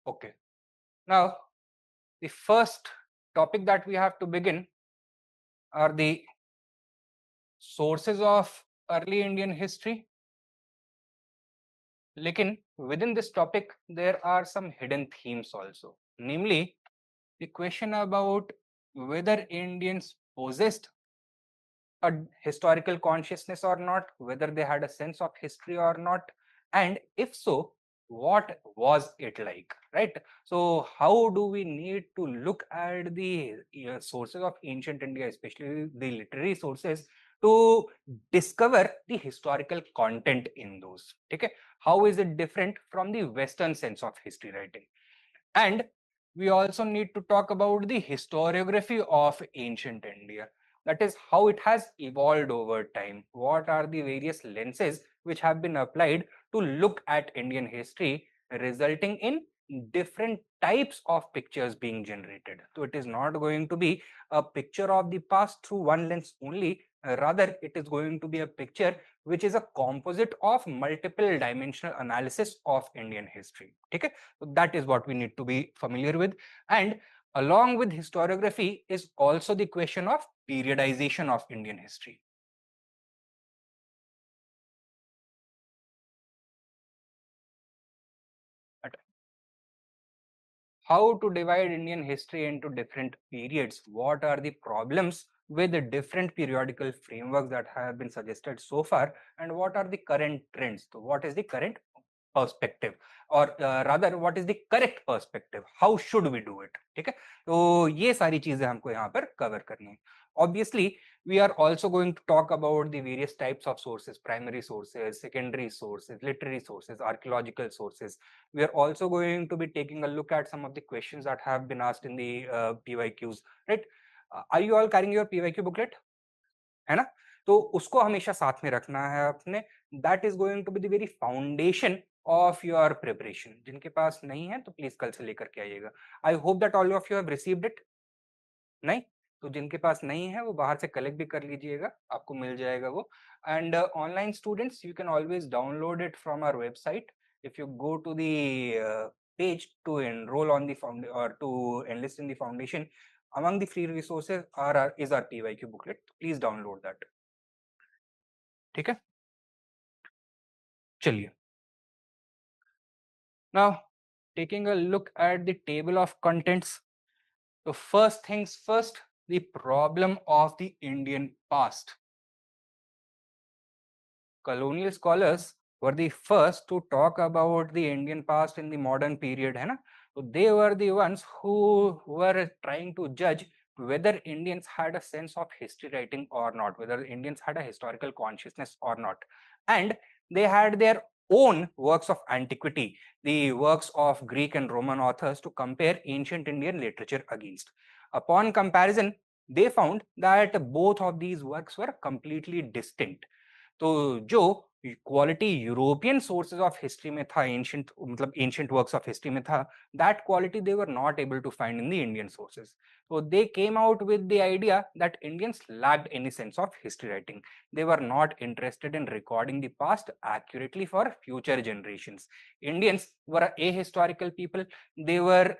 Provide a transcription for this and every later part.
Okay. Now, the first topic that we have to begin are the sources of early Indian history. Lekin within this topic, there are some hidden themes also, namely the question about whether Indians possessed a historical consciousness or not, whether they had a sense of history or not, and if so, what was it like, right? So how do we need to look at the sources of ancient India, especially the literary sources, to discover the historical content in those? Okay, how is it different from the Western sense of history writing? And we also need to talk about the historiography of ancient India. That is how it has evolved over time. What are the various lenses which have been applied to look at Indian history, resulting in different types of pictures being generated. So it is not going to be a picture of the past through one lens only. Rather, it is going to be a picture which is a composite of multiple dimensional analysis of Indian history. Okay, so that is what we need to be familiar with. And along with historiography is also the question of periodization of Indian history. But how to divide Indian history into different periods? What are the problems with the different periodical frameworks that have been suggested so far? And what are the current trends? So what is the current perspective, or rather what is the correct perspective? How should we do it? ठीक है, तो ये सारी चीजें हमको यहाँ पर cover करनी है. Obviously, we are also going to talk about the various types of sources: primary sources, secondary sources, literary sources, archaeological sources. We are also going to be taking a look at some of the questions that have been asked in the PYQs, right? Are you all carrying your PYQ booklet? है ना? तो उसको हमेशा साथ में रखना है अपने. That is going to be the very foundation of your preparation. जिनके पास नहीं है तो प्लीज कल से लेकर के आइएगा. I hope that all of you have received it. नहीं तो जिनके पास नहीं है वो बाहर से कलेक्ट भी कर लीजिएगा, आपको मिल जाएगा वो. And online students, you can always download it from our website. If you go to the page to enroll on the or to enlist in the foundation, among the free resources is our PYQ booklet. Please download that. ठीक है, चलिए. Now, taking a look at the table of contents. So first things first, the problem of the Indian past. Colonial scholars were the first to talk about the Indian past in the modern period, है ना? So they were the ones who were trying to judge whether Indians had a sense of history writing or not, whether Indians had a historical consciousness or not. And they had their own works of antiquity, the works of Greek and Roman authors, to compare ancient Indian literature against. Upon comparison, they found that both of these works were completely distinct. तो जो quality European sources of history में था, ancient मतलब ancient works of history में था, that quality they were not able to find in the Indian sources. So they came out with the idea that Indians lacked any sense of history writing. They were not interested in recording the past accurately for future generations. Indians were ahistorical people. They were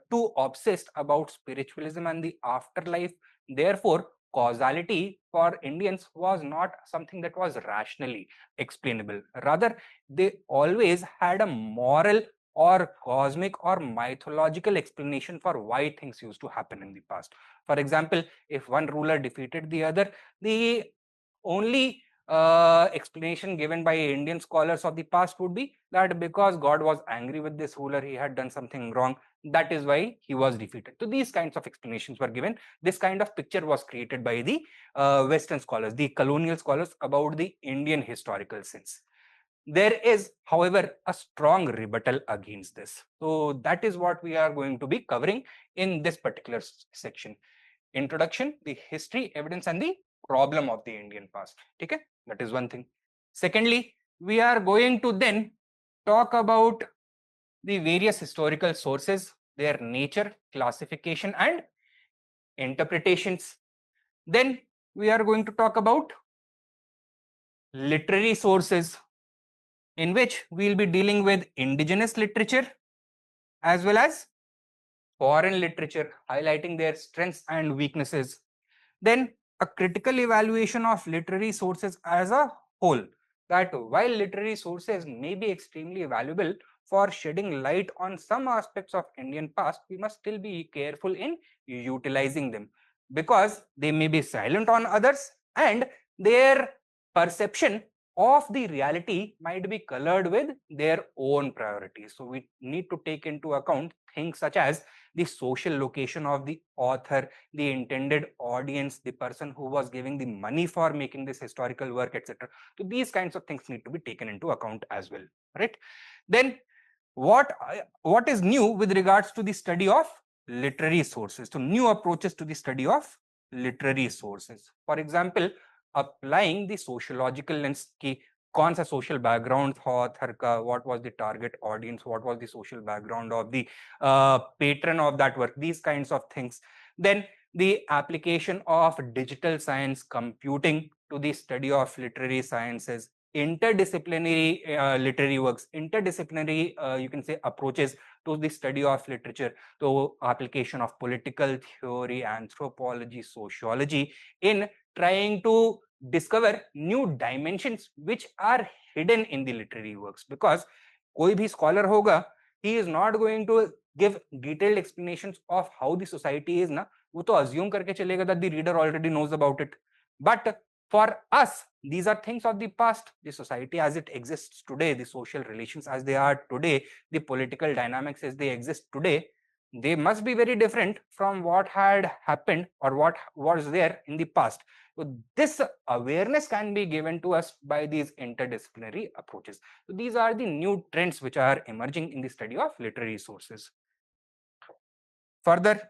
too obsessed about spiritualism and the afterlife. Therefore, causality for Indians was not something that was rationally explainable. Rather, they always had a moral or cosmic or mythological explanation for why things used to happen in the past. For example, if one ruler defeated the other, the only explanation given by Indian scholars of the past would be that because God was angry with this ruler, he had done something wrong. That is why he was defeated. So these kinds of explanations were given. This kind of picture was created by the Western scholars, the colonial scholars, about the Indian historical sense. There is, however, a strong rebuttal against this. So that is what we are going to be covering in this particular section. Introduction, the history, evidence, and the problem of the Indian past. Okay, that is one thing. Secondly, we are going to then talk about the various historical sources, their nature, classification, and interpretations. Then we are going to talk about literary sources, in which we will be dealing with indigenous literature, as well as foreign literature, highlighting their strengths and weaknesses. Then a critical evaluation of literary sources as a whole, that while literary sources may be extremely valuable for shedding light on some aspects of Indian past, we must still be careful in utilizing them, because they may be silent on others and their perception of the reality might be colored with their own priorities. So we need to take into account things such as the social location of the author, the intended audience, the person who was giving the money for making this historical work, etc. So these kinds of things need to be taken into account as well, right? Then what is new with regards to the study of literary sources? So new approaches to the study of literary sources. For example, applying the sociological lens की कौन सा social background था author का, what was the target audience, what was the social background of the patron of that work, these kinds of things. Then the application of digital science computing to the study of literary sciences, interdisciplinary literary works, interdisciplinary you can say approaches to the study of literature. So application of political theory, anthropology, sociology in trying to discover new dimensions which are hidden in the literary works, because कोई भी scholar होगा, he is not going to give detailed explanations of how the society is ना, वो तो assume करके चलेगा that the reader already knows about it. But for us, these are things of the past. The society as it exists today, the social relations as they are today, the political dynamics as they exist today, they must be very different from what had happened or what was there in the past. So this awareness can be given to us by these interdisciplinary approaches. So these are the new trends which are emerging in the study of literary sources. Further,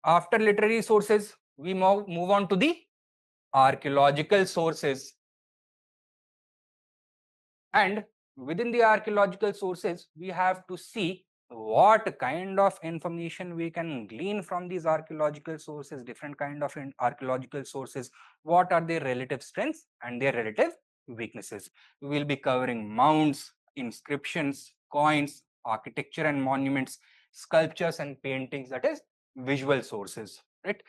after literary sources, we move on to the archaeological sources. And within the archaeological sources, we have to see what kind of information we can glean from these archaeological sources, different kind of archaeological sources, what are their relative strengths and their relative weaknesses. We will be covering mounds, inscriptions, coins, architecture and monuments, sculptures and paintings, that is visual sources, right?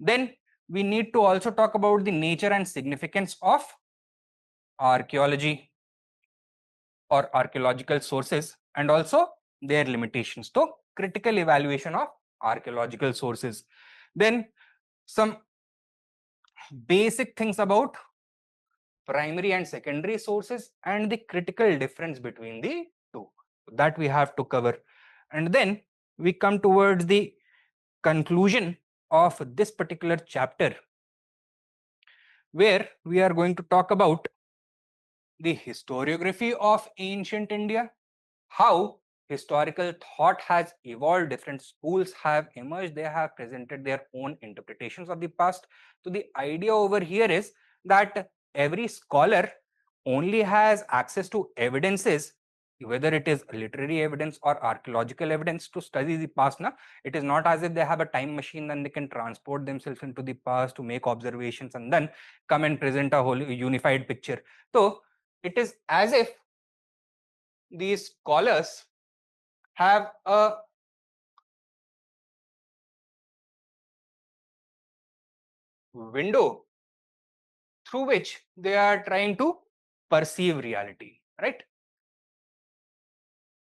Then we need to also talk about the nature and significance of archaeology or archaeological sources and also their limitations. So critical evaluation of archaeological sources. Then some basic things about primary and secondary sources and the critical difference between the two, that we have to cover. And then we come towards the conclusion of this particular chapter, where we are going to talk about the historiography of ancient India, how historical thought has evolved, different schools have emerged, they have presented their own interpretations of the past. So the idea over here is that every scholar only has access to evidences, whether it is literary evidence or archaeological evidence, to study the past. Na? It is not as if they have a time machine and they can transport themselves into the past to make observations and then come and present a whole unified picture. So it is as if these scholars have a window through which they are trying to perceive reality, right?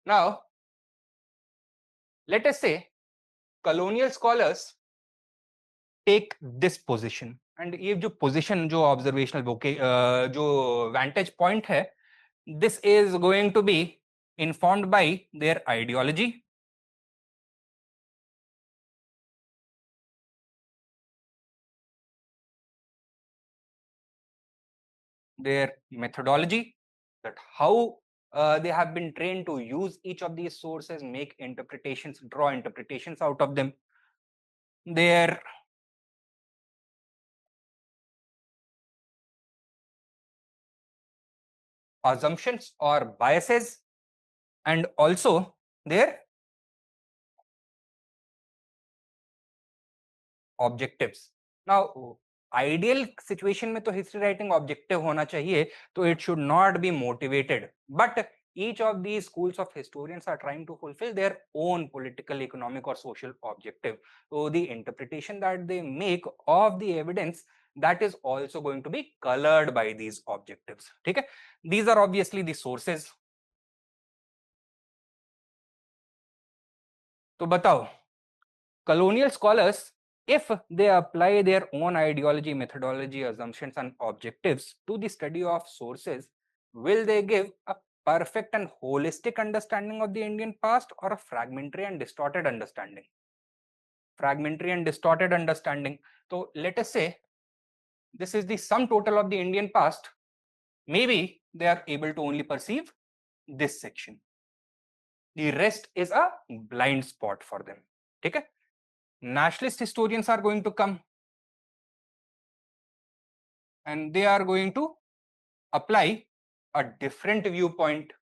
Now, let us say colonial scholars take this position, and ये जो position जो observational जो vantage point है, this is going to be informed by their ideology, their methodology, that how they have been trained to use each of these sources, make interpretations, draw interpretations out of them, their assumptions or biases, and also their objectives. Now, ideal situation में तो history writing objective होना चाहिए, तो it should not be motivated, but each of these schools of historians are trying to fulfill their own political, economic, or social objective. So the interpretation that they make of the evidence, that is also going to be colored by these objectives. Okay, these are obviously the sources. तो बताओ, colonial scholars, if they apply their own ideology, methodology, assumptions, and objectives to the study of sources, will they give a perfect and holistic understanding of the Indian past, or a fragmentary and distorted understanding? Fragmentary and distorted understanding. So let us say this is the sum total of the Indian past. Maybe they are able to only perceive this section. The rest is a blind spot for them. Okay? Nationalist historians are going to come and they are going to apply a different viewpoint.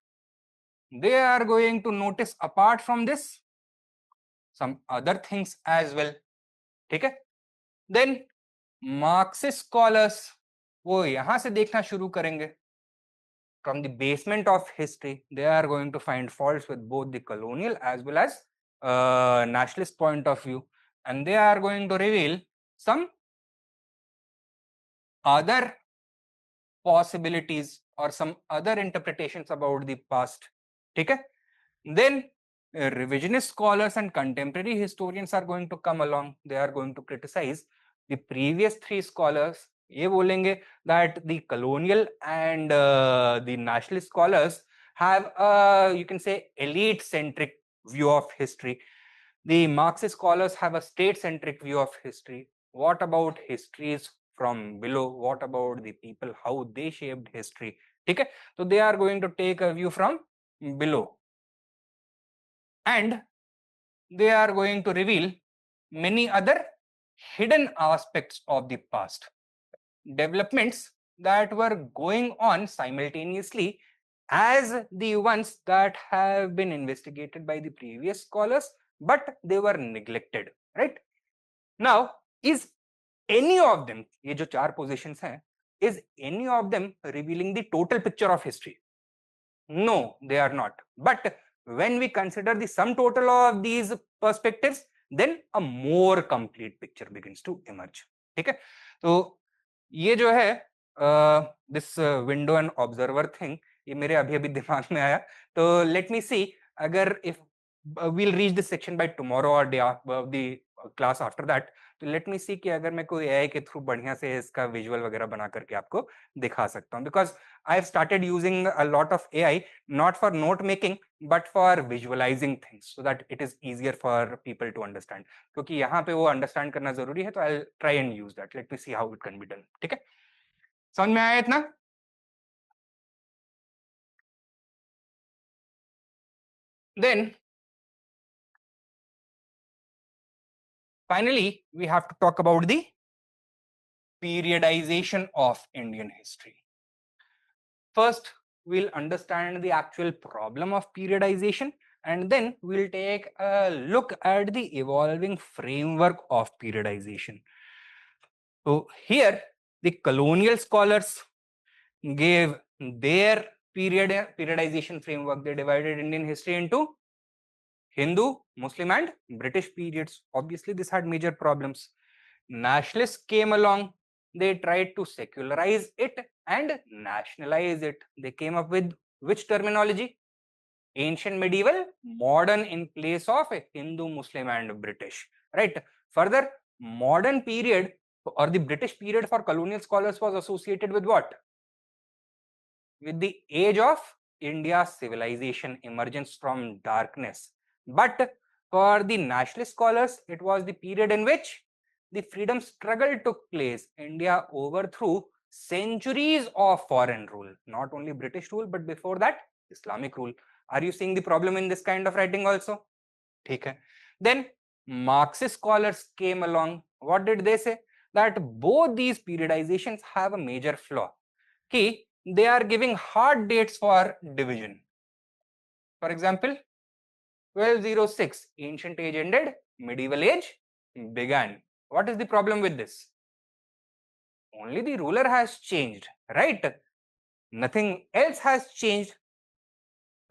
They are going to notice, apart from this, some other things as well. ठीक है? Then Marxist scholars वो यहाँ से देखना शुरू करेंगे. From the basement of history, they are going to find faults with both the colonial as well as nationalist point of view, and they are going to reveal some other possibilities or some other interpretations about the past. Okay? Then revisionist scholars and contemporary historians are going to come along. They are going to criticize the previous three scholars. ये बोलेंगे that the colonial and the nationalist scholars have a, you can say, elite centric view of history. The Marxist scholars have a state centric view of history. What about histories from below? What about the people, how they shaped history? Okay? So they are going to take a view from below, and they are going to reveal many other hidden aspects of the past, developments that were going on simultaneously as the ones that have been investigated by the previous scholars, but they were neglected, right? Now, is any of them, ये जो चार positions हैं, is any of them revealing the total picture of history? No, they are not. But when we consider the sum total of these perspectives, then a more complete picture begins to emerge. ठीक है? तो ये जो है this window and observer thing, ये मेरे अभी अभी दिमाग में आया. तो let me see अगर if we'll reach this section by tomorrow or day the class after that. तो लेट मी सी कि अगर मैं कोई एआई के थ्रू बढ़िया से इसका विजुअल वगैरह बना करके आपको दिखा सकता हूँ, because I have started using a lot of AI not for note making but for visualizing things so that it is easier for people to understand, क्योंकि यहाँ पे वो अंडरस्टैंड करना जरूरी है. तो I try and use that. Let me see how it can be done. ठीक है, समझ में आया इतना? Then finally we have to talk about the periodization of Indian history. First, we'll understand the actual problem of periodization, and then we'll take a look at the evolving framework of periodization. So here, the colonial scholars gave their periodization framework. They divided Indian history into Hindu, Muslim, and British periods. Obviously, this had major problems. Nationalists came along, they tried to secularize it and nationalize it. They came up with which terminology? Ancient, medieval, modern in place of Hindu, Muslim, and British, right? Further, modern period or the British period for colonial scholars was associated with what? With the age of India's civilization, emergence from darkness. But for the nationalist scholars, it was the period in which the freedom struggle took place. India overthrew centuries of foreign rule, not only British rule, but before that, Islamic rule. Are you seeing the problem in this kind of writing also? Okay. Then Marxist scholars came along. What did they say? That both these periodizations have a major flaw. Key, they are giving hard dates for division. For example, 1206, ancient age ended, medieval age began. What is the problem with this? Only the ruler has changed, right? Nothing else has changed.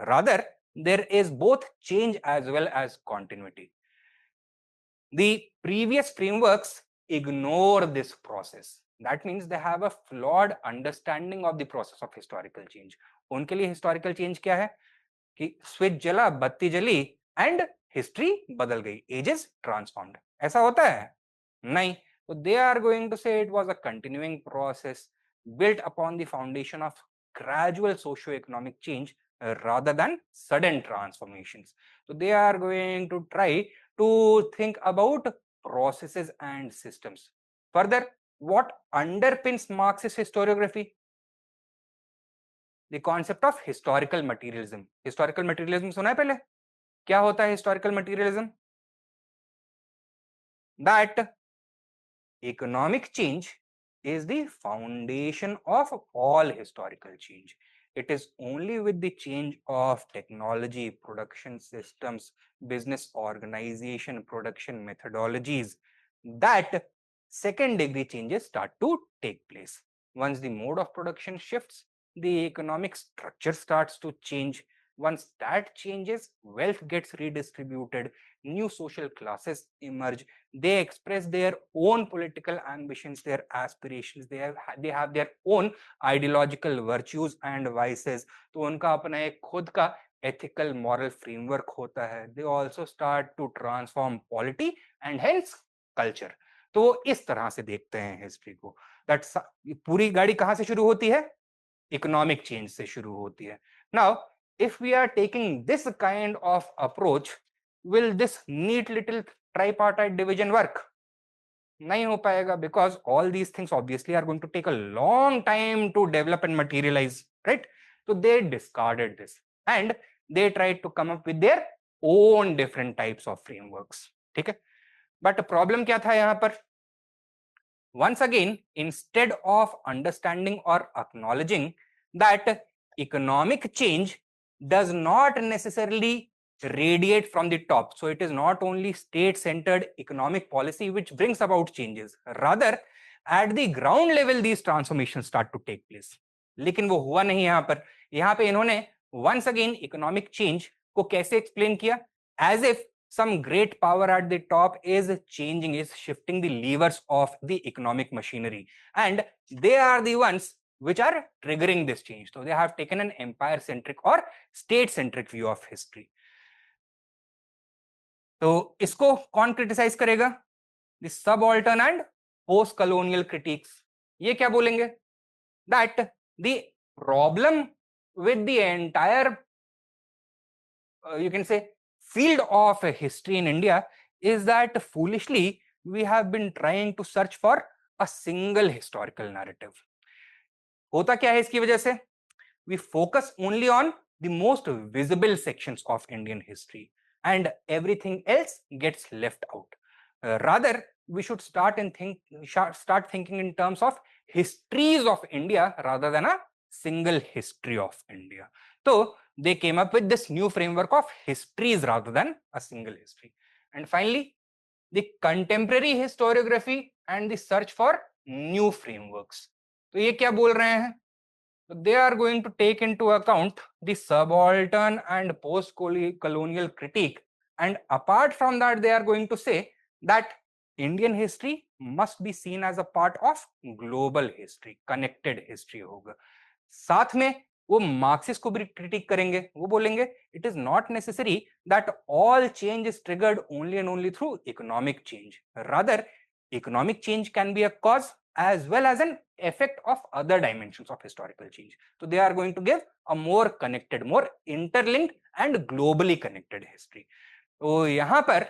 Rather, there is both change as well as continuity. The previous frameworks ignore this process. That means they have a flawed understanding of the process of historical change. उनके लिए historical change क्या है कि switch जला, बत्ती जली and history बदल गई, एजेस ट्रांसफॉर्म्ड. ऐसा होता है? नहीं. So they are going to say it was a continuing process built upon the foundation of gradual socio-economic change rather than sudden transformations. So they are going to try to think about processes and systems. Further, what underpins Marxist historiography? The concept of historical materialism. Historical materialism सुना है पहले? क्या होता है historical materialism? That economic change is the foundation of all historical change. It is only with the change of technology, production systems, business organization, production methodologies that second degree changes start to take place. Once the mode of production shifts, the economic structure starts to change. Once that changes, wealth gets redistributed, new social classes emerge, they express their own political ambitions, their aspirations, they have their own ideological virtues and vices. तो उनका अपना एक खुद का ethical moral framework होता है. They also start to transform polity and hence culture. तो इस तरह से देखते हैं हिस्ट्री को. दैट पूरी गाड़ी कहां से शुरू होती है? इकोनॉमिक चेंज से शुरू होती है. Now if we are taking this kind of approach, will this neat little tripartite division work? नहीं हो पाएगा, because all these things obviously are going to take a long time to develop and materialize, right? So they discarded this and they tried to come up with their own different types of frameworks. ठीक है? But problem क्या था यहाँ पर? Once again, instead of understanding or acknowledging that economic change does not necessarily radiate from the top. So it is not only state-centered economic policy which brings about changes. Rather, at the ground level, these transformations start to take place. लेकिन वो हुआ नहीं यहाँ पर. यहाँ पे इन्होंने once again economic change को कैसे explain किया? As if some great power at the top is changing, is shifting the levers of the economic machinery, and they are the ones which are triggering this change. So they have taken an empire centric or state centric view of history. तो इसको कौन criticise करेगा? The subaltern and post colonial critics. ये क्या बोलेंगे? That the problem with the entire you can say field of history in India is that foolishly we have been trying to search for a single historical narrative. होता क्या है इसकी वजह से? We focus only on the most visible sections of Indian history and everything else gets left out. Rather, we should start thinking in terms of histories of India rather than a single history of India. So they came up with this new framework of histories rather than a single history. And finally, the contemporary historiography and the search for new frameworks. तो ये क्या बोल रहे हैं? So they are going to take into account the subaltern and post-colonial critique, and apart from that, they are going to say that Indian history must be seen as a part of global history, connected history होगा. साथ में वो Marxist को भी critic करेंगे. वो बोलेंगे it is not necessary that all change is triggered only and only through economic change. Rather, economic change can be a cause as well as an effect of other dimensions of historical change. So they are going to give a more connected, more interlinked and globally connected history. तो यहाँ पर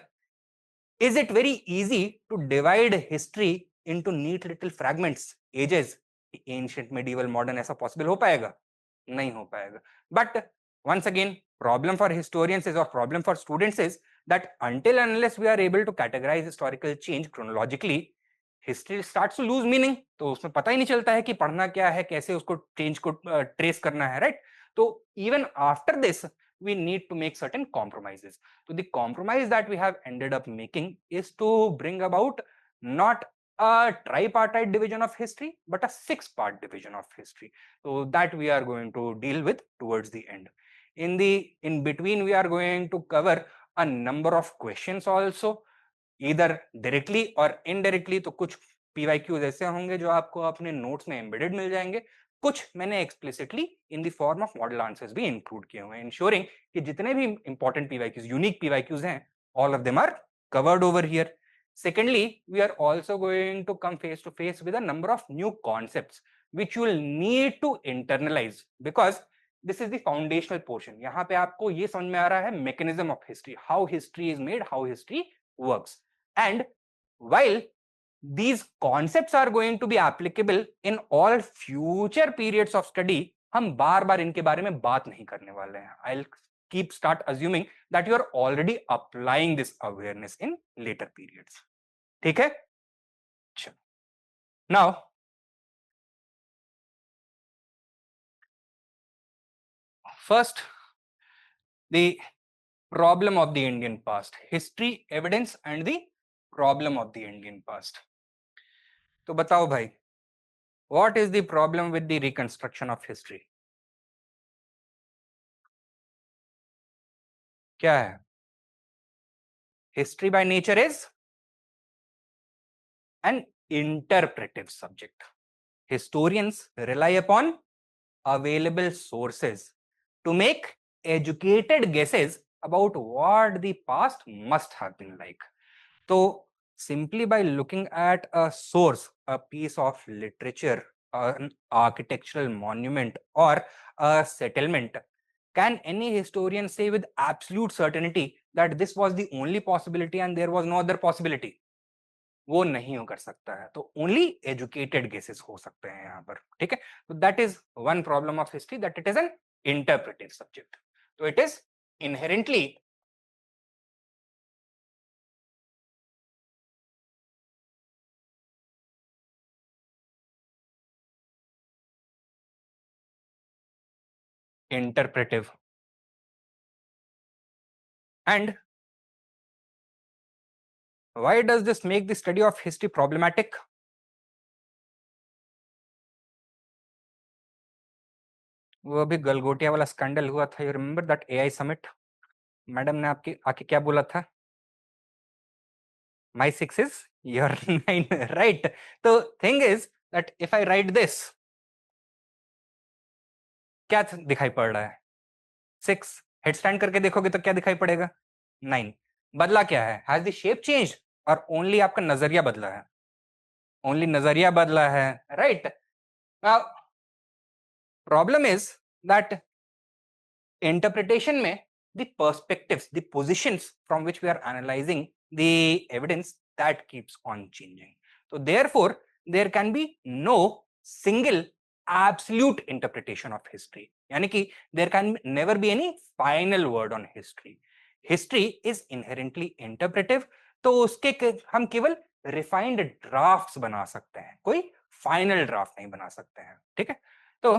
is it very easy to divide history into neat little fragments, ages, ancient, medieval, modern? ऐसा possible हो पाएगा? नहीं हो पाएगा. But once again, problem for historians is, or problem for students is, that until and unless we are able to categorize historical change chronologically, history starts to lose meaning. तो उसमें पता ही नहीं चलता है कि पढ़ना क्या है, कैसे उसको चेंज को ट्रेस करना है, राइट? तो even after this we need to make certain compromises. So the compromise that we have ended up making is to bring about not a tripartite division of history but a 6-part division of history. So that we are going to deal with towards the end. In between we are going to cover a number of questions also, either directly or indirectly. तो कुछ PYQs ऐसे होंगे जो आपको अपने notes में embedded मिल जाएंगे, कुछ मैंने explicitly in the form of model answers भी इंक्लूड किए हुए हैं, इंश्योरिंग कि जितने भी इंपॉर्टेंट PYQs, यूनिक PYQs हैं, all of them are covered over here. Secondly, we are also going to come face to face with a number of new concepts which you will need to internalize because this is the foundational portion. यहाँ पे आपको ये समझ में आ रहा है mechanism of history, how history is made, how history works. And while these concepts are going to be applicable in all future periods of study, हम बार बार इनके बारे में बात नहीं करने वाले हैं. I'll keep start assuming that you are already applying this awareness in later periods. ठीक है? Now, first, the problem of the Indian past, history, evidence and the problem of the Indian past. तो बताओ भाई, what is the problem with the reconstruction of history? क्या है? History by nature is an interpretive subject. Historians rely upon available sources to make educated guesses about what the past must have been like. So simply by looking at a source, a piece of literature, an architectural monument or a settlement, can any historian say with absolute certainty that this was the only possibility and there was no other possibility? वो नहीं हो कर सकता है. तो only educated guesses हो सकते हैं यहाँ पर. ठीक है, तो that is one problem of history, that it is an interpretive subject. तो it is inherently interpretive. And why does this make the study of history problematic? वो अभी गलगोटिया वाला स्कैंडल हुआ था, you remember that AI summit? Madam ने आपकी आके क्या बोला था? My 6 is your 9, right? तो thing is that if I write this, क्या दिखाई पड़ रहा है? 6. हेड स्टैंड करके देखोगे तो क्या दिखाई पड़ेगा? 9. बदला क्या है? हैज द शेप चेंज और ओनली आपका नजरिया बदला है? ओनली नजरिया बदला है, right? Now problem is that interpretation में the perspectives, the positions from which we are analyzing the evidence, that keeps on changing. So therefore there can be no single absolute interpretation of history. यानी कि there can never be any final word on history. History is inherently interpretive. तो उसके हम केवल refined drafts बना सकते हैं, कोई final draft नहीं बना सकते हैं. ठीक है, तो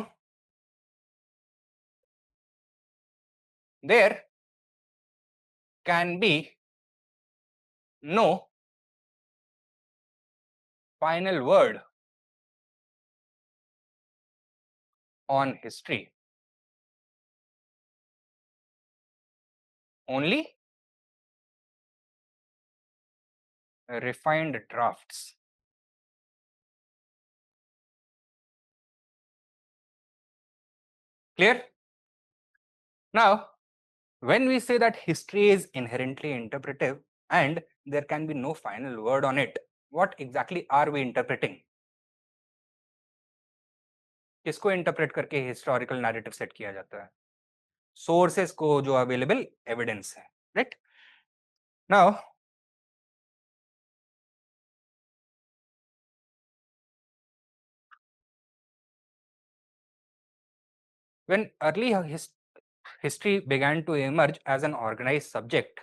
there can be no final word on history, only refined drafts. Clear? Now, when we say that history is inherently interpretive and there can be no final word on it, what exactly are we interpreting? किसको interpret करके historical narrative set किया जाता है? Sources को, जो available evidence है, right? Now when early history began to emerge as an organized subject,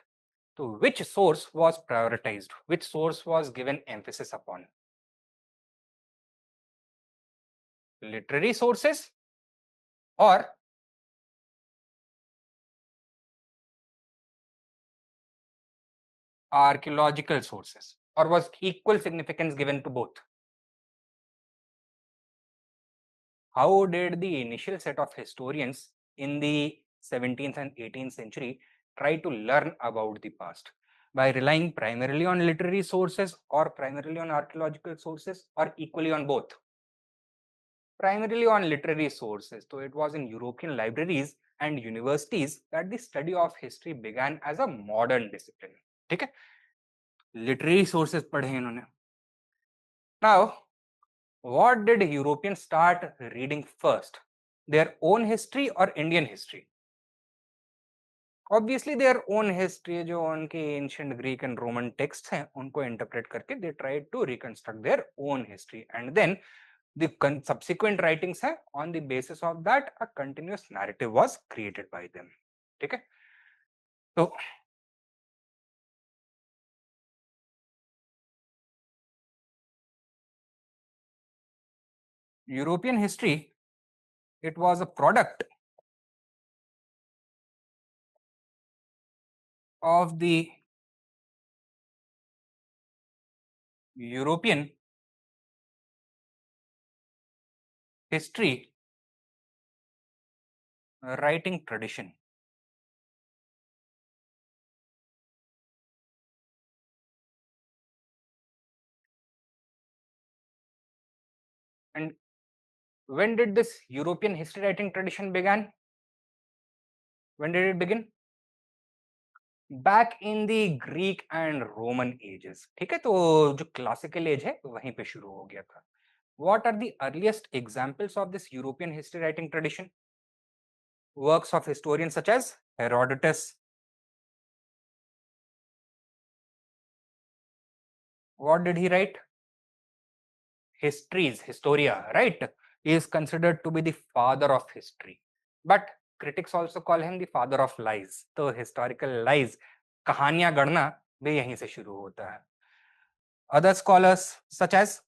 so which source was prioritized? Which source was given emphasis upon? Literary sources or archaeological sources, or was equal significance given to both? How did the initial set of historians in the 17th and 18th century tried to learn about the past by relying primarily on literary sources or primarily on archaeological sources or equally on both? Primarily on literary sources. So it was in European libraries and universities that the study of history began as a modern discipline. ठीक है? Literary sources पढ़े इन्होंने. Now, what did Europeans start reading first? Their own history or Indian history? Obviously their own history, जो उनके ancient Greek and Roman texts हैं, उनको interpret करके they tried to reconstruct their own history, and then the subsequent writings हैं, on the basis of that a continuous narrative was created by them. ठीक है? So European history, it was a product of the European history writing tradition. And when did this European history writing tradition began? When did it begin? Back in the Greek and Roman ages. ठीक है, तो जो classical age है वहीं पे शुरू हो गया था. What are the earliest examples of this European history writing tradition? Works of historians such as Herodotus. What did he write? Histories, Historia, right? He is considered to be the father of history. But critics also call him the father of lies. तो historical lies, कहानियां गढ़ना भी यहीं से शुरू होता है. Other scholars such as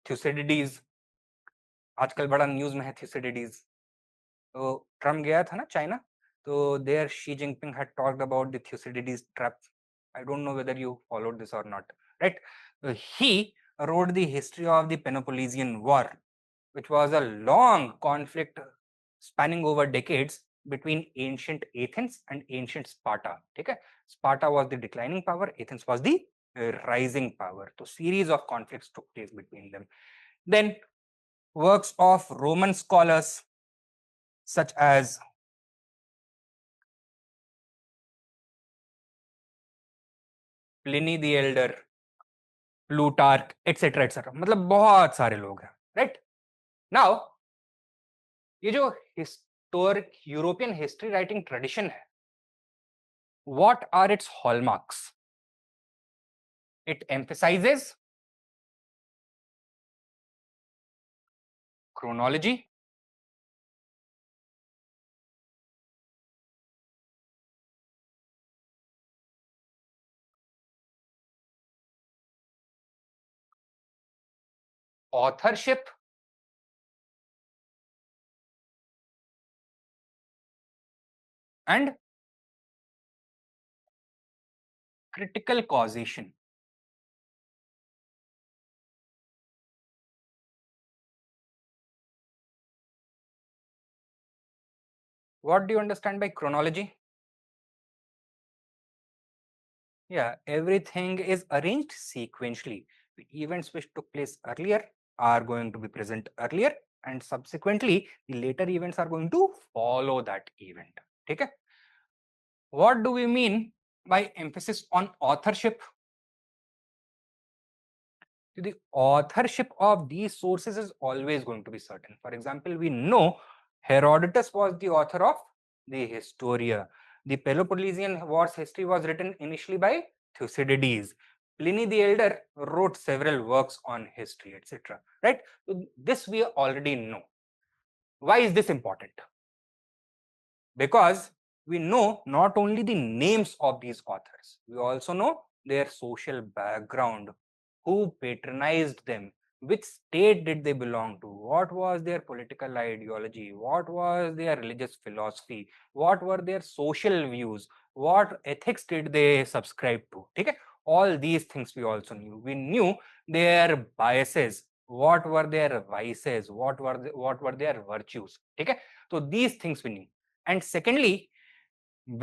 Thucydides, आजकल बड़ा न्यूज में है Thucydides. तो ट्रम्प गया था ना चाइना, तो there Xi Jinping had talked about the Thucydides trap. I don't know whether you followed this or not, right? He wrote the history of the Peloponnesian War, which was a long conflict spanning over decades between ancient Athens and ancient Sparta. ठीक है? Sparta was the declining power, Athens was the rising power. So series of conflicts took place between them. Then works of Roman scholars such as Pliny the Elder, Plutarch etcetera etcetera, मतलब बहुत सारे लोग हैं, right? Now ये जो historic European history writing tradition है, what are its hallmarks? It emphasises chronology, authorship, and critical causation. What do you understand by chronology? Yeah, everything is arranged sequentially. The events which took place earlier are going to be present earlier, and subsequently the later events are going to follow that event. ठीक है? What do we mean by emphasis on authorship? The authorship of these sources is always going to be certain. For example, we know Herodotus was the author of the Historia. The Peloponnesian Wars history was written initially by Thucydides. Pliny the Elder wrote several works on history, etc. Right? So this we already know. Why is this important? Because we know not only the names of these authors, we also know their social background, who patronized them, which state did they belong to, what was their political ideology, what was their religious philosophy, what were their social views, what ethics did they subscribe to. ठीक है? all these things we also knew. We knew their biases, what were their vices, what were their virtues. Okay, so these things we knew. And secondly,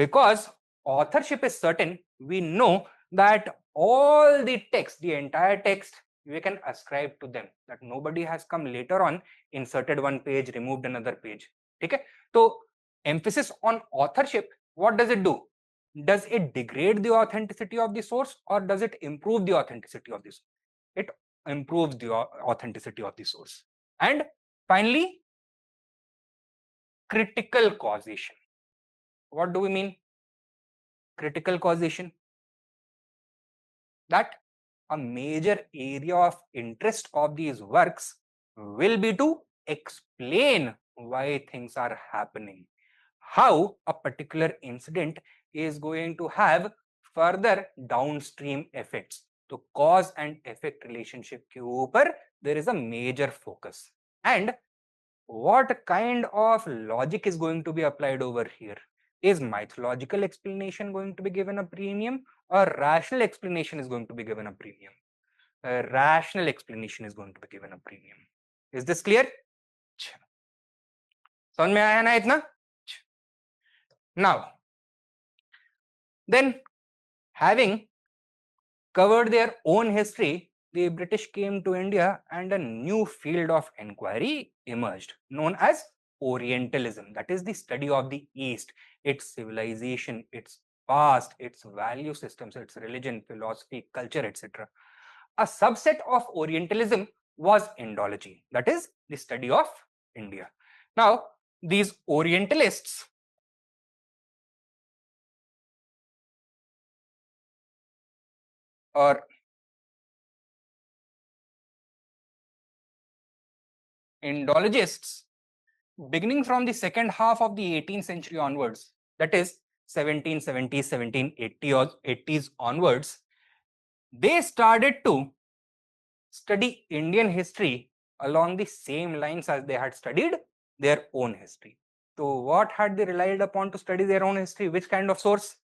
because authorship is certain, we know that all the text, the entire text, we can ascribe to them, that nobody has come later on, inserted one page, removed another page. Okay, so emphasis on authorship, what does it do? Does it degrade the authenticity of the source, or does it improve the authenticity of the source? It improves the authenticity of the source. And finally, critical causation. What do we mean? Critical causation, that a major area of interest of these works will be to explain why things are happening, how a particular incident is going to have further downstream effects. तो cause and effect relationship के ऊपर there is a major focus. And what kind of logic is going to be applied over here? Is mythological explanation going to be given a premium, or rational explanation is going to be given a premium? A rational explanation is going to be given a premium. Is this clear? समझ में आया ना इतना? Now, then, having covered their own history, the British came to India and a new field of inquiry emerged, known as Orientalism. That is the study of the East, its civilization, its past, its value systems, its religion, philosophy, culture, etc. A subset of Orientalism was Indology, that is the study of India. Now, these Orientalists or Indologists, beginning from the second half of the 18th century onwards, that is 1770s, 1780s onwards, they started to study Indian history along the same lines as they had studied their own history. So what had they relied upon to study their own history? Which kind of source?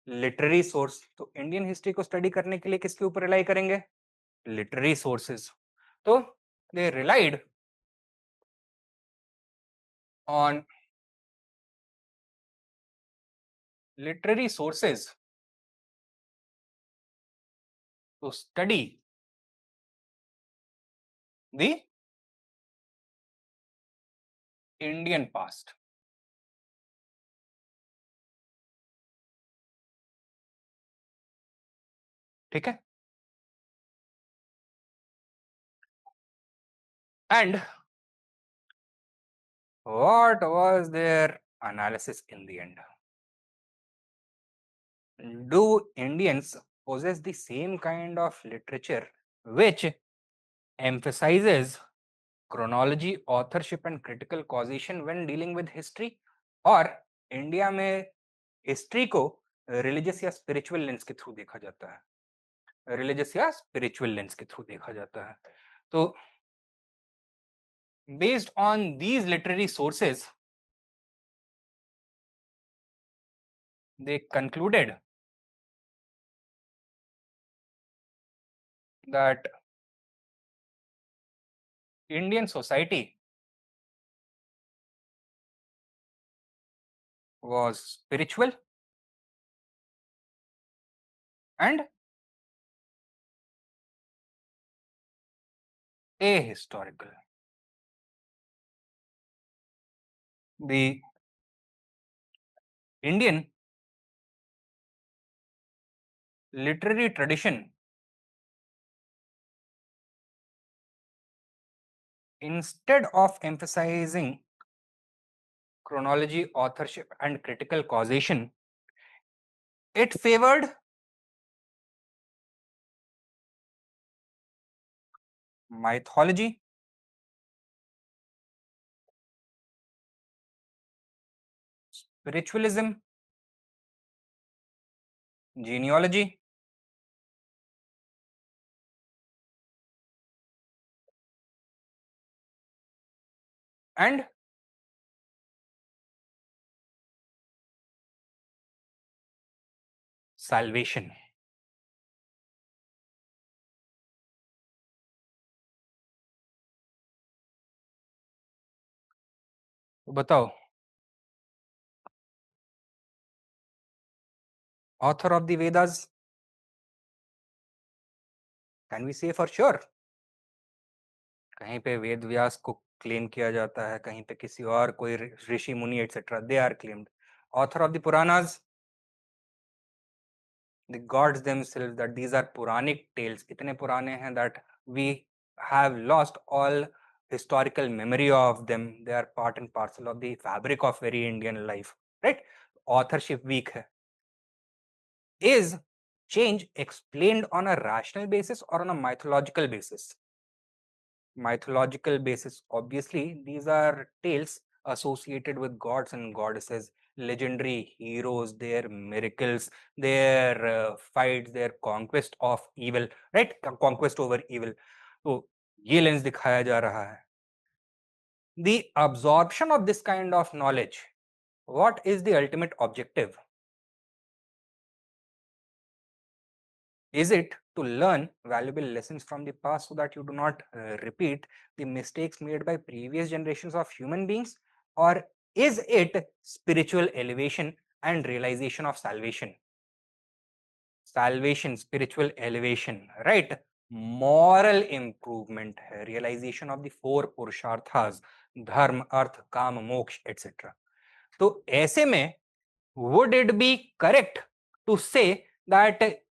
Literary source. तो Indian history को study करने के लिए किसके ऊपर rely करेंगे? Literary sources. तो they relied on literary sources to study the Indian past. ठीक है? And what was their analysis in the end? Do Indians possess the same kind of literature which emphasizes chronology, authorship and critical causation when dealing with history? और India में history को religious या spiritual lens के through देखा जाता है, religious या spiritual lens के थ्रू देखा जाता है? तो based on these literary sources, they concluded that Indian society was spiritual and ahistorical. The Indian literary tradition, instead of emphasizing chronology, authorship, and critical causation, it favored mythology, spiritualism, genealogy, and salvation. तो बताओ, author of the Vedas, can we say for sure? कहीं पे वेद व्यास को claim किया जाता है, कहीं पे किसी और कोई ऋषि मुनि et cetera, they are claimed. Author of the Puranas, the gods themselves, that these are Puranic tales. इतने पुराने हैं that we have lost all historical memory of them. They are part and parcel of the fabric of very Indian life, right? Authorship weak है. Is change explained on a rational basis or on a mythological basis? Mythological basis. Obviously, these are tales associated with gods and goddesses, legendary heroes, their miracles, their fights, their conquest of evil, right? Conquest over evil. तो ये lens दिखाया जा रहा है. The absorption of this kind of knowledge, what is the ultimate objective? Is it to learn valuable lessons from the past so that you do not repeat the mistakes made by previous generations of human beings? Or is it spiritual elevation and realization of salvation? Salvation, spiritual elevation, right? Moral improvement, realization of the four purusharthas, dharma, arth, kama, moksha, etc. So, ऐसे में, would it be correct to say that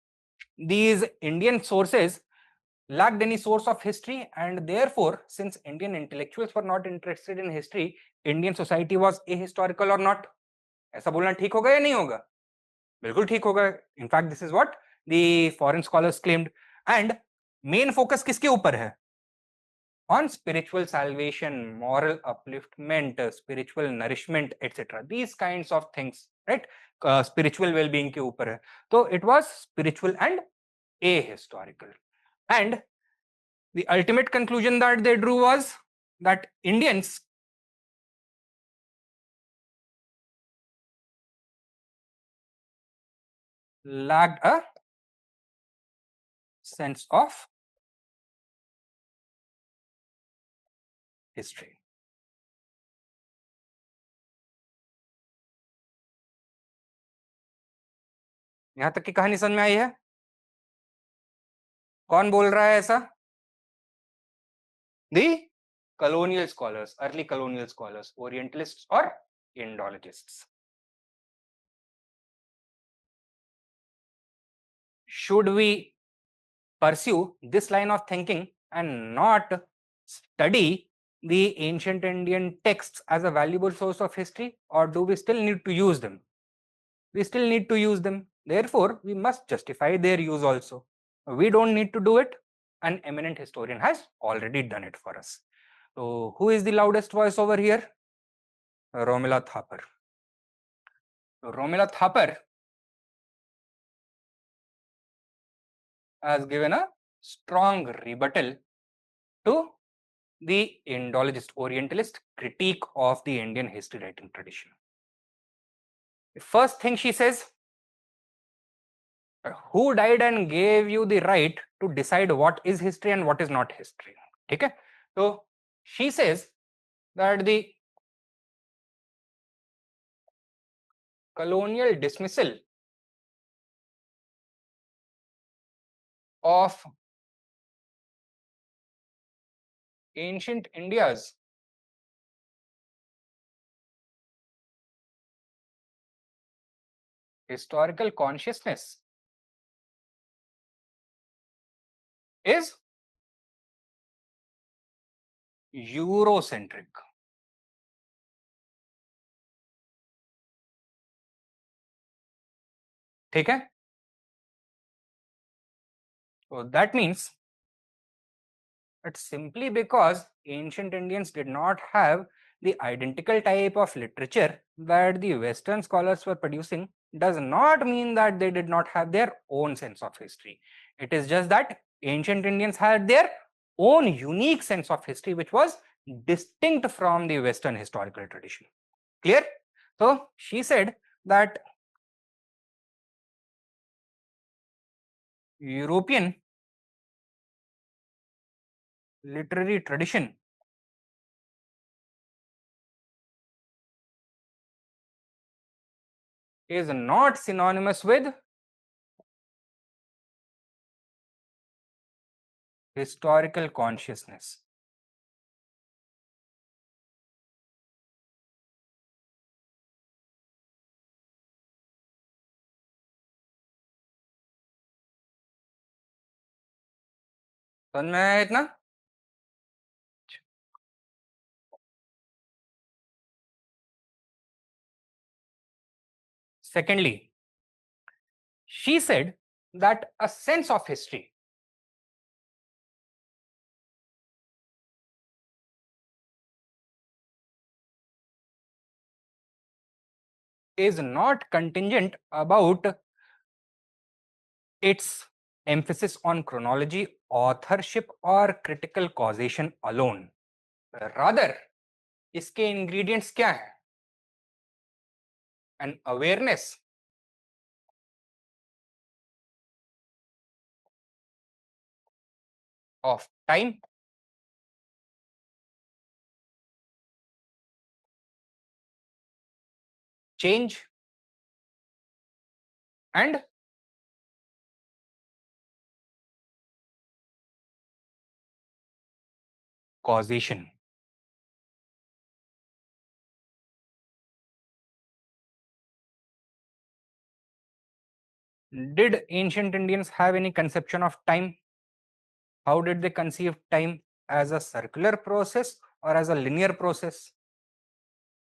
these Indian sources lacked any source of history, and therefore, since Indian intellectuals were not interested in history, Indian society was ahistorical or not? ऐसा बोलना ठीक होगा या नहीं होगा? बिल्कुल ठीक होगा. In fact, this is what the foreign scholars claimed. And main focus किसके ऊपर है? On spiritual salvation, moral upliftment, spiritual nourishment, etc. These kinds of things, right? Spiritual well-being के ऊपर है. So it was spiritual and ahistorical. And the ultimate conclusion that they drew was that Indians lacked a sense of history. यहां तक की कहानी समझ में आई है? कौन बोल रहा है ऐसा? The colonial scholars, early colonial scholars, Orientalists or Indologists. Should we pursue this line of thinking and not study the ancient Indian texts as a valuable source of history, or do we still need to use them? We still need to use them. Therefore, we must justify their use also. We don't need to do it. An eminent historian has already done it for us. So, who is the loudest voice over here? Romila Thapar. Romila Thapar has given a strong rebuttal to the Indologist Orientalist critique of the Indian history writing tradition. The first thing she says, who died and gave you the right to decide what is history and what is not history? Okay? So she says that the colonial dismissal of ancient India's historical consciousness is Eurocentric. ठीक है? So that means that simply because ancient Indians did not have the identical type of literature that the Western scholars were producing does not mean that they did not have their own sense of history. It is just that ancient Indians had their own unique sense of history, which was distinct from the Western historical tradition. Clear? So she said that European literary tradition is not synonymous with historical consciousness. समझ में आया इतना? Secondly, she said that a sense of history is not contingent about its emphasis on chronology, authorship, or critical causation alone. Rather, इसके ingredients क्या हैं? An awareness of time, change, and causation. Did ancient Indians have any conception of time? How did they conceive time? As a circular process or as a linear process?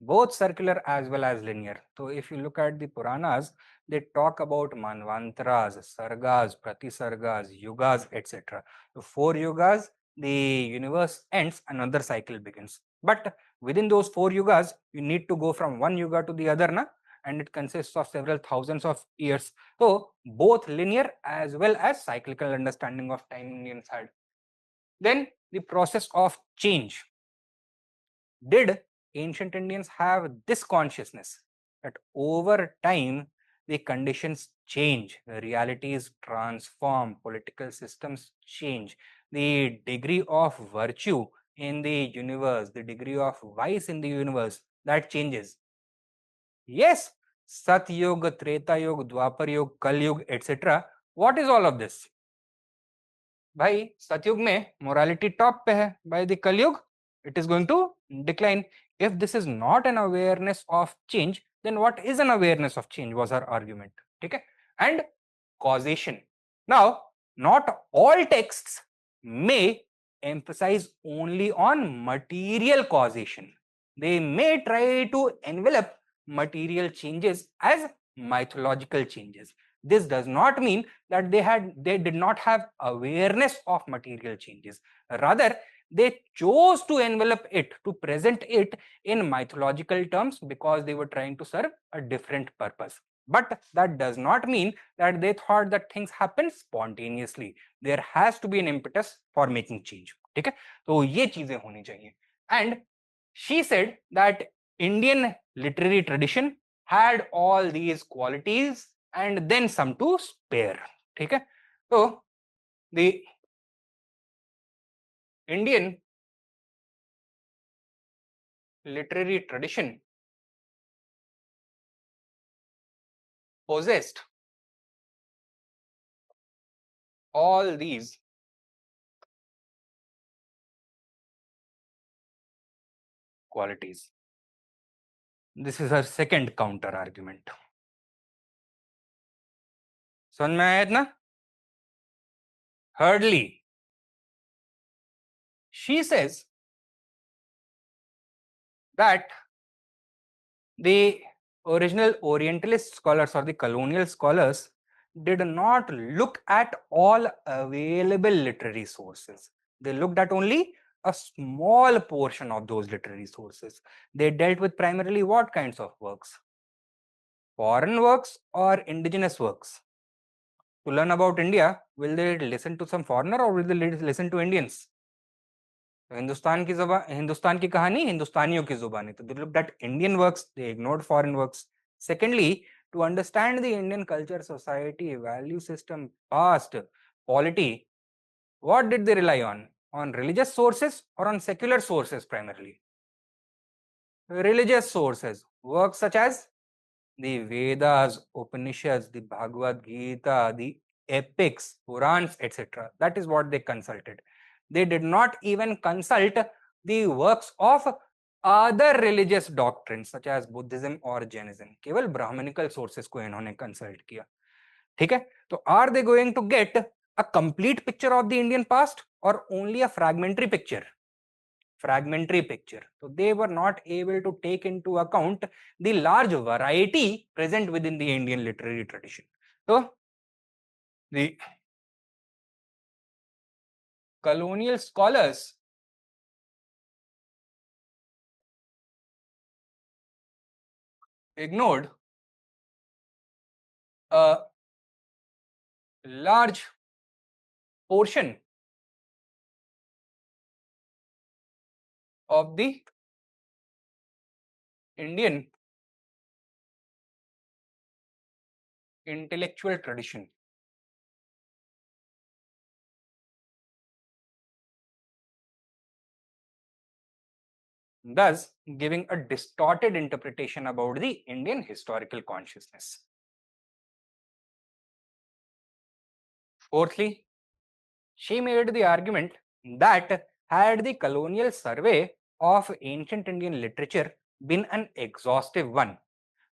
Both circular as well as linear. So if you look at the Puranas, they talk about manvantras, sargas, pratisargas, yugas, etc. So 4 yugas, the universe ends, another cycle begins. But within those 4 yugas, you need to go from one yuga to the other, na? And it consists of several thousands of years. So both linear as well as cyclical understanding of time Indians had. Then the process of change. Did ancient Indians have this consciousness that over time the conditions change, the realities transform, political systems change, the degree of virtue in the universe, the degree of vice in the universe, that changes? Yes, Sat Yuga, Treta Yuga, Dwapar Yuga, Kal Yuga, etc. What is all of this? भाई सतयुग में morality top पे है, by the कलयुग it is going to decline. If this is not an awareness of change, then what is an awareness of change was her argument. ठीक है? And causation. Now, not all texts may emphasize only on material causation. They may try to envelop material changes as mythological changes. This does not mean that they did not have awareness of material changes. Rather, they chose to envelop it, to present it in mythological terms because they were trying to serve a different purpose. But that does not mean that they thought that things happen spontaneously. There has to be an impetus for making change. ठीक है? तो ये चीजें होनी चाहिए. And she said that Indian literary tradition had all these qualities and then some to spare. ठीक है? तो the Indian literary tradition possessed all these qualities. This is her second counter argument. समझ में आया इतना? Thirdly, she says that the original Orientalist scholars or the colonial scholars did not look at all available literary sources. They looked at only a small portion of those literary sources. They dealt with primarily what kinds of works? Foreign works or indigenous works? To learn about India, will they listen to some foreigner or will they listen to Indians? Hindustan की कहानी हिंदुस्तानियों की जुबानी. तो they looked at Indian works, they ignored foreign works. Secondly, to understand the Indian culture, society, value system, past, polity, what did they rely on? On religious sources or on secular sources primarily? Religious sources. Works such as the Vedas, Upanishads, the Bhagavad Gita, the epics, Purans, etc. That is what they consulted. They did not even consult the works of other religious doctrines such as Buddhism or Jainism. केवल Brahminical sources को इन्होंने consult किया. ठीक है, तो are they going to get a complete picture of the Indian past or only a fragmentary picture? Fragmentary picture. So they were not able to take into account the large variety present within the Indian literary tradition. So the colonial scholars ignored a large portion of the Indian intellectual tradition. Thus giving a distorted interpretation about the Indian historical consciousness. Fourthly, she made the argument that had the colonial survey of ancient Indian literature been an exhaustive one,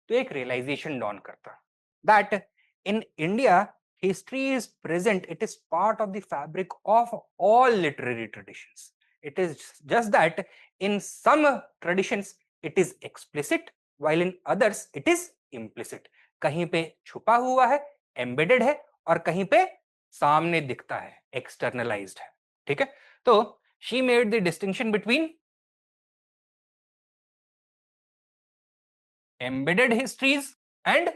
तो एक realization dawn करता that in India history is present, it is part of the fabric of all literary traditions. It is just that in some traditions it is explicit while in others it is implicit. कहीं पे छुपा हुआ है, embedded है, और कहीं पे सामने दिखता है, externalized है. ठीक है, तो she made the distinction between embedded histories and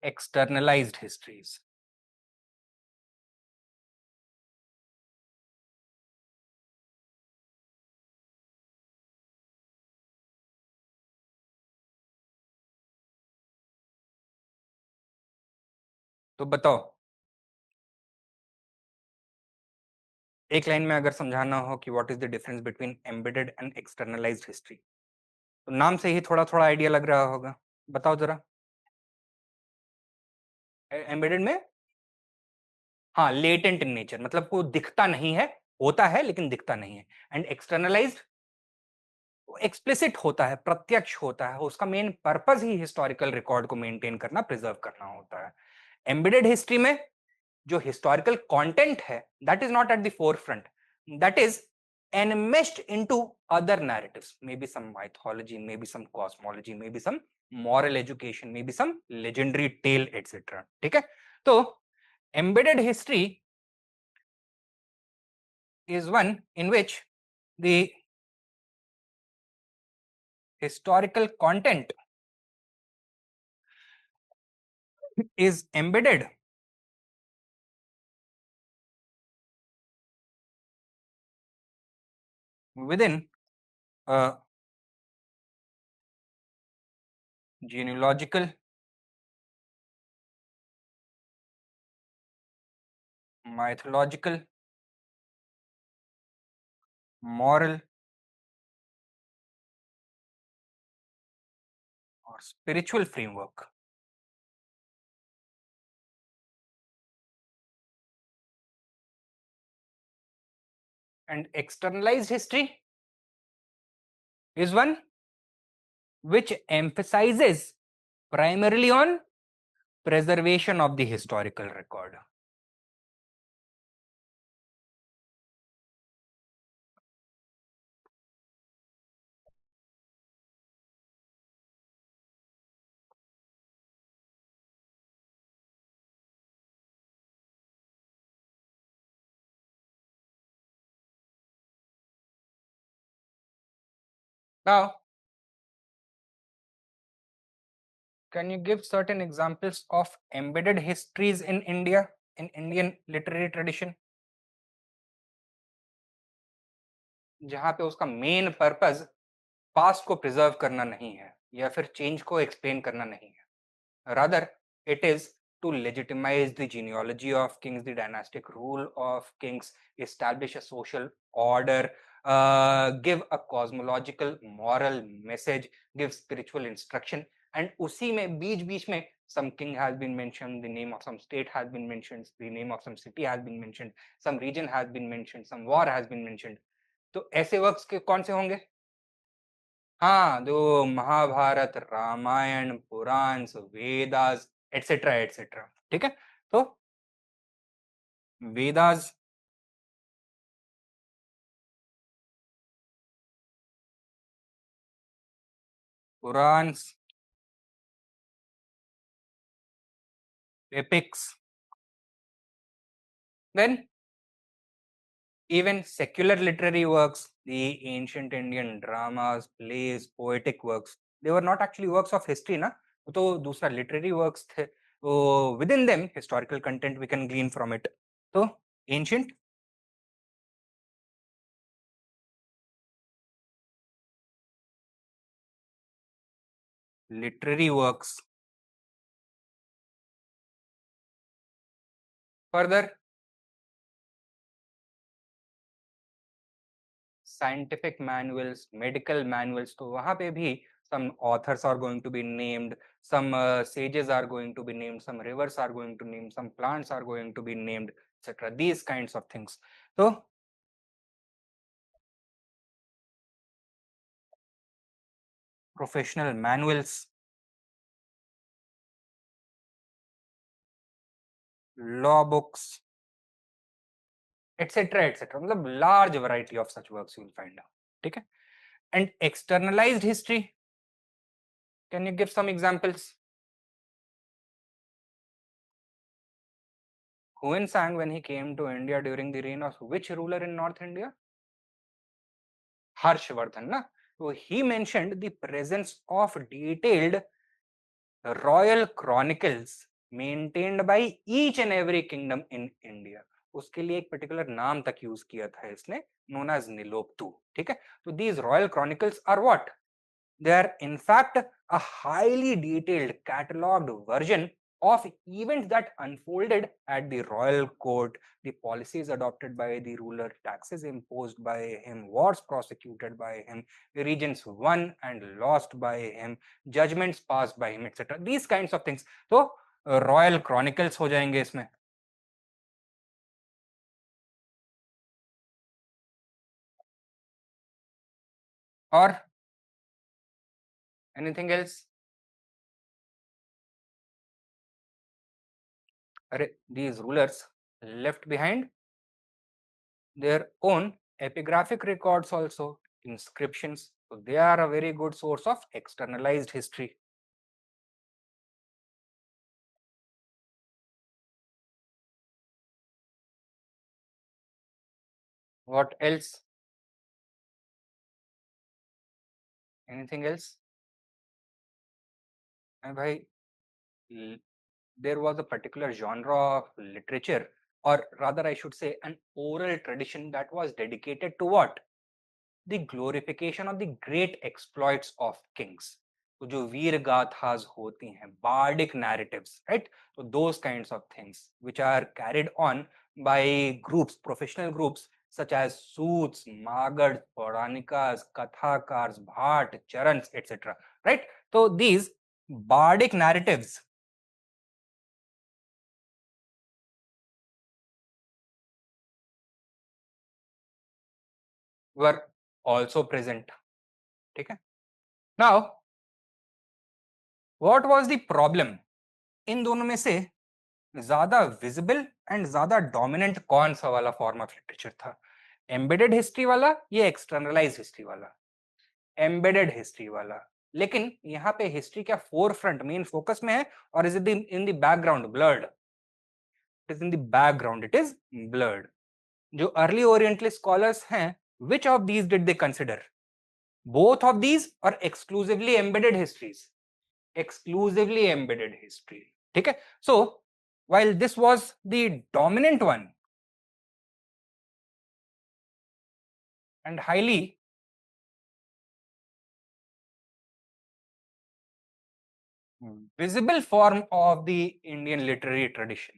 externalized histories. तो बताओ, एक लाइन में अगर समझाना हो कि what is the difference between embedded and externalised history, तो नाम से ही थोड़ा थोड़ा आइडिया लग रहा होगा. बताओ जरा. एम्बेडेड में हाँ लेटेंट इन नेचर, मतलब को दिखता नहीं है, होता है लेकिन दिखता नहीं है. एंड एक्सटर्नलाइज्ड एक्सप्लिसिट होता है, प्रत्यक्ष होता है. उसका मेन पर्पस ही हिस्टोरिकल रिकॉर्ड को मेंटेन करना, प्रिजर्व करना होता है. एम्बेडेड हिस्ट्री में जो हिस्टोरिकल कंटेंट है that is not at the forefront, that is enmeshed into other narratives, maybe some mythology, maybe some cosmology, maybe some moral education, maybe some legendary tale, etc. ठीक है, तो embedded history is one in which the historical content is embedded within a genealogical, mythological, moral, or spiritual framework. And externalized history is one which emphasizes primarily on preservation of the historical record. Now, can you give certain examples of embedded histories in India, in Indian literary tradition, जहां पे उसका main purpose past को preserve करना नहीं है या फिर change को एक्सप्लेन करना नहीं है, rather it is to legitimize the genealogy of kings, the dynastic rule of kings, establish a social order, give a cosmological moral message, give spiritual instruction. And उसी में बीच में some king has been mentioned, the name of some state has been mentioned, the name of some city has been mentioned, some region has been mentioned, some war has been mentioned. तो ऐसे works के कौन से होंगे? हाँ, जो महाभारत, रामायण, पुराण, Vedas etcetera etcetera. ठीक है, तो वेदास, पुराण, epics, then even secular literary works, the ancient Indian dramas, plays, poetic works, they were not actually works of history ना, तो दूसरा literary works थे, तो within them historical content we can glean from it. तो ancient literary works, further scientific manuals, medical manuals, तो वहां पे भी some authors are going to be named, some sages are going to be named, some rivers are going to be named, some plants are going to be named, etc. These kinds of things. So professional manuals, law books, etc. etc. मतलब large variety of such works you will find out. ठीक है? And externalized history, can you give some examples? Huan Sang, when he came to India during the reign of which ruler in North India? Harshvardhan, na? So he mentioned the presence of detailed royal chronicles maintained by each and every kingdom in India. उसके लिए एक particular नाम तक use किया था इसने, known as निलोक्तु. ठीक है, तो these royal chronicles are what? They are in fact a highly detailed catalogued version of events that unfolded at the royal court, the policies adopted by the ruler, taxes imposed by him, wars prosecuted by him, regions won and lost by him, judgments passed by him, etc. These kinds of things. तो royal chronicles हो जाएंगे इसमें. और anything else? अरे these rulers left behind their own epigraphic records also, inscriptions. So they are a very good source of externalized history. What else? Anything else? And bhai, there was a particular genre of literature, or rather I should say an oral tradition that was dedicated to what? The glorification of the great exploits of kings. तो जो वीर गाथास होती हैं, bardic narratives, right? So those kinds of things which are carried on by groups, professional groups such as Suits, Magads, Pauranikas, Kathakars, Bhat, Charans, etc. Right? So these bardic narratives were also present. Okay? Now, what was the problem? इन दोनों में से ज्यादा visible and ज्यादा dominant कौन सा वाला form of literature था? Embedded history वाला या एक्सटर्नलाइज हिस्ट्री वाला? एम्बेडेड हिस्ट्री वाला. लेकिन यहाँ पे हिस्ट्री क्या फोर फ्रंट मेन फोकस में है, और is it in the background blurred? It is in the background, it is blurred. जो अर्ली ओरिएंटलिस्ट स्कॉलर्स हैं, which of these did they consider? Both of these और exclusively embedded histories? Exclusively embedded history. ठीक है, so while this was the dominant one and highly . visible form of the Indian literary tradition.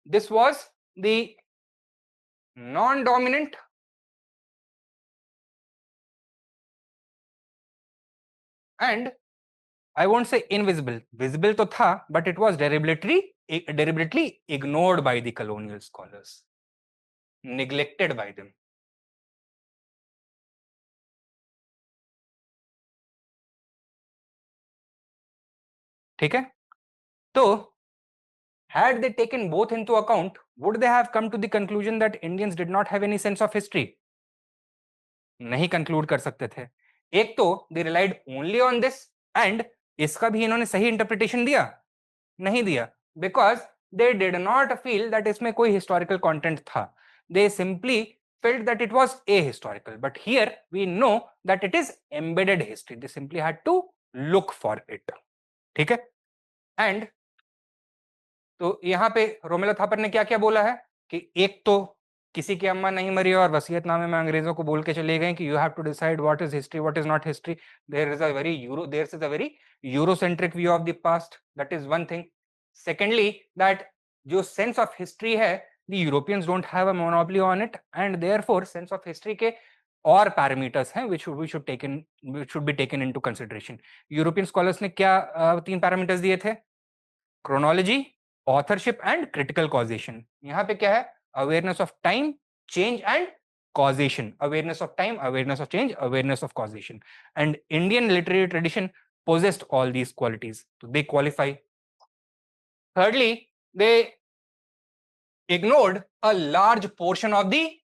This was the non-dominant and I won't say invisible. Visible to tha, but it was deliberately ignored by the colonial scholars, neglected by them. ठीक है? तो had they taken both into account, would they have come to the conclusion that Indians did not have any sense of history? नहीं conclude कर सकते थे. एक तो they relied only on this and इसका भी इन्होंने सही इंटरप्रिटेशन दिया नहीं दिया because they did not feel that इसमें कोई हिस्टोरिकल कंटेंट था. They simply felt that it was ahistorical, but here we know that it is embedded history. They simply had to look for it. ठीक है. And तो यहाँ पे रोमिला थापर ने क्या क्या बोला है कि एक तो किसी की अम्मा नहीं मरी और वसीयतनामे में अंग्रेजों को बोल के चले गए कि you have to decide what is history what is not history. There is a very Eurocentric view of the past. That is one thing. Secondly that जो सेंस ऑफ हिस्ट्री है the Europeans don't have a monopoly on it and therefore sense of history के और parameters हैं which should be taken into consideration. European scholars ने क्या तीन parameters दिए थे? Chronology, authorship and critical causation. यहाँ पे क्या है? Awareness of time, change and causation. Awareness of time, awareness of change, awareness of causation. And Indian literary tradition possessed all these qualities, so they qualify. Thirdly, they ignored a large portion of the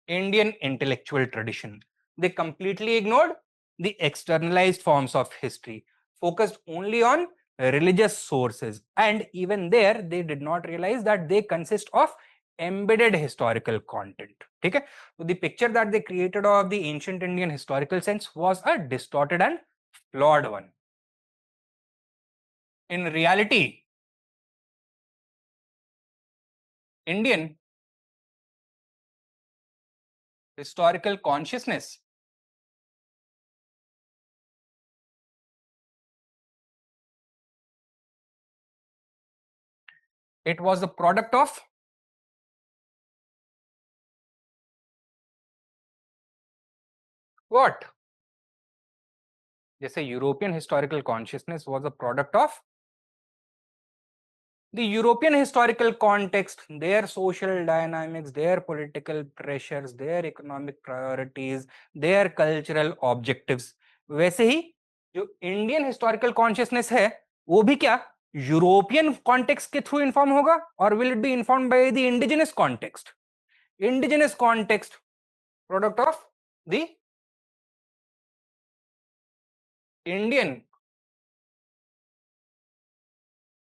Indian intellectual tradition. They completely ignored the externalized forms of history, focused only on religious sources, and even there they did not realize that they consist of embedded historical content. Okay? So the picture that they created of the ancient Indian historical sense was a distorted and flawed one. In reality, Indian historical consciousness it was the product of what? जैसे European historical consciousness was a product of the European historical context, their social dynamics, their political pressures, their economic priorities, their cultural objectives. वैसे ही जो Indian historical consciousness है वो भी क्या European context के through inform होगा और will it be informed by the indigenous context product of the Indian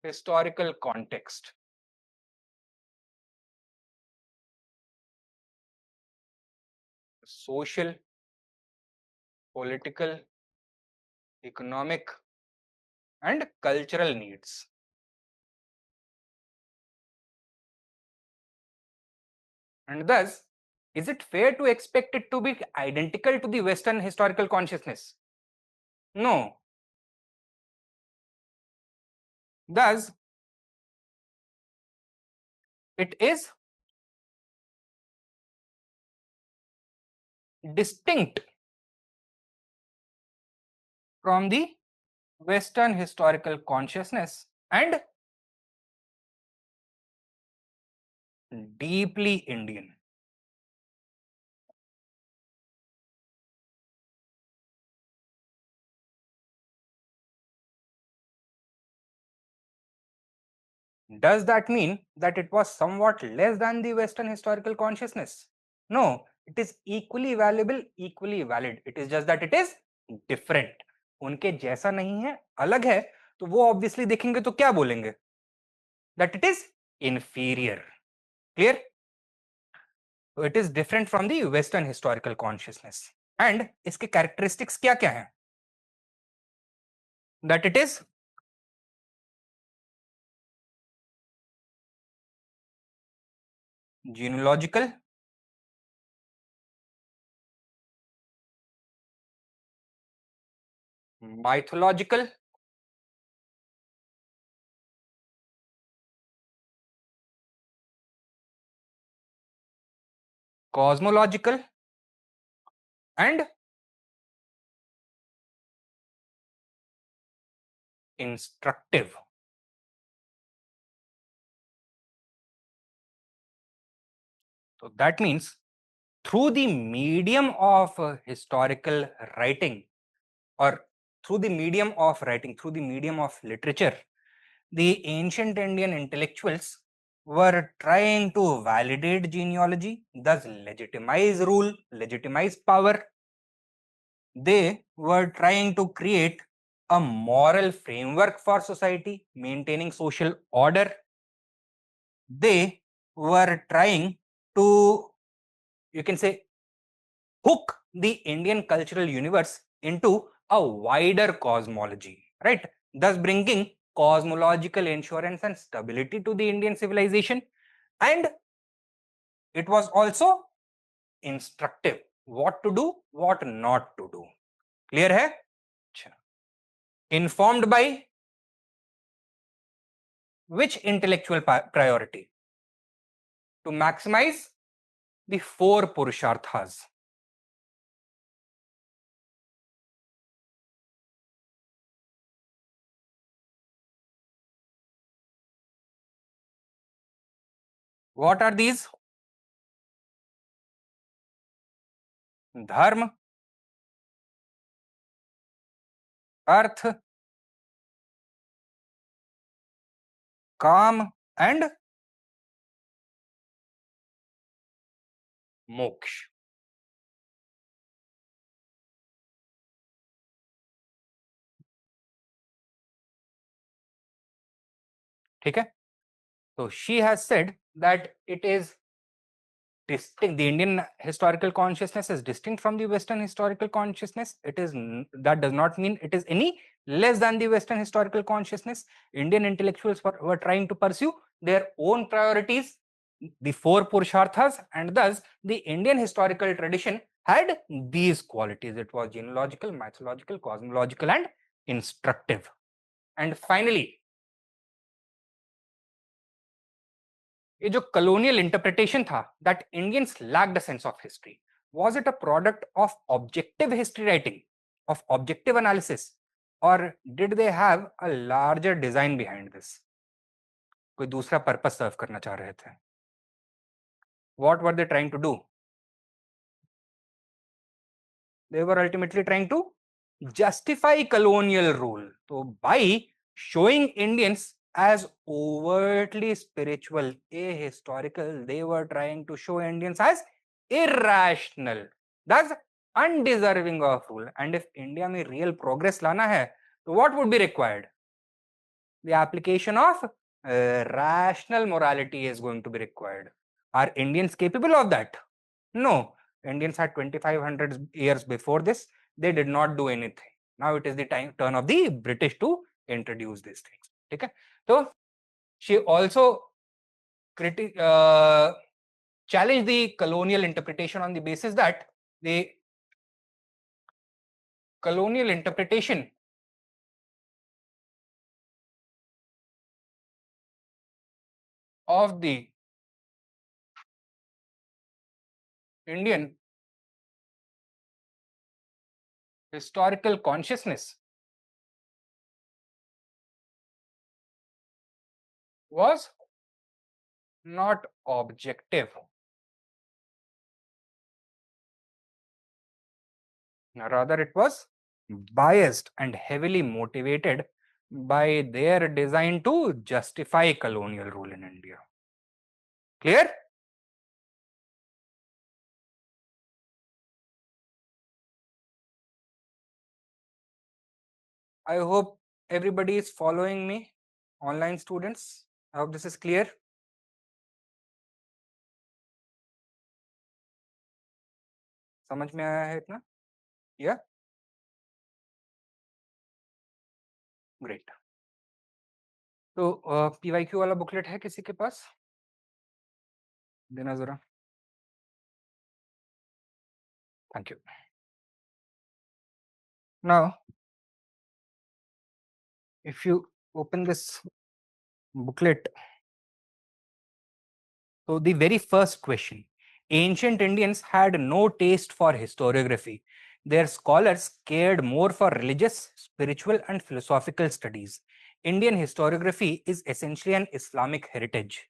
historical context. Social, political, economic, and cultural needs. And thus, is it fair to expect it to be identical to the Western historical consciousness? No. Thus, it is distinct from the Western historical consciousness and deeply Indian. Does that mean that it was somewhat less than the Western historical consciousness? No, it is equally valuable, equally valid. It is just that it is different. उनके जैसा नहीं है, अलग है, तो वो obviously देखेंगे तो क्या बोलेंगे? That it is inferior. Clear? So it is different from the Western historical consciousness. And इसके characteristics क्या क्या हैं? That it is genealogical, mythological, cosmological, and instructive. So that means through the medium of historical writing, or through the medium of writing, through the medium of literature, the ancient Indian intellectuals were trying to validate genealogy, thus legitimize rule, legitimize power. They were trying to create a moral framework for society, maintaining social order. They were trying to, you can say, hook the Indian cultural universe into a wider cosmology, right? Thus bringing cosmological insurance and stability to the Indian civilization. And it was also instructive, what to do, what not to do. Clear hai? Informed by which intellectual priority? To maximize the four purusharthas. What are these? Dharma, arth, काम, and मोक्ष. ठीक है? So she has said that it is distinct. The Indian historical consciousness is distinct from the Western historical consciousness. It is that does not mean it is any less than the Western historical consciousness. Indian intellectuals were trying to pursue their own priorities, the four Purusharthas, and thus the Indian historical tradition had these qualities. It was genealogical, mythological, cosmological, and instructive. And finally, ये जो colonial interpretation था, that Indians lacked a sense of history, was it a product of objective history writing, of objective analysis, or did they have a larger design behind this? कोई दूसरा purpose serve करना चाह रहे थे? What were they trying to do? They were ultimately trying to justify colonial rule. So by showing Indians as overtly spiritual, ahistorical, they were trying to show Indians as irrational, thus undeserving of rule. And if India में real progress लाना है, तो what would be required? The application of rational morality is going to be required. Are Indians capable of that? No. Indians had 2500 years before this. They did not do anything. Now it is the turn of the British to introduce these things. Okay? So she also challenged the colonial interpretation on the basis that the colonial interpretation of the Indian historical consciousness was not objective. Rather, it was biased and heavily motivated by their design to justify colonial rule in India. Clear? I hope everybody is following me, online students. I hope this is clear. समझ में आया है इतना? Yeah? Great. तो PYQ वाला booklet है किसी के पास? देना जरा. Thank you. Now, if you open this booklet, so the very first question, Ancient Indians had no taste for historiography. Their scholars cared more for religious, spiritual, and philosophical studies. Indian historiography is essentially an Islamic heritage.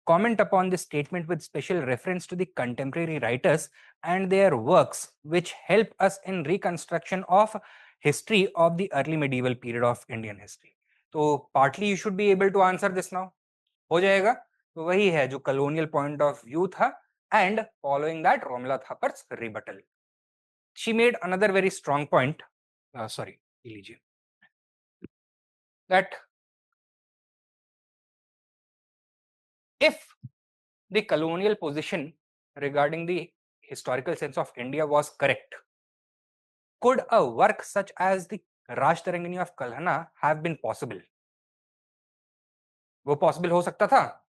Comment upon this statement with special reference to the contemporary writers and their works, which help us in reconstruction of history of the early medieval period of Indian history. तो partly you should be able to answer this now. हो जाएगा. तो वही है जो colonial point of view था, and following that Romila Thapar's rebuttal. She made another very strong point. Sorry, लीजिए. That if the colonial position regarding the historical sense of India was correct, could a work such as the Raj Tarangini of Kalhana have been possible? वो possible हो सकता था?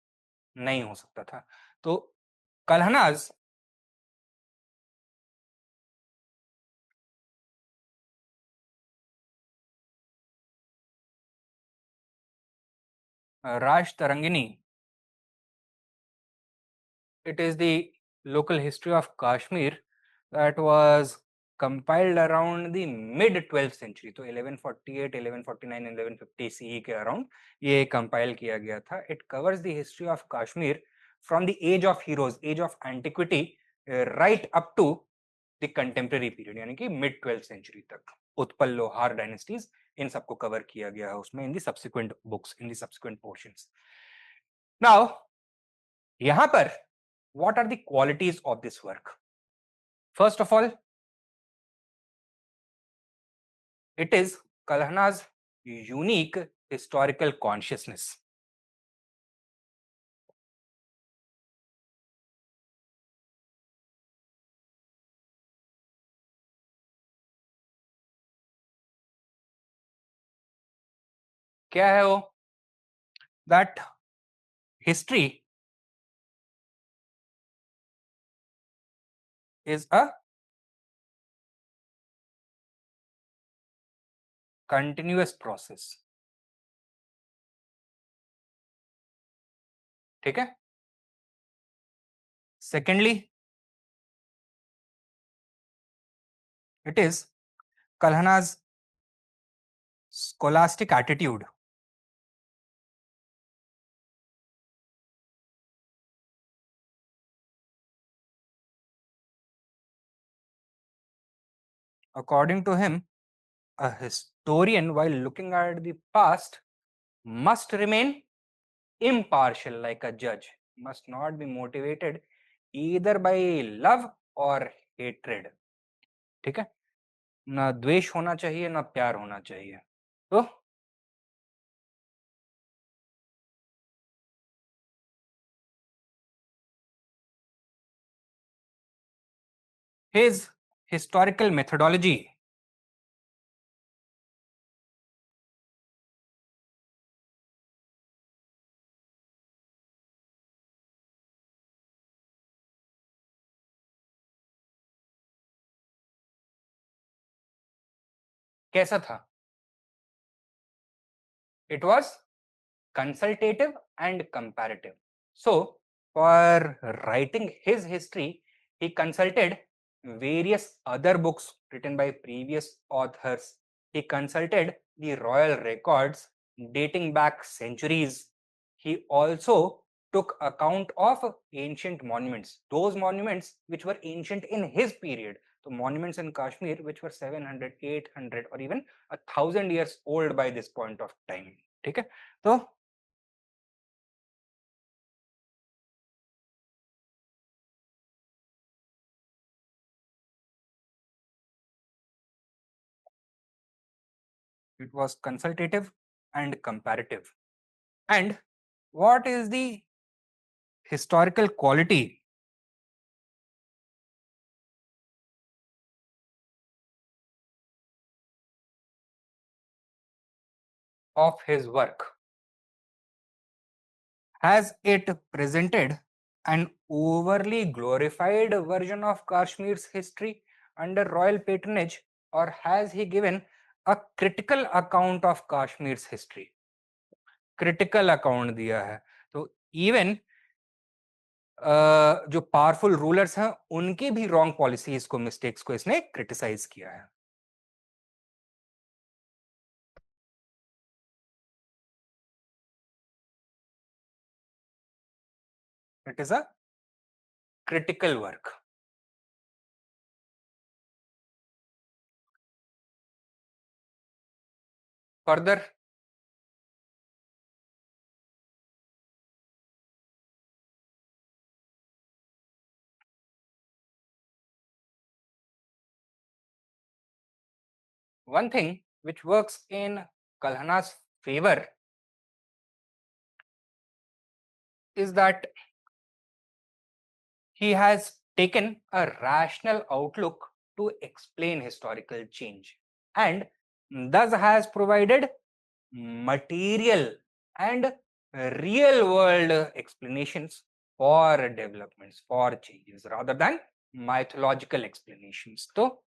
नहीं हो सकता था. तो Kalhana's Raj Tarangini, it is the local history of Kashmir that was compiled around the mid 12th century. तो 1148, 1149, 1150 CE के around ये compile किया गया था. It covers the history of Kashmir from the age of heroes, age of antiquity, right up to the contemporary period, यानी कि mid 12th century तक. उत्पल लोहार dynasties इन सबको cover किया गया है उसमें in the subsequent books, in the subsequent portions. Now, यहाँ पर what are the qualities of this work? First of all, it is Kalhana's unique historical consciousness. क्या है वो? That history is a continuous process. ठीक है? Secondly, it is Kalhana's scholastic attitude. According to him, a historian, while looking at the past, must remain impartial like a judge, must not be motivated either by love or hatred. ठीक है? ना द्वेष होना चाहिए ना प्यार होना चाहिए. तो his historical methodology कैसा था? It was consultative and comparative. So, for writing his history, he consulted various other books written by previous authors. He consulted the royal records dating back centuries. He also took account of ancient monuments, those monuments which were ancient in his period. So monuments in Kashmir which were 700, 800 or even 1,000 years old by this point of time. ठीक है? तो it was consultative and comparative. And what is the historical quality of his work? Has it presented an overly glorified version of Kashmir's history under royal patronage, or has he given a critical account of Kashmir's history? Critical account दिया है. तो even जो powerful rulers हैं उनकी भी wrong policies को, mistakes को इसने क्रिटिसाइज किया है। It is a critical work. Further, one thing which works in Kalhana's favor is that he has taken a rational outlook to explain historical change and thus has provided material and real world explanations for developments, for changes, rather than mythological explanations. So,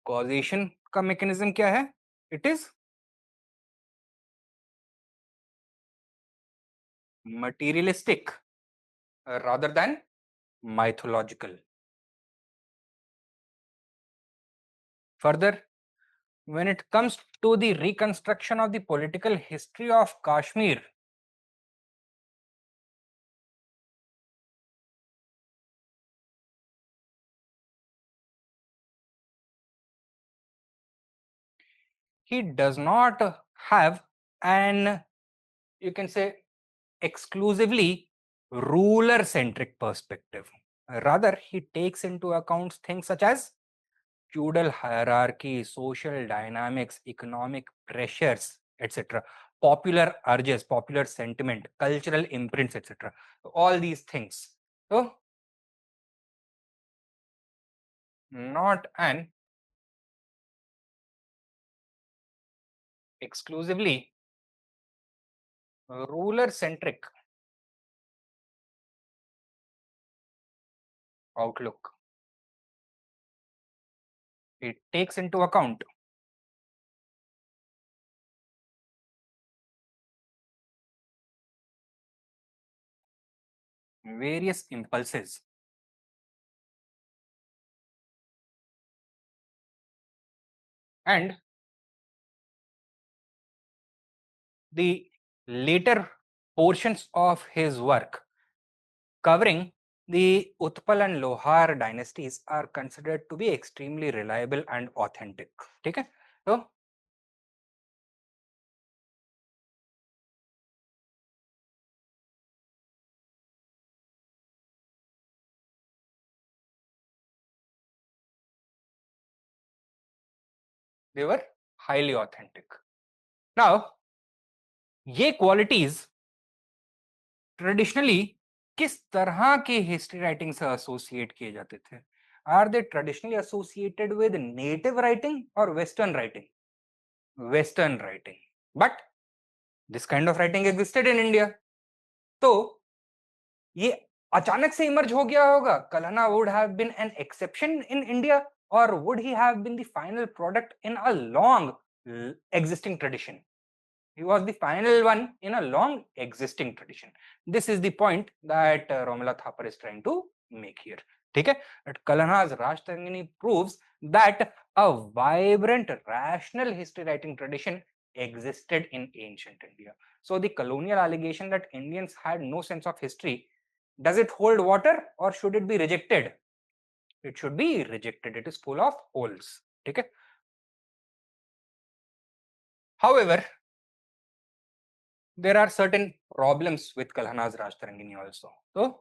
causation का mechanism क्या है? It is materialistic rather than mythological. Further, when it comes to the reconstruction of the political history of Kashmir, he does not have an, you can say, exclusively ruler centric perspective. Rather, he takes into account things such as feudal hierarchy, social dynamics, economic pressures, etc., popular urges, popular sentiment, cultural imprints, etc. All these things. So, not an exclusively ruler centric outlook. It takes into account various impulses and the later portions of his work covering the Utpal and Lohar dynasties are considered to be extremely reliable and authentic. Okay? So, they were highly authentic. Now, ये qualities traditionally किस तरह के history writing से associate किए जाते थे? Are they traditionally associated with native writing और western writing? Western writing, but this kind of writing existed in India. तो ये अचानक से इमर्ज हो गया होगा? Kalhana would have been an exception in India और would he have been the final product in a long existing tradition? He was the final one in a long existing tradition. This is the point that Romila Thapar is trying to make here. Okay? But Kalhana's Rajtarangini proves that a vibrant, rational history writing tradition existed in ancient India. So the colonial allegation that Indians had no sense of history, does it hold water or should it be rejected? It should be rejected. It is full of holes. Okay? However, there are certain problems with Kalhana's Rajtarangini also. So,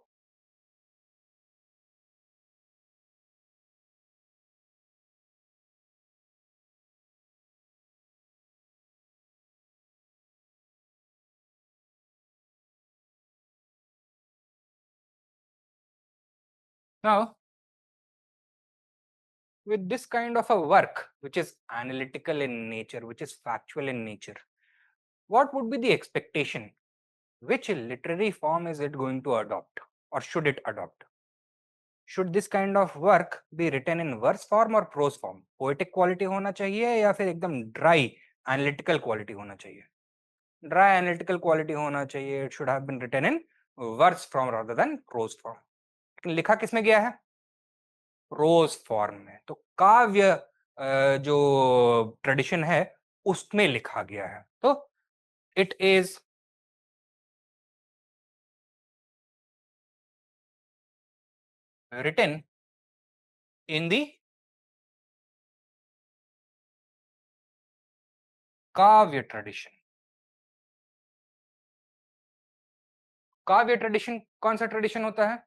now with this kind of a work, which is analytical in nature, which is factual in nature, what would be the expectation? Which literary form is it going to adopt or should it adopt? Should this kind of work be written in verse form or prose form? Poetic quality होना चाहिए या फिर एकदम dry analytical quality होना चाहिए? Dry analytical quality होना चाहिए, it should have been written in verse form rather than prose form. लेकिन लिखा किसमें गया है? प्रोज फॉर्म में। तो काव्य जो ट्रेडिशन है उसमें लिखा गया है। तो it is written in the काव्य ट्रेडिशन। काव्य ट्रेडिशन कौन सा ट्रेडिशन होता है?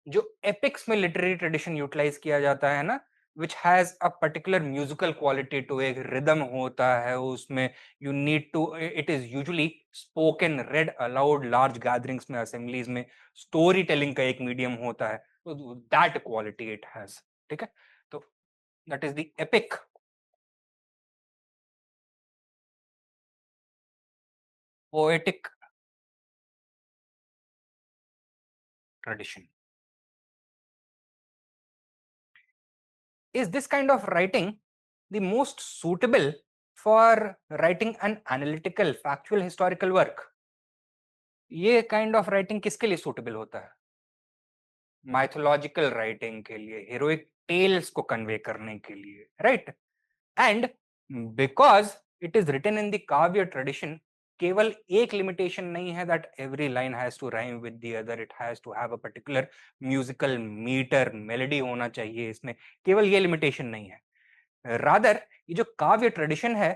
जो एपिक्स में लिटरेरी ट्रेडिशन यूटिलाइज किया जाता है ना, which has a particular musical quality too, एक रिदम होता है उसमें, you need to, it is usually spoken, read aloud large gatherings में, असेंबलीज में, स्टोरी टेलिंग का एक मीडियम होता है, तो दैट क्वालिटी इट हैज। ठीक है, तो that is the epic poetic tradition. Is this kind of writing the most suitable for writing an analytical, factual, historical work? ये काइंड ऑफ राइटिंग किसके लिए सुटेबल होता है? माइथोलॉजिकल राइटिंग के लिए, हेरोइक टेल्स को कन्वे करने के लिए, right? And because it is written in the kavya tradition, केवल एक लिमिटेशन नहीं है that every line has to rhyme with the other, it has to have a particular musical meter, melody होना चाहिए इसमें, केवल ये लिमिटेशन नहीं है। रादर ये जो काव्य ट्रेडिशन है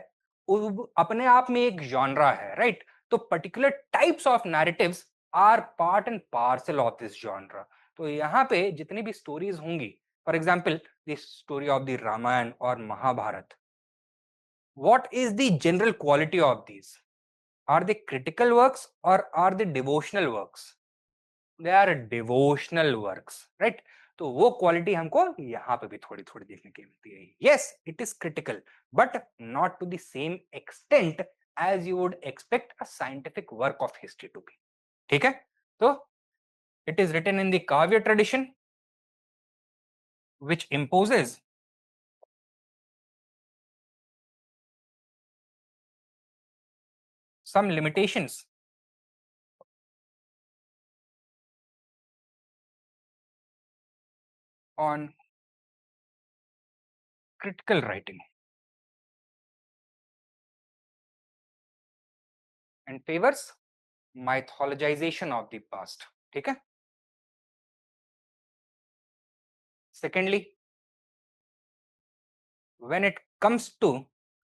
वो अपने आप में एक जॉनरा है, राइट? तो particular types of narratives are part and parcel of this genre. तो यहाँ पे जितनी भी स्टोरीज होंगी, for example the story of the Ramayana और Mahabharata, what is the general quality of these? Are they critical works or are they devotional works? They are devotional works, right? तो वो quality हमको यहाँ पे भी थोड़ी थोड़ी देखने की मिलती है। yes, it is critical but not to the same extent as you would expect a scientific work of history to be। ठीक है, तो it is written in the kavya tradition which imposes some limitations on critical writing and favors mythologization of the past। ठीक है, secondly, when it comes to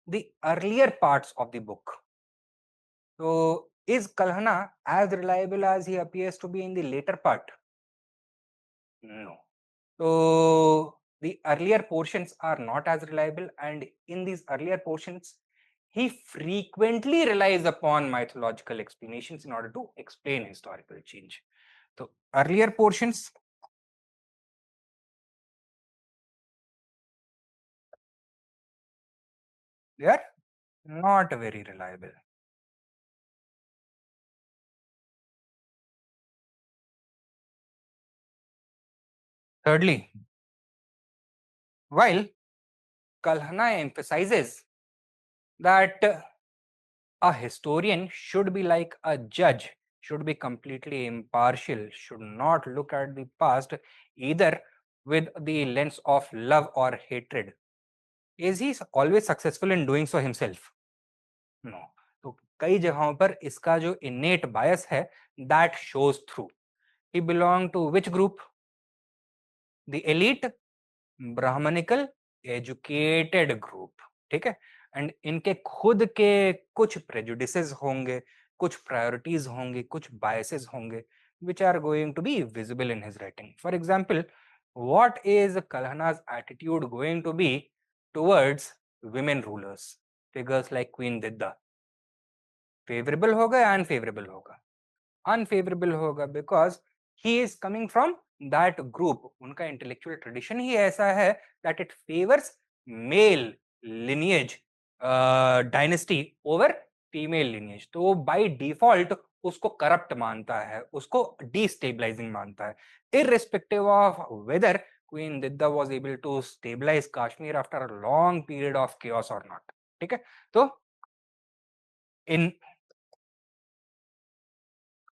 the earlier parts of the book, so is Kalhana as reliable as he appears to be in the later part? No. So the earlier portions are not as reliable, and in these earlier portions he frequently relies upon mythological explanations in order to explain historical change। So earlier portions, they are not very reliable। Thirdly, while Kalhana emphasizes that a historian should be like a judge, should be completely impartial, should not look at the past either with the lens of love or hatred, is he always successful in doing so himself? No। तो कई जगहों पर इसका जो innate bias है that shows through। He belonged to which group? The elite Brahmanical educated group. ठीक है, and इनके खुद के कुछ प्रेजुडिसेस होंगे, कुछ प्रायोरिटीज होंगे, कुछ बायसेस होंगे which are going to be visible in his writing। For example, what is Kalhana's attitude going to be towards women rulers, figures like Queen Didda? Favourable होगा या अनफेवरेबल होगा? अनफेवरेबल होगा, because he is coming from that group, उनका intellectual tradition ही ऐसा है that it favours male lineage dynasty over female lineage. तो वो बाय डिफॉल्ट उसको करप्ट मानता है, उसको डिस्टेबलाइजिंग मानता है, irrespective of whether Queen Didda was able to stabilise Kashmir after a long period of chaos और नॉट। ठीक है, तो In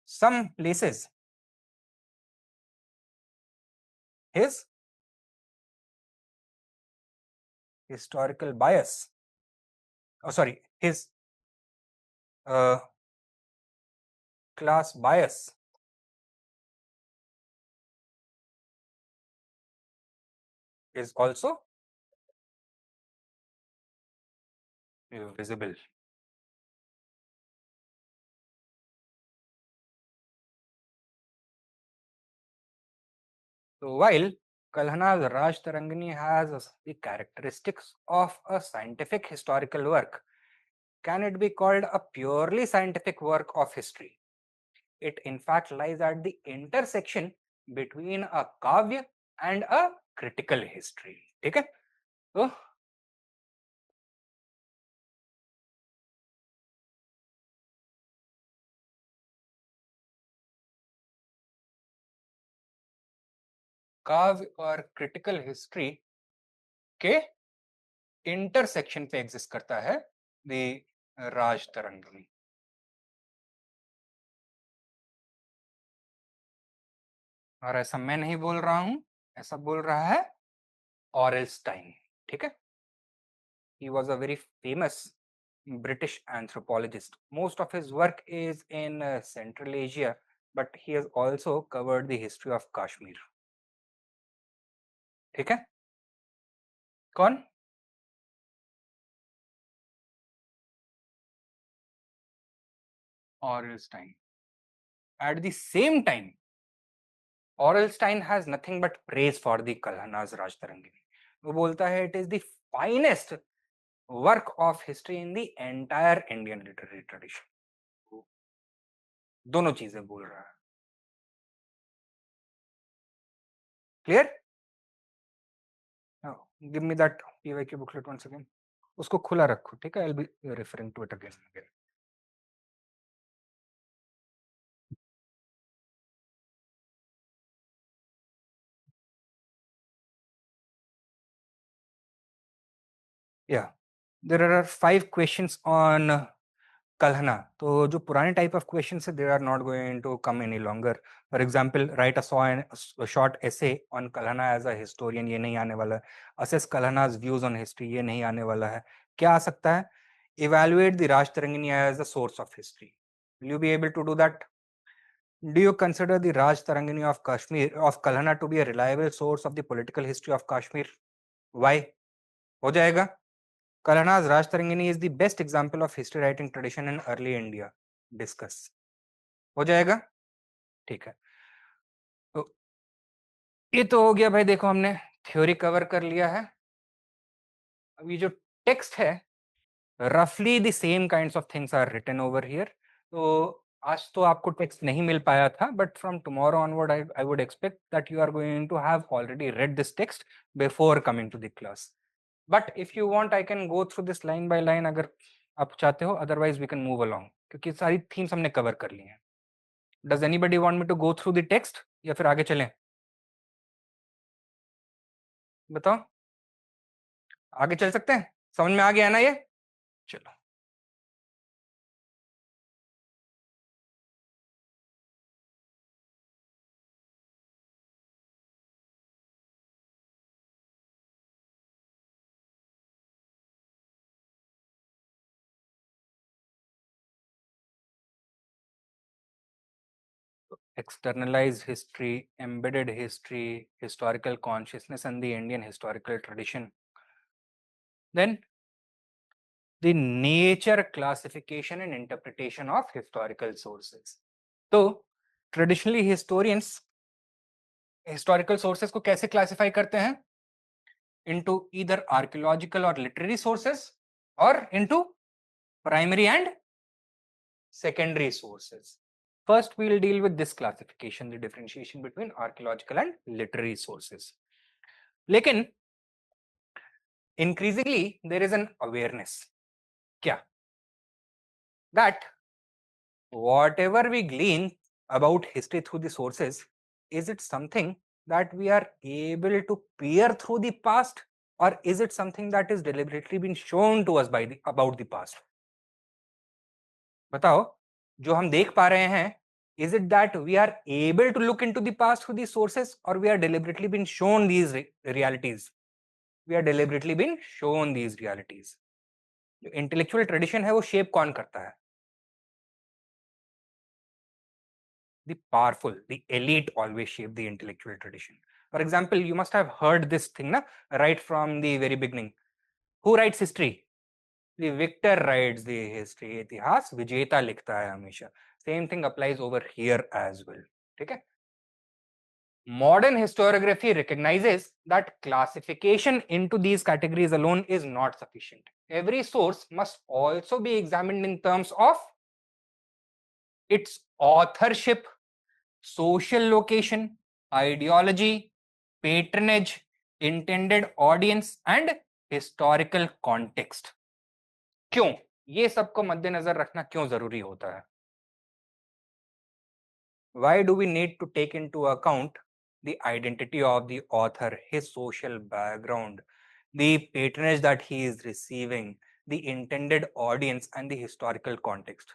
some places, his historical bias, his uh, class bias is also visible. So while Kalhana's Raj Tarangani has the characteristics of a scientific historical work, can it be called a purely scientific work of history? It in fact lies at the intersection between a kavya and a critical history. ठीक है? तो काव्य और critical history के intersection पे exist करता है the राज तरंगिणी. और ऐसा मैं नहीं बोल रहा हूं, ऐसा बोल रहा है ऑरेलस्टाइन. ठीक है? He was a very famous British anthropologist. Most of his work is in Central Asia, but he has also covered the history of Kashmir. ठीक है? कौन? Orelstein. At the same time, Orelstein has nothing but praise for the Kalhana's Raj Tarangini. वो बोलता है it is the finest work of history in the entire Indian literary tradition. दोनों चीजें बोल रहा है. Clear? Now, give me that PYQ booklet once again. उसको खुला रखो. ठीक है? I'll be referring to it again and again. Yeah, there are 5 questions on Kalhana. तो जो पुराने type of questions है, they are not going to come any longer. For example, write a short essay on Kalhana as a historian. ये नहीं आने वाला है. Assess Kalhana's views on history. ये नहीं आने वाला है. क्या आ सकता है? Evaluate the Raj Tarangini as a source of history. Will you be able to do that? Do you consider the Raj Tarangini of Kalhana to be a reliable source of the political history of Kashmir? Why? हो जाएगा. Kalhana's Raj Tarangini is the best example of history writing tradition in early India. Discuss. हो जाएगा? ठीक है. तो ये तो हो गया भाई. देखो हमने थ्योरी कवर कर लिया है. अब ये जो टेक्स्ट है, रफली the same kinds of things are written over here. तो आज तो आपको टेक्स्ट नहीं मिल पाया था, but from tomorrow onward I would expect that you are going to have already read this text before coming to the class. But if you want I can go through this line by line अगर आप चाहते हो. Otherwise we can move along, क्योंकि सारी themes हमने cover कर ली हैं. Does anybody want me to go through the text या फिर आगे चलें? बताओ. आगे चल सकते हैं? समझ में आ गया ना ये? चलो. Externalized history, embedded history, historical consciousness, and the Indian historical tradition. Then the nature, classification, and interpretation of historical sources. तो traditionally historians historical sources को कैसे classify करते हैं? Into either archaeological or literary sources, or into primary and secondary sources. First, we'll deal with this classification, the differentiation between archaeological and literary sources. लेकिन increasingly there is an awareness क्या? That whatever we glean about history through the sources, is it something that we are able to peer through the past, or is it something that is deliberately been shown to us by about the past? बताओ, जो हम देख पा रहे हैं, is it that we are able to look into the past through these sources, or we are deliberately been shown these realities? We are deliberately been shown these realities. जो intellectual tradition है वो shape कौन करता है? The powerful, the elite always shape the intellectual tradition. For example, you must have heard this thing na, right from the very beginning. Who writes history? The victor writes the history. इतिहास विजेता लिखता है हमेशा. Same thing applies over here as well. ठीक है? Modern historiography recognizes that classification into these categories alone is not sufficient. Every source must also be examined in terms of its authorship, social location, ideology, patronage, intended audience and historical context. क्यों? ये सबको मद्देनजर रखना क्यों जरूरी होता है? Why do we need to take into account the identity of the author, his social background, the patronage that he is receiving, the intended audience and the historical context?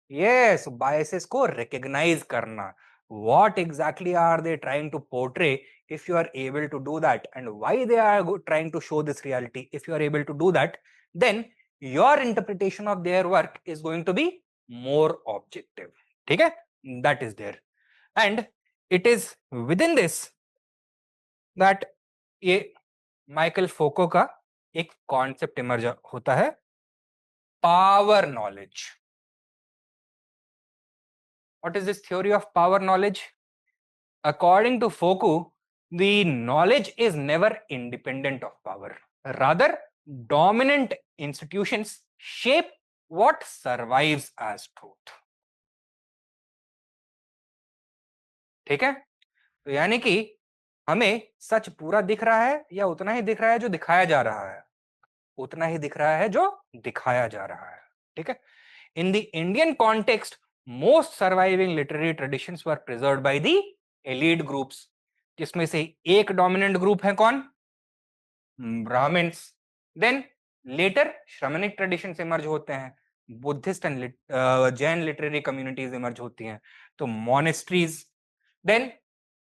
Yes, biases को recognize करना. What exactly are they trying to portray? If you are able to do that, and why they are trying to show this reality, if you are able to do that, then your interpretation of their work is going to be more objective. ठीक है? That is there. And it is within this that ये Michael फोको का एक concept emerge होता है, power knowledge. What is this theory of power knowledge? According to Foucault, the knowledge is never independent of power. Rather, dominant institutions shape what survives as truth. ठीक है? तो यानी कि हमें सच पूरा दिख रहा है या उतना ही दिख रहा है जो दिखाया जा रहा है? उतना ही दिख रहा है जो दिखाया जा रहा है. ठीक है? In the Indian context, most surviving literary traditions were preserved by the elite groups, जिसमें से एक डोमिनेंट ग्रुप है कौन? ब्राह्मण्स. देन लेटर श्रमणिक ट्रेडिशंस इमर्ज होते हैं, Buddhist and Jain literary communities emerge होती हैं, तो मॉनेस्ट्रीज. देन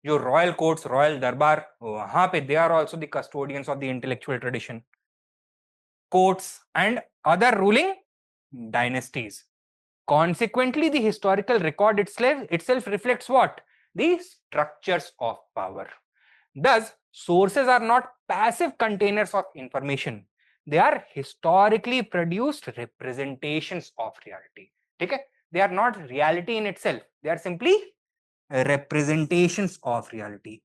जो रॉयल कोर्ट्स, रॉयल दरबार, वहां पे they are also the custodians of the intellectual tradition. Courts and other ruling dynasties. Consequently, the historical record itself reflects what? The structures of power. Thus, sources are not passive containers of information. They are historically produced representations of reality. ठीक है? They are not reality in itself. They are simply representations of reality.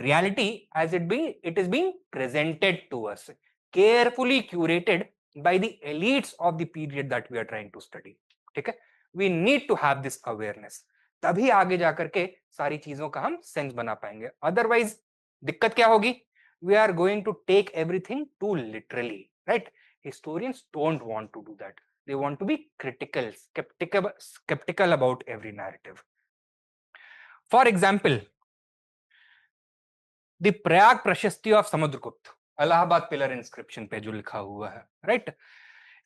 Reality as it is being presented to us, carefully curated by the elites of the period that we are trying to study. ठीक है? We need to have this awareness, तभी आगे जाकर के सारी चीजों का हम सेंस बना पाएंगे. अदरवाइज दिक्कत क्या होगी? We are going to take everything too literally, right? Historians don't want to do that. they want to be critical, skeptical about every narrative. For example, the Prayag Prashasti of Samudragupta, Allahabad pillar inscription पे जो लिखा हुआ है, right,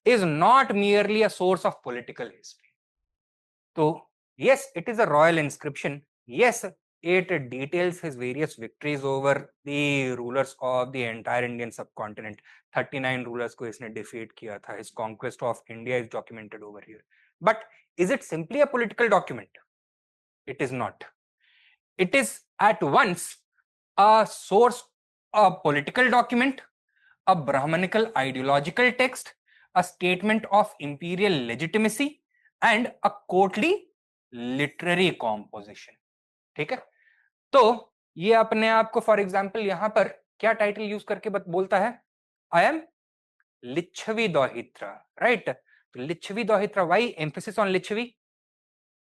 is not merely a source of political history. So, yes, it is a royal inscription. Yes, it details his various victories over the rulers of the entire Indian subcontinent. 39 rulers को इसने defeat किया था. His conquest of India is documented over here. But is it simply a political document? It is not. It is at once a source, a political document, a Brahmanical ideological text, a statement of imperial legitimacy, and a courtly literary composition. ठीक है? तो ये अपने आप को for example यहां पर क्या टाइटल यूज करके बोलता है? I am Lichchhavi dohitra, right? तो Lichchhavi dohitra, why emphasis on Lichchhavi?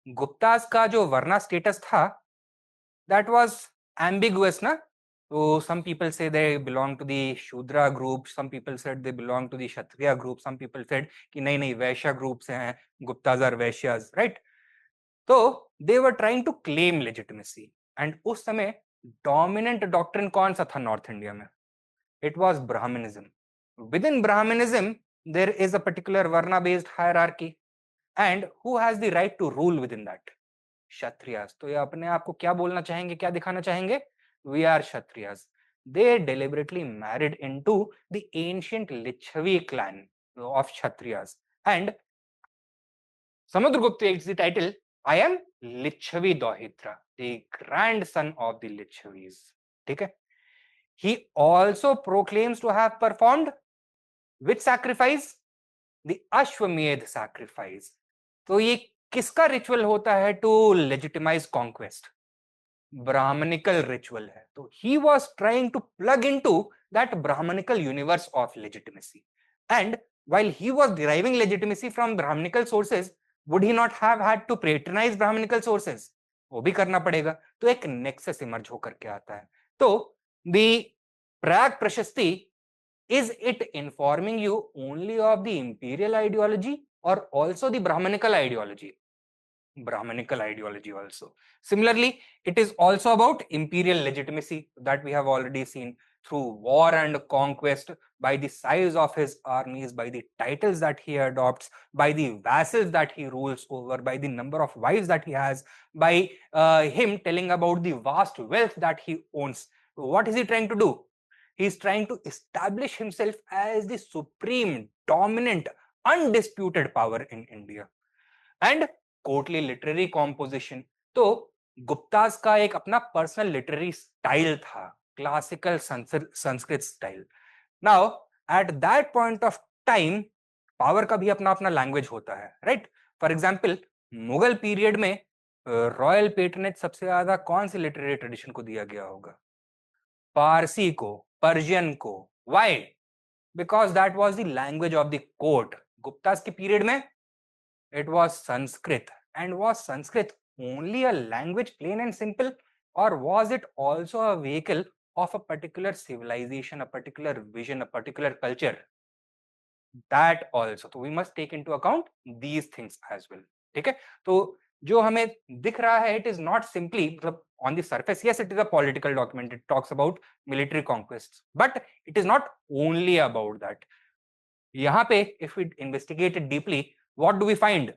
Guptas का जो वर्ना स्टेटस था, दैट वाज एम्बिगुअस ना. So some people say they belong to the Shudra group, some people said they belong to the Kshatriya group, some people said कि नहीं वैश्य groups हैं, Guptas are Vaishyas, right? So they were trying to claim legitimacy. And उस समय dominant doctrine कौन सा था north India में? It was Brahmanism. Within Brahmanism, there is a particular varna based hierarchy, and who has the right to rule within that? Kshatriyas. तो ये अपने आप को क्या बोलना चाहेंगे, क्या दिखाना चाहेंगे? We are Kshatriyas. They deliberately married into the ancient Lichavi clan of Kshatriyas, and Samudragupta takes the title, I am Lichavi Dohitra, the grandson of the Lichavis. ठीक है? He also proclaims to have performed which sacrifice? The Ashwamedh sacrifice. तो ये किसका ritual होता है to legitimise conquest? Brahmanical ritual है. तो he was trying to plug into that Brahmanical universe of legitimacy, and while he was deriving legitimacy from Brahmanical sources, would he not have had to patronize Brahmanical sources? वो भी करना पड़ेगा. तो एक nexus emerge होकर के आता है. तो the Prag Prashasti, is it informing you only of the imperial ideology or also the Brahmanical ideology? Brahmanical ideology also. Similarly, it is also about imperial legitimacy that we have already seen through war and conquest, by the size of his armies, by the titles that he adopts, by the vassals that he rules over, by the number of wives that he has, by him telling about the vast wealth that he owns. What is he trying to do? He is trying to establish himself as the supreme, dominant, undisputed power in India. And courtly literary composition, तो गुप्तास का एक अपना personal literary style था, classical Sanskrit style. Now at that point of time power का भी अपना अपना language होता है, right? For example, Mughal period में रॉयल पेट्रनेज सबसे ज्यादा कौन सी लिटरेरी ट्रेडिशन को दिया गया होगा? पारसी को, पर्शियन को. Why? Because that was the language of the court. Guptas के पीरियड में it was Sanskrit. And was Sanskrit only a language, plain and simple, or was it also a vehicle of a particular civilization, a particular vision, a particular culture? That also. So we must take into account these things as well. ठीक है? तो जो हमें दिख रहा है, it is not simply, on the surface, yes, it is a political document. It talks about military conquests, but it is not only about that. यहाँ पे, if we investigate it deeply, what do we find?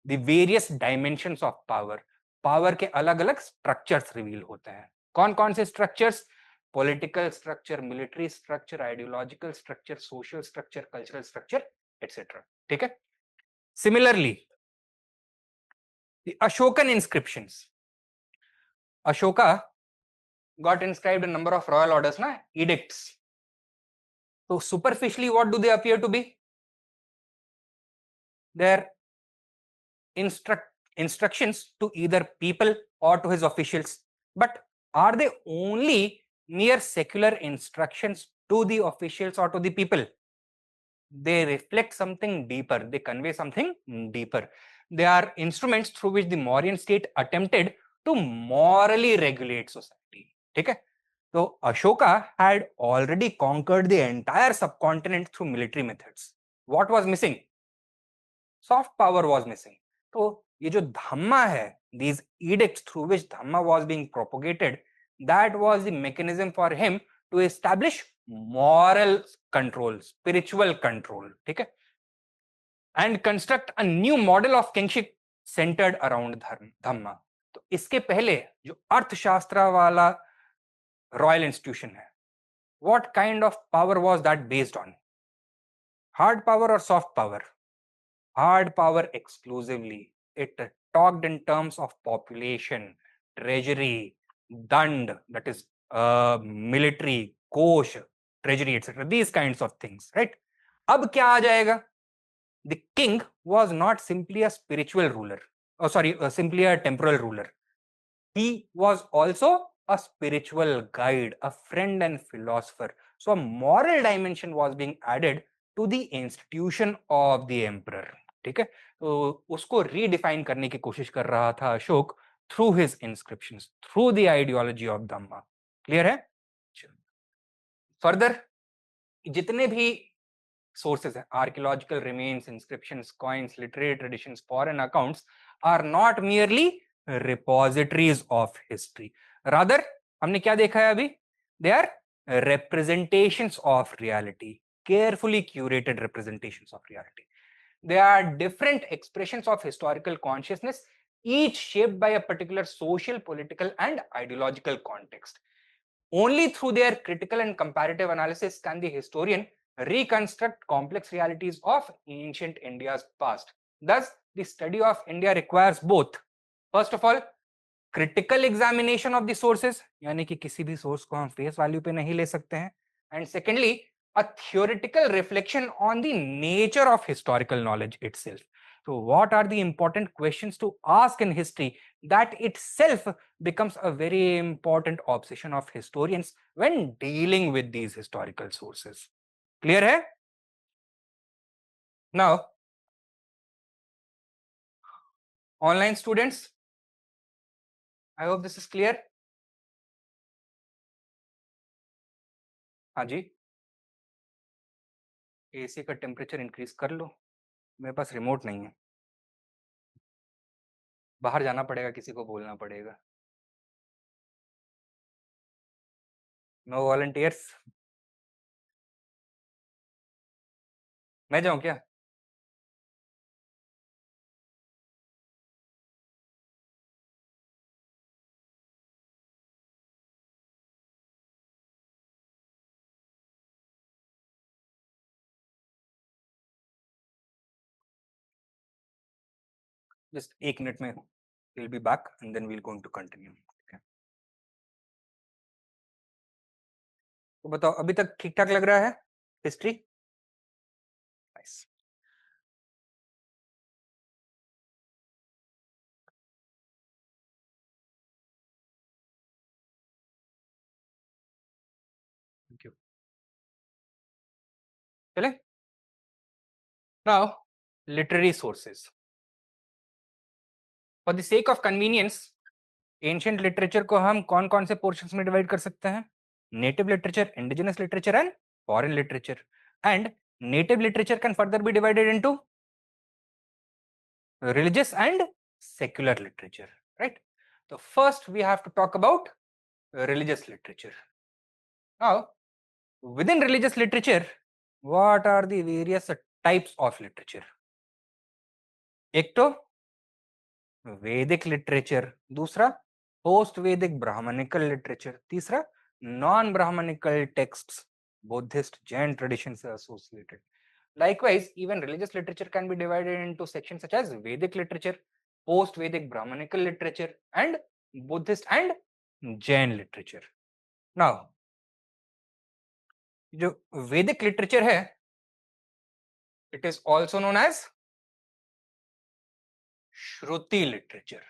The various dimensions of power. Power के अलग अलग structures reveal होते हैं. कौन कौन से structures? Political structure, military structure, ideological structure, social structure, cultural structure, etcetera. ठीक है? Similarly, the Ashokan inscriptions. Ashoka got inscribed a number of royal orders, na, edicts. So superficially, what do they appear to be? They're instructions to either people or to his officials. But are they only mere secular instructions to the officials or to the people? They reflect something deeper. They convey something deeper. They are instruments through which the Mauryan state attempted to morally regulate society. ठीक है? So Ashoka had already conquered the entire subcontinent through military methods. What was missing? Soft power was missing. तो ये जो धम्मा है, these edicts through which dhamma was being propagated, that was the mechanism for him to establish moral control, spiritual control. ठीक है? And construct a new model of kingship centered around dhamma. तो इसके पहले जो अर्थशास्त्र वाला रॉयल इंस्टीट्यूशन है, what kind of power was that based on? Hard power or soft power? Hard power exclusively. It talked in terms of population, treasury, dand, that is military, kosh, treasury, etc. These kinds of things, right? अब क्या आ जाएगा? The king was not simply a spiritual ruler, simply a temporal ruler. He was also a spiritual guide, a friend and philosopher. So a moral dimension was being added to the institution of the emperor. ठीक है? तो उसको redefine करने की कोशिश कर रहा था Ashok through his inscriptions, through the ideology of Dhamma. Clear है? फर्दर जितने भी sources, archaeological remains, inscriptions, coins, literary traditions, foreign accounts, are not merely repositories of history. Rather, हमने क्या देखा है अभी? They are representations of reality. carefully curated representations of reality. They are different expressions of historical consciousness, each shaped by a particular social, political, and ideological context. Only through their critical and comparative analysis can the historian reconstruct complex realities of ancient India's past. Thus, the study of India requires both, first of all, critical examination of the sources, यानी कि किसी भी source को हम face value पे नहीं ले सकते हैं, and secondly, a theoretical reflection on the nature of historical knowledge itself. So what are the important questions to ask in history? That itself becomes a very important obsession of historians when dealing with these historical sources. Clear hai? Now, online students, I hope this is clear. हाँ जी, AC का temperature increase कर लो, मेरे पास remote नहीं है, बाहर जाना पड़ेगा, किसी को बोलना पड़ेगा. No volunteers. मैं जाऊं क्या? जस्ट एक मिनट में we'll be back and then we'll going to continue. Okay. तो बताओ, अभी तक ठीक ठाक लग रहा है हिस्ट्री? नाइस. Thank you. चले. Now, literary sources. For the sake of convenience, ancient literature को हम कौन कौन से पोर्शंस में डिवाइड कर सकते हैं? Native literature, indigenous literature and foreign literature. And native literature can further be divided into religious and secular literature, right? So first we have to talk about religious literature. Now, within religious literature, what are the various types of literature? एक तो वैदिक literature, दूसरा post Vedic Brahmanical literature, तीसरा non Brahmanical texts, Buddhist, Jain tradition से associated. Likewise, even religious literature can be divided into sections such as Vedic literature, post-Vedic Brahmanical literature, and Buddhist and Jain literature. Now, जो Vedic literature है, it is also known as Shruti literature.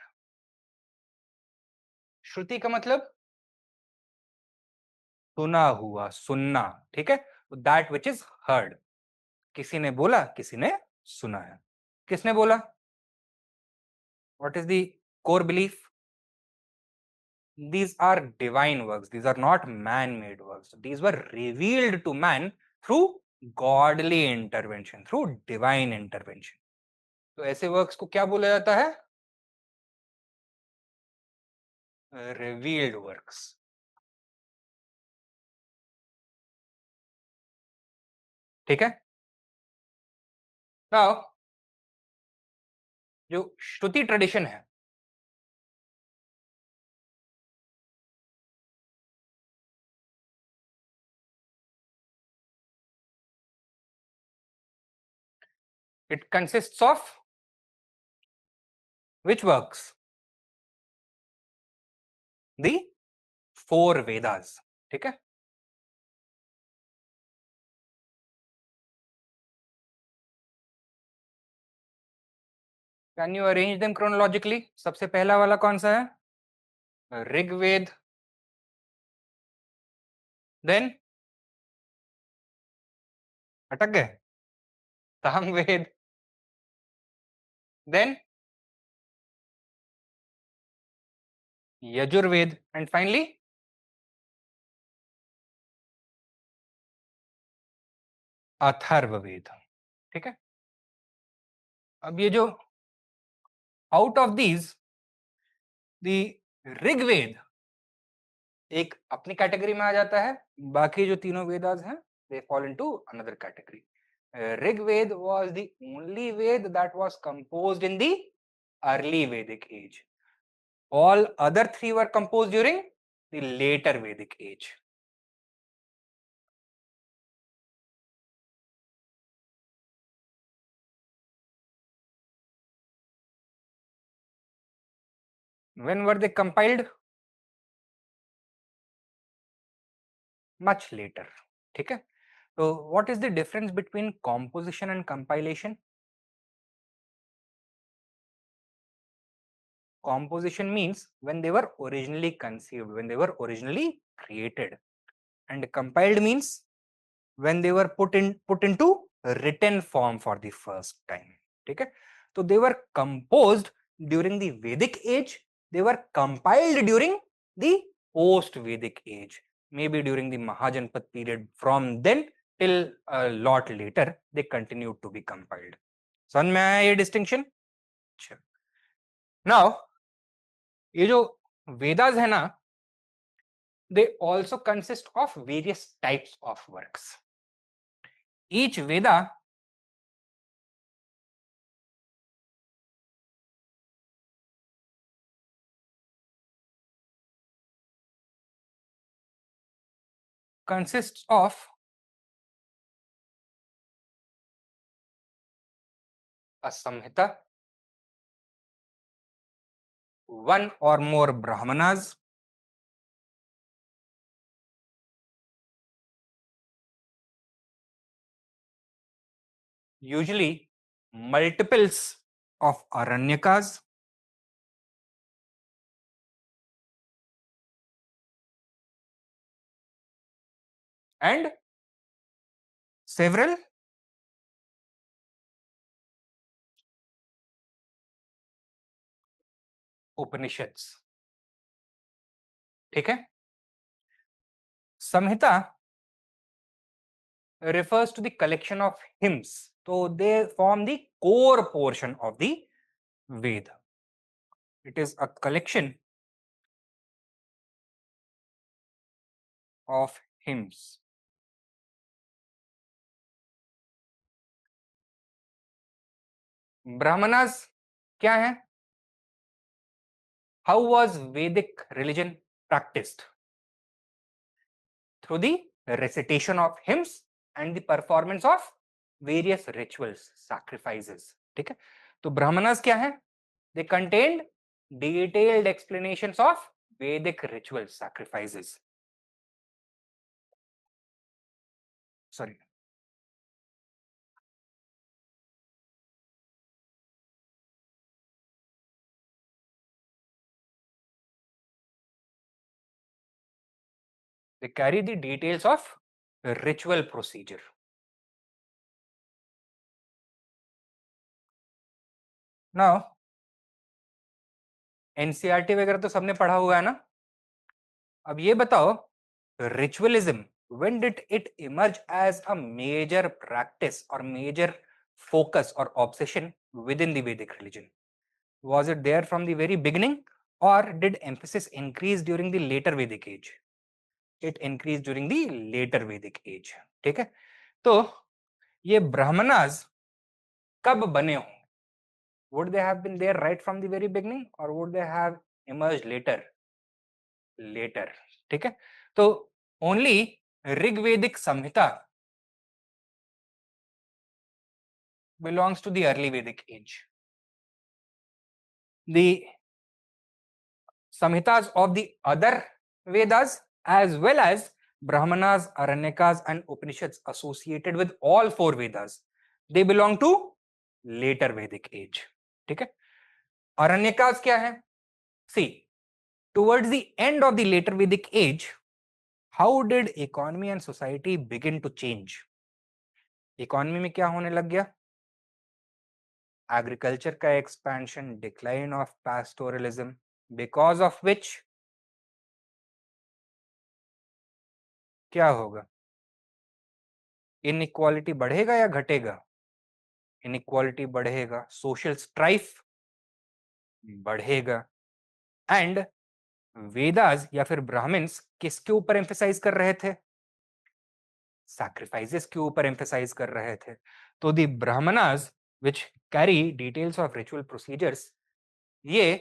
श्रुति का मतलब सुना हुआ, सुनना, ठीक है? That which is heard. किसी ने बोला, किसी ने सुना है. किसने बोला? What is the core belief? These are divine works. These are not man-made works. These were revealed to man through godly intervention, through divine intervention. तो ऐसे वर्क्स को क्या बोला जाता है? Revealed works. ठीक है? Now, जो श्रुति ट्रेडिशन है, it consists of which works? The four Vedas. ठीक है? Can you arrange them chronologically? सबसे पहला वाला कौन सा है? ऋग्वेद. Then अटक गए? Samaveda. Then Yajurveda. And finally Atharvaveda. ठीक है? अब ये जो आउट ऑफ दीज ऋग्वेद एक अपनी कैटेगरी में आ जाता है, बाकी जो तीनों वेदास हैं they fall into another category. Rig Ved was the only Ved that was composed in the early Vedic age. All other three were composed during the later Vedic age. When were they compiled? Much later. Okay. So what is the difference between composition and compilation? Composition means when they were originally conceived, when they were originally created, and compiled means when they were put into written form for the first time. Okay. So they were composed during the Vedic age, they were compiled during the post Vedic age, maybe during the Mahajanpat period. From then till a lot later they continued to be compiled. समझ में आया ये distinction? Now ये जो वेदास है ना, they also consist of various types of works. Each Veda consists of a samhita, one or more brahmanas, usually multiples of aranyakas, and several Upanishads. ठीक है? Samhita refers to the collection of hymns, so they form the core portion of the Veda. It is a collection of hymns. Brahmanas क्या है? How was Vedic religion practiced? Through the recitation of hymns and the performance of various rituals, sacrifices. ठीक है? तो ब्राह्मणास क्या है? They contained detailed explanations of Vedic rituals, sacrifices. Sorry. They carry the details of ritual procedure. Now, NCERT वगैरह तो सबने पढ़ा हुआ है ना? अब ये बताओ, ritualism, when did it emerge as a major practice or major focus or obsession within the Vedic religion? Was it there from the very beginning, or did emphasis increase during the later Vedic age? It increased during the later Vedic age. ठीक है? तो ये ब्राह्मणास कब बने हों? Would they have been there right from the very beginning, or would they have emerged later? Later. ठीक है? तो only Rigvedic Samhita belongs to the early Vedic age. The Samhitas of the other Vedas, as well as Brahmanas, Aranyakas, and Upanishads associated with all four Vedas, they belong to later Vedic age. ठीक है? Aranyakas क्या है? See, towards the end of the later Vedic age, how did economy and society begin to change? Economy में क्या होने लग गया? Agriculture का expansion, decline of pastoralism, because of which क्या होगा? Inequality बढ़ेगा या घटेगा? Inequality बढ़ेगा, social strife बढ़ेगा, and वेदास या फिर ब्राह्मण्स किसके ऊपर एम्फेसाइज कर रहे थे? सैक्रिफाइसेस के ऊपर एम्फेसाइज कर रहे थे। तो the Brahmanas which carry details of ritual procedures, ये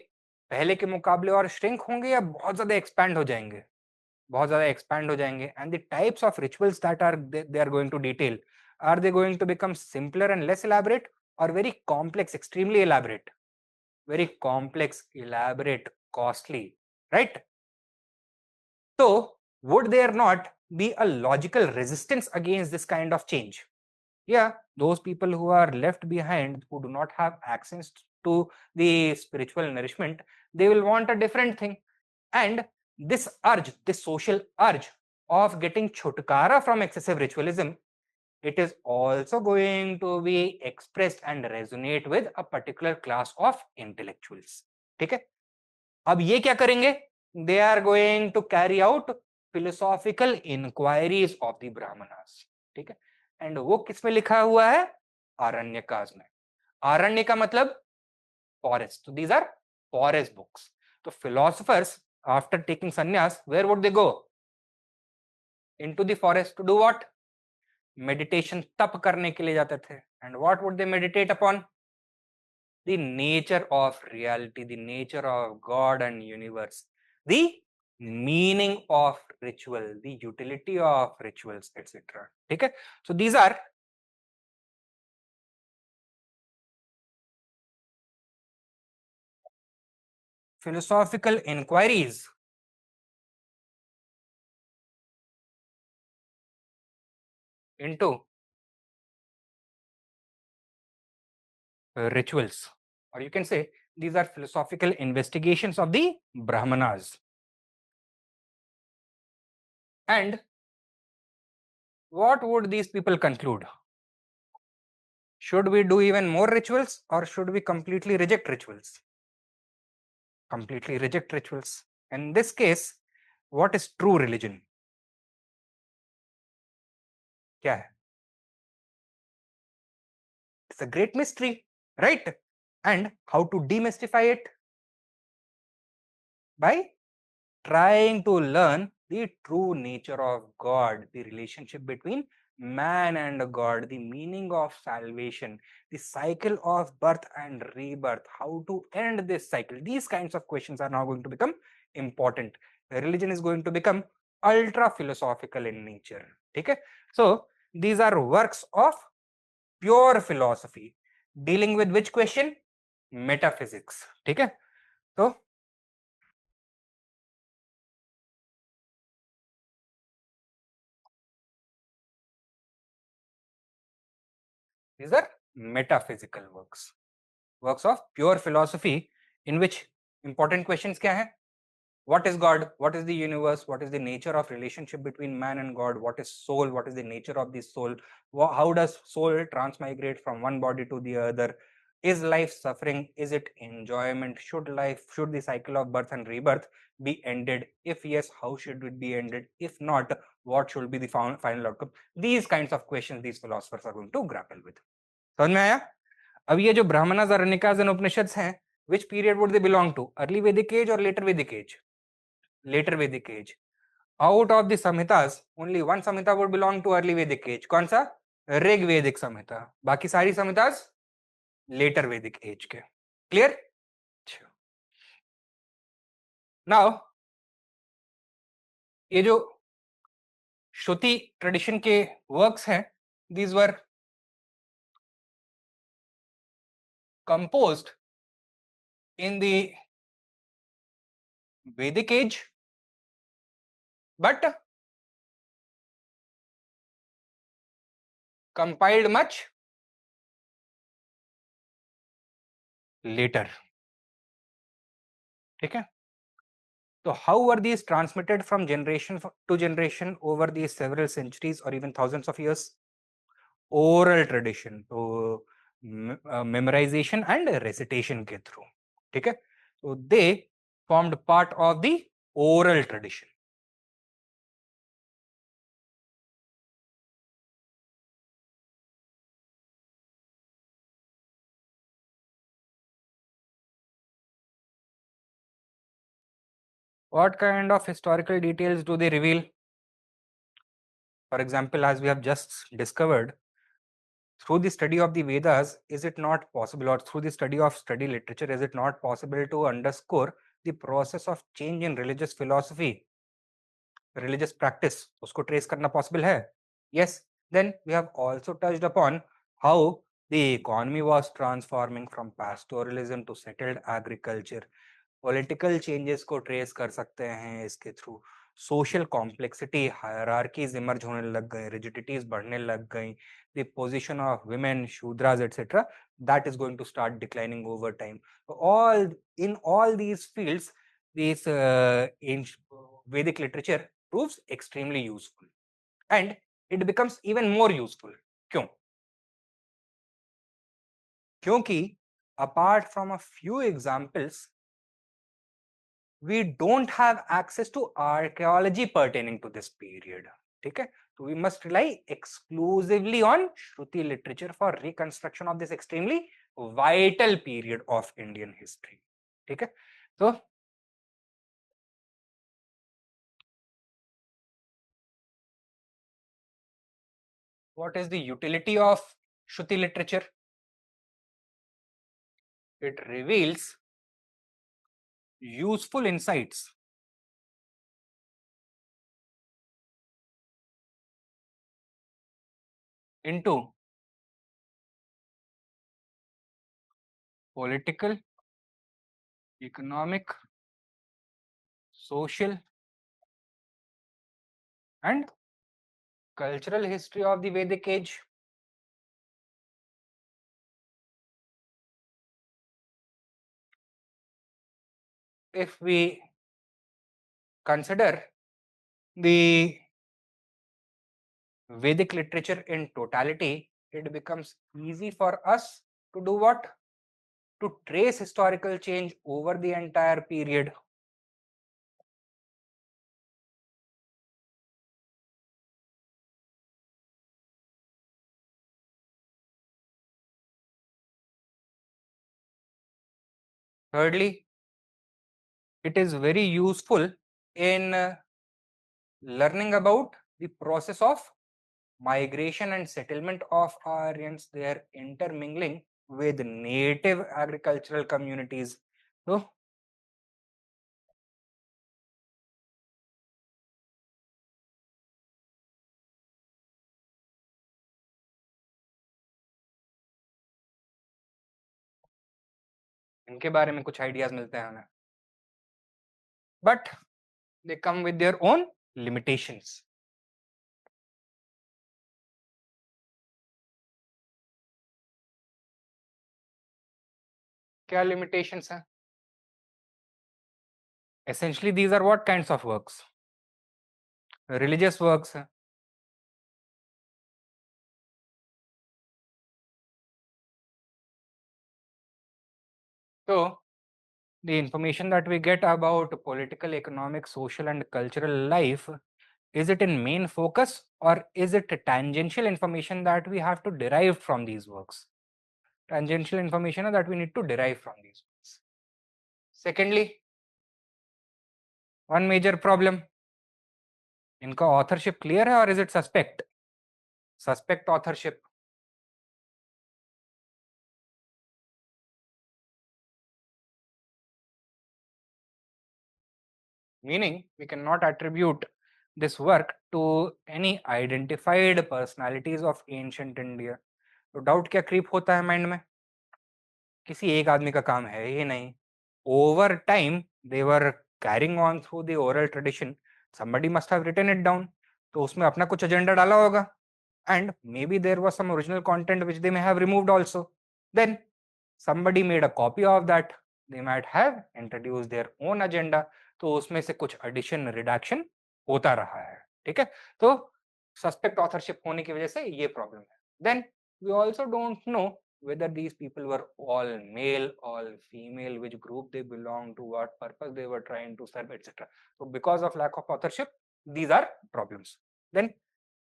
पहले के मुकाबले और श्रिंक होंगे या बहुत ज्यादा एक्सपैंड हो जाएंगे? बहुत ज्यादा एक्सपैंड हो जाएंगे। And the types of rituals that are they are going to detail, are they going to become simpler and less elaborate और very complex, extremely elaborate? Very complex, elaborate, costly, right? So would there not be a logical resistance against this kind of change? Yeah, those people who are left behind, who do not have access to the spiritual nourishment, they will want a different thing. And this urge, this social urge of getting chutkara from excessive ritualism, it is also going to be expressed and resonate with a particular class of intellectuals. ठीक है? अब ये क्या करेंगे? They are going to carry out philosophical inquiries of the Brahmanas. ठीक है? And वो किसमें लिखा हुआ है? आरण्यकाज में। आरण्य का मतलब फॉरेस्ट, तो दीज आर फॉरेस्ट बुक्स। तो philosophers after taking sanyasa, where would they go? Into the forest to do what? Meditation, तप करने के लिए जाते थे। And what would they meditate upon? the nature of reality, the nature of God and universe, the meaning of ritual, the utility of rituals, etc. ठीक है? So these are philosophical inquiries into rituals, or you can say these are philosophical investigations of the Brahmanas. And what would these people conclude? Should we do even more rituals, or should we completely reject rituals? Completely reject rituals. In this case, what is true religion? क्या है? It's a great mystery, right? And how to demystify it? By trying to learn the true nature of God, the relationship between man and God, the meaning of salvation, the cycle of birth and rebirth, how to end this cycle. These kinds of questions are now going to become important. Religion is going to become ultra philosophical in nature. Okay? So these are works of pure philosophy dealing with which question? Metaphysics. ठीक है? तो these are metaphysical works of pure philosophy in which important questions क्या है? What is God? What is the universe? What is the nature of relationship between man and God? What is soul? What is the nature of the soul? How does soul transmigrate from one body to the other? Is life suffering? Is it enjoyment? Should the cycle of birth and rebirth be ended? If yes, how should it be ended? If not, what should be the final outcome? These kinds of questions these philosophers are going to grapple with. समझ में आया? अब ये जो Brahmanas, अरण्यकास and Upanishads हैं, which period would they belong to? Early Vedic age or later Vedic age? Later Vedic age. Out of the Samhitas, only one Samhita would belong to early Vedic age. कौन सा? ऋग वैदिक संहिता। बाकी सारी संहितास लेटर वैदिक as के। Clear? Now ये जो श्रुति tradition के वर्क्स हैं, these were composed in the Vedic age, but compiled much later. ठीक है? So how were these transmitted from generation to generation over these several centuries or even thousands of years? Oral tradition, तो memorization and recitation के through. ठीक है? So they formed part of the oral tradition. What kind of historical details do they reveal? For example, as we have just discovered, through the study of the Vedas, is it not possible, or through the study of study literature, is it not possible to underscore the process of change in religious philosophy, religious practice? Usko trace karna possible hai? Yes. Then we have also touched upon how the economy was transforming from pastoralism to settled agriculture. Political changes को trace कर सकते हैं इसके through. Social complexity, hierarchies emerge होने लग गए, रिजिडिटीज बढ़ने लग गई, the position of women, shudras, etc., that is going to start declining over time. All in all these fields, this Vedic literature proves extremely useful, and it becomes even more useful. क्यों? क्योंकि apart from a few examples, we don't have access to archaeology pertaining to this period. Okay, so we must rely exclusively on Shruti literature for reconstruction of this extremely vital period of Indian history. Okay, so what is the utility of Shruti literature? It reveals useful insights into political, economic, social, and cultural history of the Vedic age. If we consider the Vedic literature in totality, it becomes easy for us to do what? To trace historical change over the entire period. Thirdly, it is very useful in learning about the process of migration and settlement of Aryans, their intermingling with native agricultural communities. So, इनके बारे में कुछ ideas मिलते हैं हमें, but they come with their own limitations. क्या limitations हैं? Essentially, these are what kinds of works? Religious works. So, the information that we get about political, economic, social, and cultural life, is it in main focus, or is it tangential information that we have to derive from these works? Tangential information that we need to derive from these works. Secondly, one major problem, इनका authorship clear है, or is it suspect? Suspect authorship. Meaning, we cannot attribute this work to any identified personalities of ancient India. तो doubt क्या creep होता है mind में? किसी एक आदमी का काम है ये नहीं. Over time they were carrying on through the oral tradition. somebody must have written it down. तो उसमें अपना कुछ एजेंडा डाला होगा, and maybe there was some original content which they may have removed also. Then somebody made a copy of that. They might have introduced their own agenda. तो उसमें से कुछ addition redaction होता रहा है. ठीक है, तो suspect authorship होने की वजह से ये problem है. Then we also don't know whether these people were all male, all female, which group they belong to, what purpose they were trying to serve, etc. So because of lack of authorship, these are problems. Then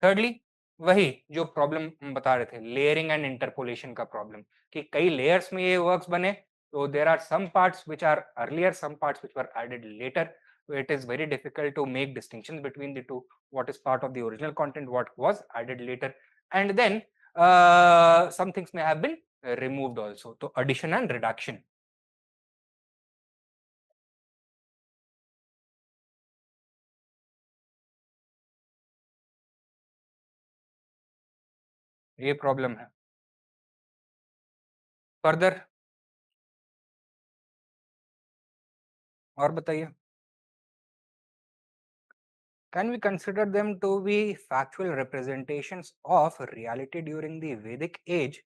thirdly, वही जो problem हम बता रहे थे, layering and interpolation का problem, कि कई layers में ये वर्क्स बने, तो there are some parts which are earlier, some parts which were added later. it is very difficult to make distinctions between the two, what is part of the original content, what was added later, and then some things may have been removed also. So addition and reduction. ये problem है. Further और बताइए. Can we consider them to be factual representations of reality during the Vedic age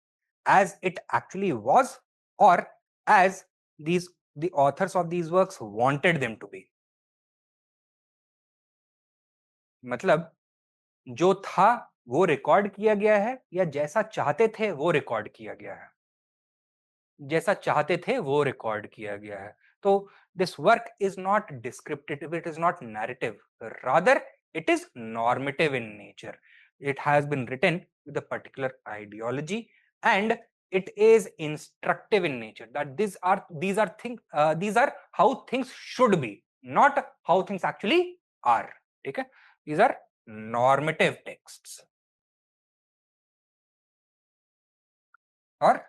as it actually was, or as the authors of these works wanted them to be? मतलब जो था वो record किया गया है या जैसा चाहते थे वो रिकॉर्ड किया गया है? जैसा चाहते थे वो रिकॉर्ड किया गया है. तो this work is not descriptive, it is not narrative, rather it is normative in nature. It has been written with a particular ideology, and it is instructive in nature, that these are how things should be, not how things actually are. Okay, these are normative texts or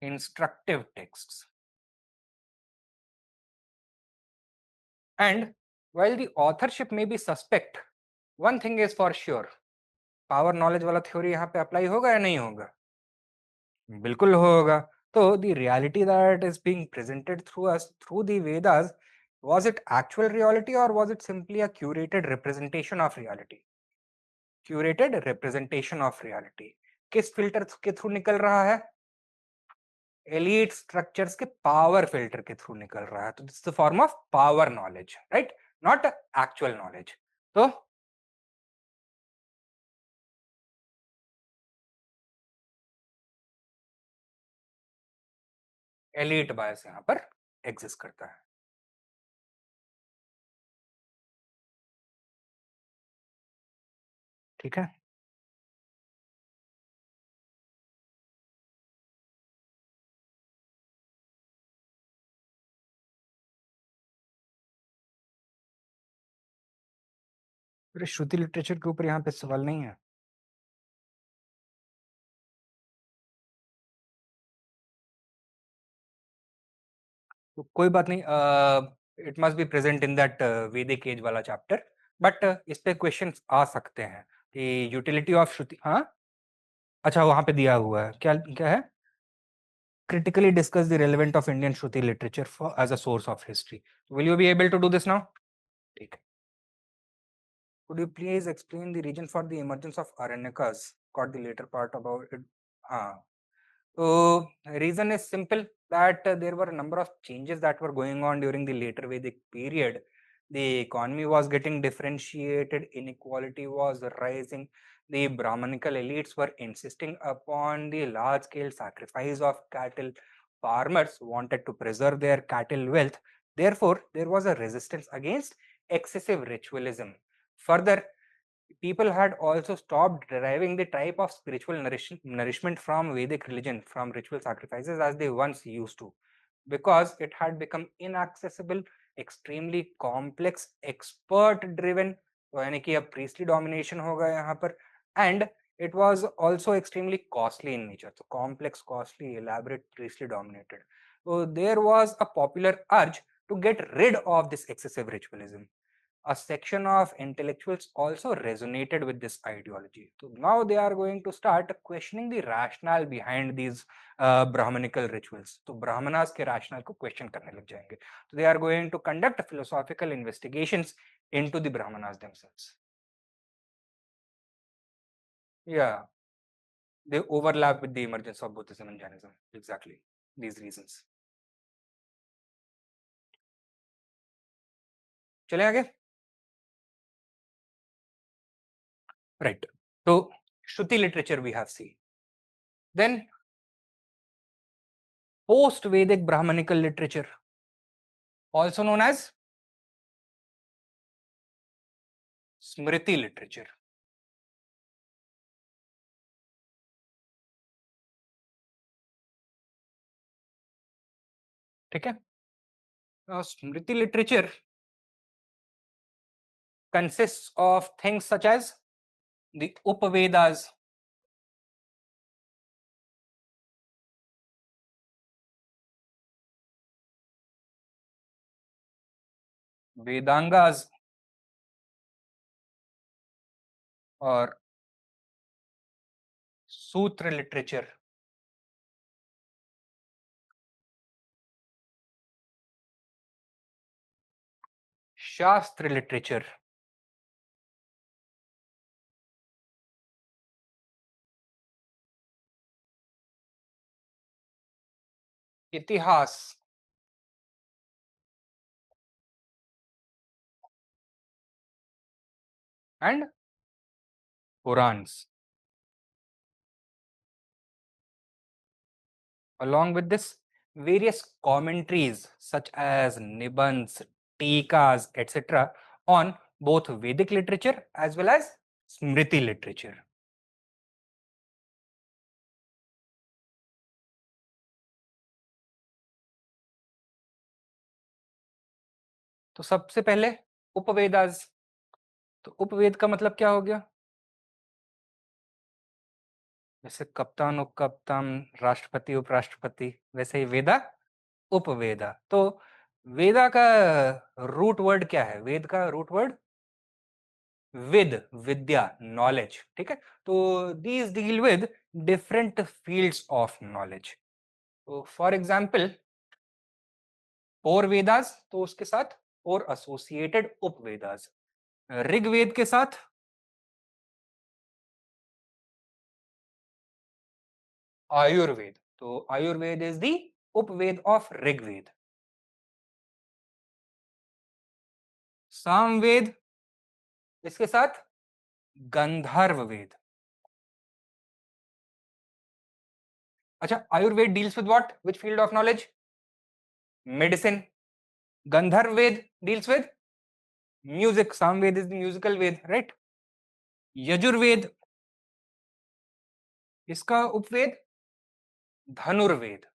instructive texts. And while the authorship may be suspect, one thing is for sure, power knowledge वाला theory यहाँ पे apply होगा या नहीं होगा? बिल्कुल होगा. तो the reality that is being presented through us through the Vedas, was it actual reality or was it simply a curated representation of reality? Curated representation of reality. किस फिल्टर के थ्रू निकल रहा है? एलीट स्ट्रक्चर्स के power filter के through निकल रहा है. तो this is the form of power knowledge, right, not actual knowledge. तो एलीट बायस यहाँ पर एग्जिस्ट करता है. ठीक है. फिर श्रुति लिटरेचर के ऊपर यहाँ पे सवाल नहीं है. तो कोई बात नहीं, it must be present in that वैदिक एज वाला चैप्टर, बट इस पे क्वेश्चंस आ सकते हैं कि यूटिलिटी ऑफ श्रुति. हाँ, अच्छा वहां पे दिया हुआ है, क्या क्या है? critically discuss the relevance of Indian Shruti literature as a source of history. Will you be able to do this now? ठीक है. Could you please explain the reason for the emergence of Aranyakas? Got the later part about it. So reason is simple, that there were a number of changes that were going on during the later Vedic period. The economy was getting differentiated, inequality was rising, the Brahmanical elites were insisting upon the large scale sacrifice of cattle. Farmers wanted to preserve their cattle wealth. Therefore, there was a resistance against excessive ritualism. Further, people had also stopped deriving the type of spiritual nourishment from Vedic religion, from ritual sacrifices, as they once used to, because it had become inaccessible, extremely complex, expert driven. तो यानी कि अब priestly domination होगा यहाँ पर, and it was also extremely costly in nature. So complex, costly, elaborate, priestly dominated. So there was a popular urge to get rid of this excessive ritualism. A section of intellectuals also resonated with this ideology. So now they are going to start questioning the rationale behind these Brahmanical rituals. तो Brahmanas के rationale को question करने लग जाएंगे. So they are going to conduct philosophical investigations into the Brahmanas themselves. Yeah, they overlap with the emergence of Buddhism and Jainism. Exactly these reasons. चले आगे. Right. So Shruti literature we have seen. Then post-Vedic Brahmanical literature, also known as Smriti literature. ठीक है। स्मृति literature consists of things such as the Upavedas, Vedangas, और सूत्र literature. शास्त्र literature. इतिहास। And Puranas. Along with this, various commentaries such as Nibans, Tikas, etc. on both Vedic literature as well as Smriti literature. तो सबसे पहले उपवेदास। तो उपवेद का मतलब क्या हो गया? जैसे कप्तान, उपकप्तान, राष्ट्रपति, उपराष्ट्रपति, वैसे ही वेदा, उपवेदा। तो वेदा का रूट वर्ड क्या है? वेद का रूट वर्ड विद, विद्या, नॉलेज। ठीक है। तो these deal with different fields of knowledge. तो फॉर एग्जाम्पल और वेदास, तो उसके साथ और एसोसिएटेड उपवेदास। ऋग्वेद के साथ आयुर्वेद, तो Ayurveda is the Upveda of Rigveda. Samaveda, इसके साथ गंधर्व वेद। अच्छा, Ayurveda deals with what? Which field of knowledge? Medicine. Gandharva Veda deals with music. Samaveda is the musical Veda, right. Yajurveda, इसका उपवेद धनुर्वेद,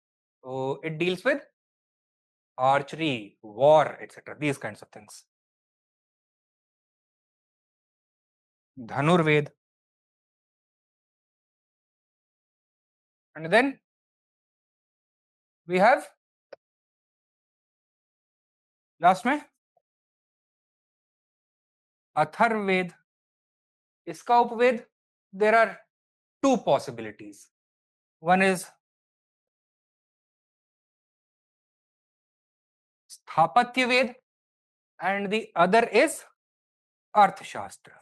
so it deals with archery, war, etc. These kinds of things. Dhanurved. And then we have last में अथर्ववेद। इसका उपवेद, there are two possibilities. One is स्थापत्य वेद and the other is अर्थशास्त्र।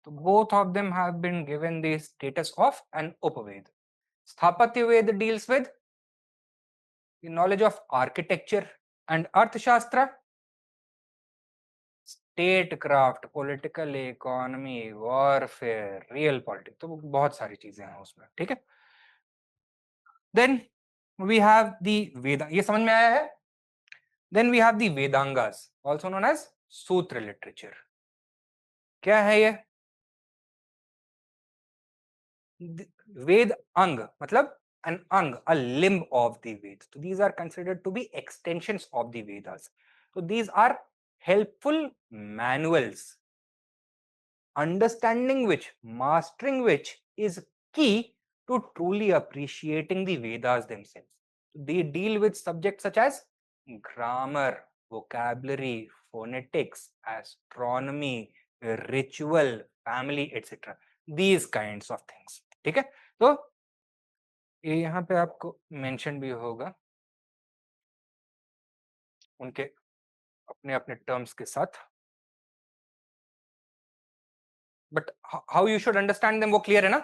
So both of them have been given the status of an Upaved. Sthapatya Ved deals with the knowledge of architecture and Arthashastra, state craft, political economy, warfare, real politics. तो बहुत सारी चीजें हैं उसमें। ठीक है। Then we have the Veda, ये समझ में आया है। Then we have the Vedangas, also known as Sutra literature. क्या है ये? वेद अंग मतलब an ang, a limb of the Veds. So these are considered to be extensions of the Vedas. So these are helpful manuals, understanding which, mastering which is key to truly appreciating the Vedas themselves. They deal with subjects such as grammar, vocabulary, phonetics, astronomy, ritual, family, etc. These kinds of things. ठीक है। तो ये यहाँ पे आपको mention भी होगा उनके अपने अपने टर्म्स के साथ, but how you should understand them वो क्लियर है ना?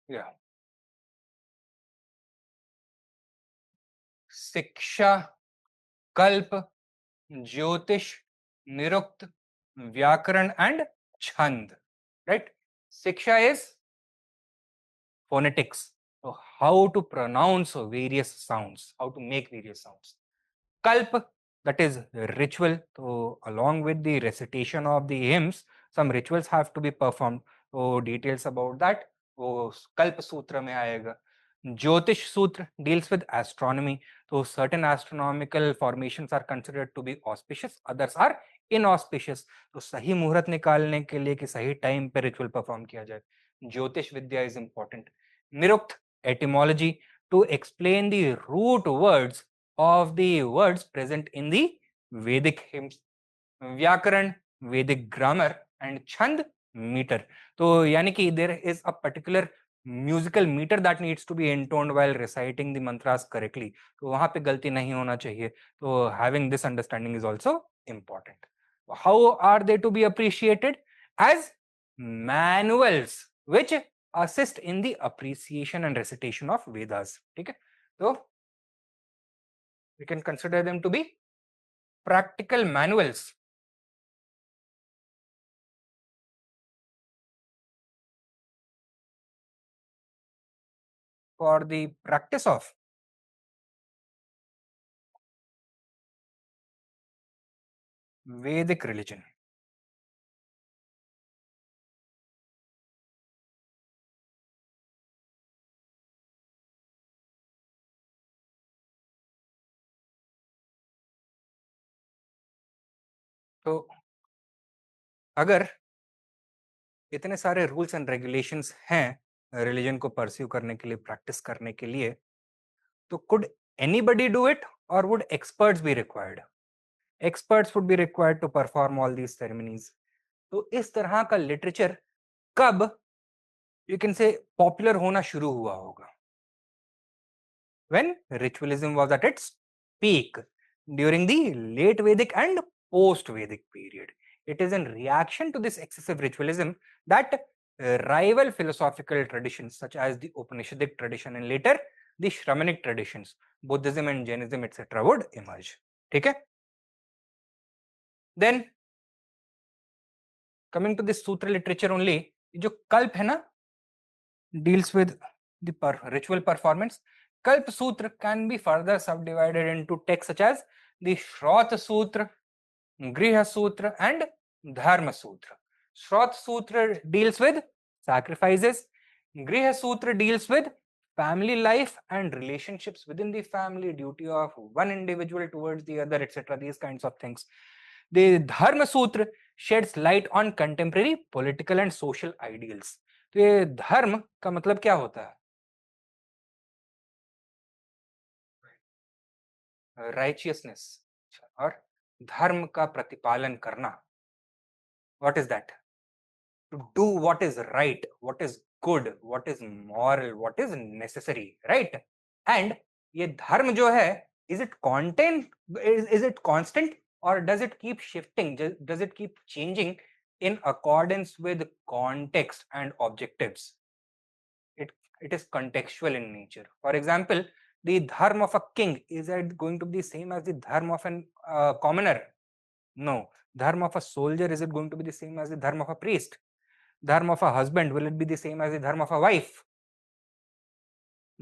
या शिक्षा, कल्प, ज्योतिष, निरुक्त, व्याकरण एंड छंद, राइट। शिक्षा इज फोनेटिक्स, तो how to pronounce various sounds, how to make various sounds. Kalp, that is ritual. So along with the recitation of the hymns, some rituals have to be performed. So details about that वो कल्प सूत्र में आएगा. Jyotish Sutra deals with astronomy. So certain astronomical formations are considered to be auspicious, others are inauspicious. तो सही मुहूर्त निकालने के लिए कि सही टाइम पे रिचुअल परफॉर्म किया जाए, ज्योतिष विद्या is important. Nirukta, etymology, to explain the root words of the words present in the Vedic hymns. व्याकरण, Vedic grammar, and chand, meter. तो यानी कि there is a particular musical meter that needs to be intoned while reciting the mantras correctly. तो वहां पे गलती नहीं होना चाहिए. तो having this understanding is also important. How are they to be appreciated? As manuals which assist in the appreciation and recitation of Vedas. ठीक है, तो we can consider them to be practical manuals for the practice of Vedic religion. तो अगर इतने सारे rules and regulations हैं religion को pursue करने के लिए, प्रैक्टिस करने के लिए, तो कुड एनीबडी डू इट और would experts be required? Experts would be required to perform all these ceremonies. तो इस तरह का लिटरेचर कब यू कैन से पॉपुलर होना शुरू हुआ होगा? When ritualism was at its peak during the late Vedic and post-Vedic period. It is in reaction to this excessive ritualism that rival philosophical traditions such as the Upanishadic tradition and later the Shramanic traditions, Buddhism and Jainism, etc. would emerge. ठीक है? Then coming to this sutra literature only, जो कल्प है ना, deals with the ritual performance. Kalp Sutra can be further subdivided into texts such as the Shrot Sutra, Griha Sutra, and Dharma Sutra. Shrot Sutra deals with sacrifices, Griha Sutra deals with family life and relationships within the family, duty of one individual towards the other, etc. These kinds of things. The Dharma Sutra sheds light on contemporary political and social ideals. तो ये धर्म का मतलब क्या होता है? Righteousness और धर्म का प्रतिपालन करना. What is that? To do what is right, what is good, what is moral, what is necessary, right? And ये धर्म जो है, is it content, is it constant, और does it keep shifting, does it keep changing in accordance with context and objectives? It is contextual in nature. For example, the dharma of a king, is it going to be the same as the dharma of an commoner? No. Dharma of a soldier, is it going to be the same as the dharma of a priest? Dharma of a husband, will it be the same as the dharma of a wife?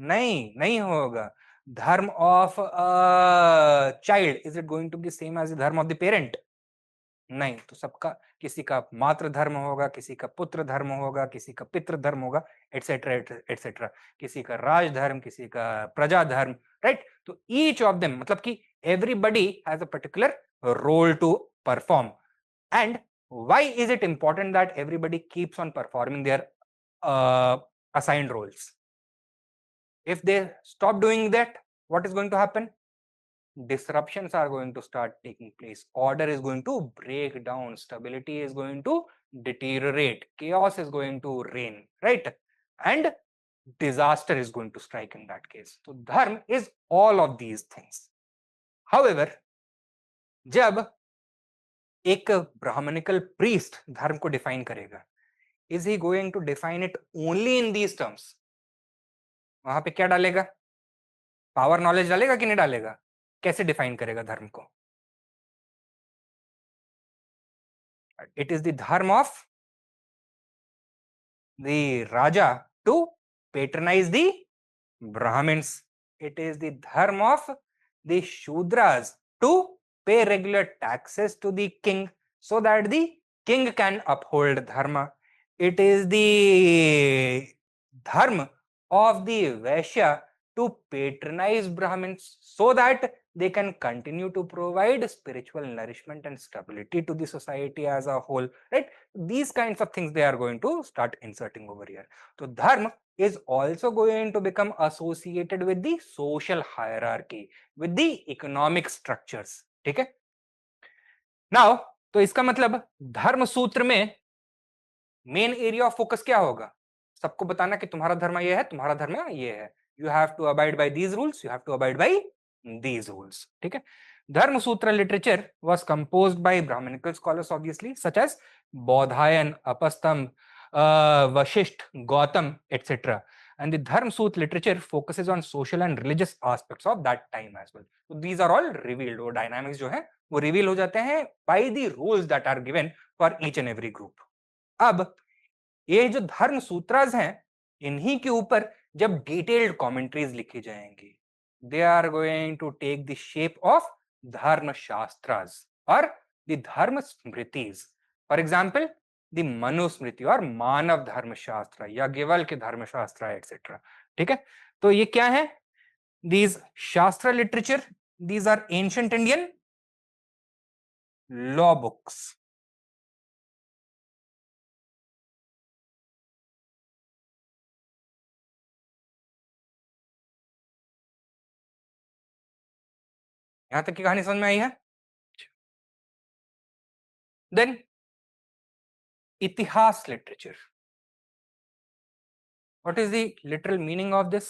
नहीं होगा. Dharma of a child, is it going to be the same as the dharma of the parent? नहीं. तो सबका, किसी का मातृ धर्म होगा, किसी का पुत्र धर्म होगा, किसी का पितृ धर्म होगा, एटसेट्रा एटसेट्रा. किसी का राज धर्म, किसी का प्रजा धर्म, राइट? तो ईच ऑफ देम, मतलब कि everybody has a particular role to perform. And why is it important that everybody keeps on performing their assigned roles? If they stop doing that, what is going to happen? Disruptions are going to start taking place. Order is going to break down. Stability is going to deteriorate. Chaos is going to reign, right? And disaster is going to strike in that case. So dharma is all of these things. However, जब एक Brahminical priest धर्म को define करेगा, is he going to define it only in these terms? वहां पे क्या डालेगा? Power knowledge डालेगा कि नहीं डालेगा? कैसे डिफाइन करेगा धर्म को? It is the dharma of the Raja to patronize the Brahmins. It is the dharma of the Shudras to pay regular taxes to the king so that the king can uphold dharma. It is the dharma of the Vaishya to patronize Brahmins so that they can continue to provide spiritual nourishment and stability to the society as a whole, right? These kinds of things they are going to start inserting over here. So dharma is also going to become associated with the social hierarchy, with the economic structures. ठीक है? Now, तो इसका मतलब धर्म सूत्र में main area of focus क्या होगा? सबको बताना कि तुम्हारा धर्म ये है, तुम्हारा धर्म ये है. You have to abide by these rules, you have to abide by these rules. ठीक है? Dharma Sutra literature was composed by Brahminical scholars, obviously, such as Bodhayan, Apastam, Vashisht, Gautam, etc. And the Dharma Sutra literature focuses on social and religious aspects of that time as well. So these are all revealed. वो dynamics जो है वो reveal हो जाते हैं by the rules that are given for each and every group. अब ये जो धर्म सूत्रास हैं इन्हीं के ऊपर जब डिटेल्ड कमेंट्रीज लिखी जाएंगी they are going to take the shape of dharma shastras और the dharma smritis. For example the Manusmriti और मानव धर्म शास्त्र या गेवल के धर्म शास्त्र एक्सेट्रा. ठीक है, तो ये क्या है? These shastra literature, these are ancient Indian law books. यहां तक की कहानी समझ में आई है? देन इतिहास literature. What is the literal meaning of this?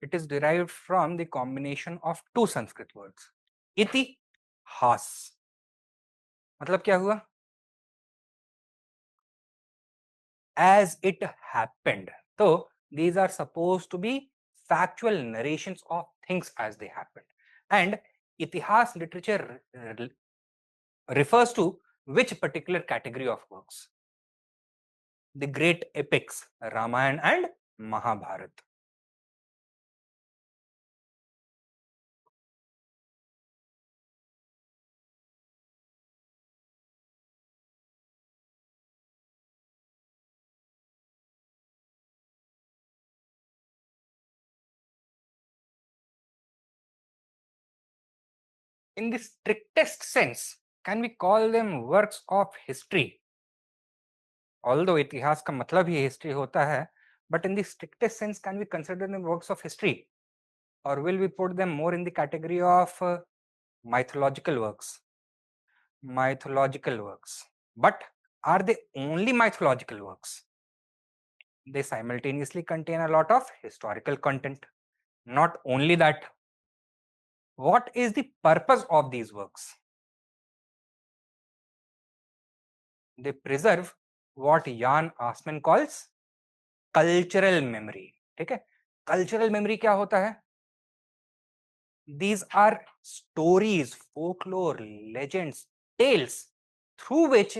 It is derived from the combination of two Sanskrit words. Iti, has. मतलब क्या हुआ? As it happened. So these are supposed to be factual narrations of things as they happened. And itihas literature refers to which particular category of works? The great epics, Ramayana and Mahabharata. In the strictest sense, can we call them works of history? Although इतिहास का मतलब ही history होता है, but in the strictest sense, can we consider them works of history? Or will we put them more in the category of mythological works? Mythological works. But are they only mythological works? They simultaneously contain a lot of historical content. Not only that, what is the purpose of these works? They preserve what Jan Assmann calls cultural memory. ठीक है, cultural memory क्या होता है? These are stories, folklore, legends, tales through which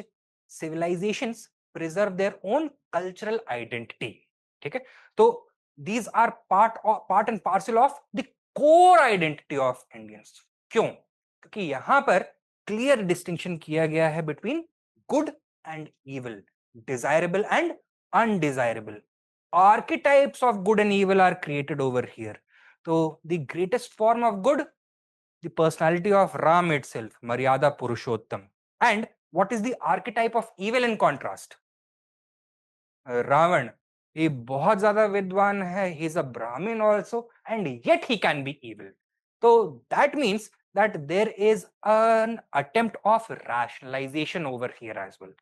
civilizations preserve their own cultural identity. ठीक है, तो these are part and parcel of the core identity of Indians. क्यों? क्योंकि यहां पर क्लियर डिस्टिंक्शन किया गया है between good and evil, desirable and undesirable. Archetypes of good and evil are created over here. So the greatest form of good, the personality of Ram itself, Maryada Purushottam. And what is the archetype of evil in contrast? Ravan. ये बहुत ज्यादा विद्वान है, he is a Brahmin also, and yet he can be evil. So that means that there is an attempt of rationalization over here as well.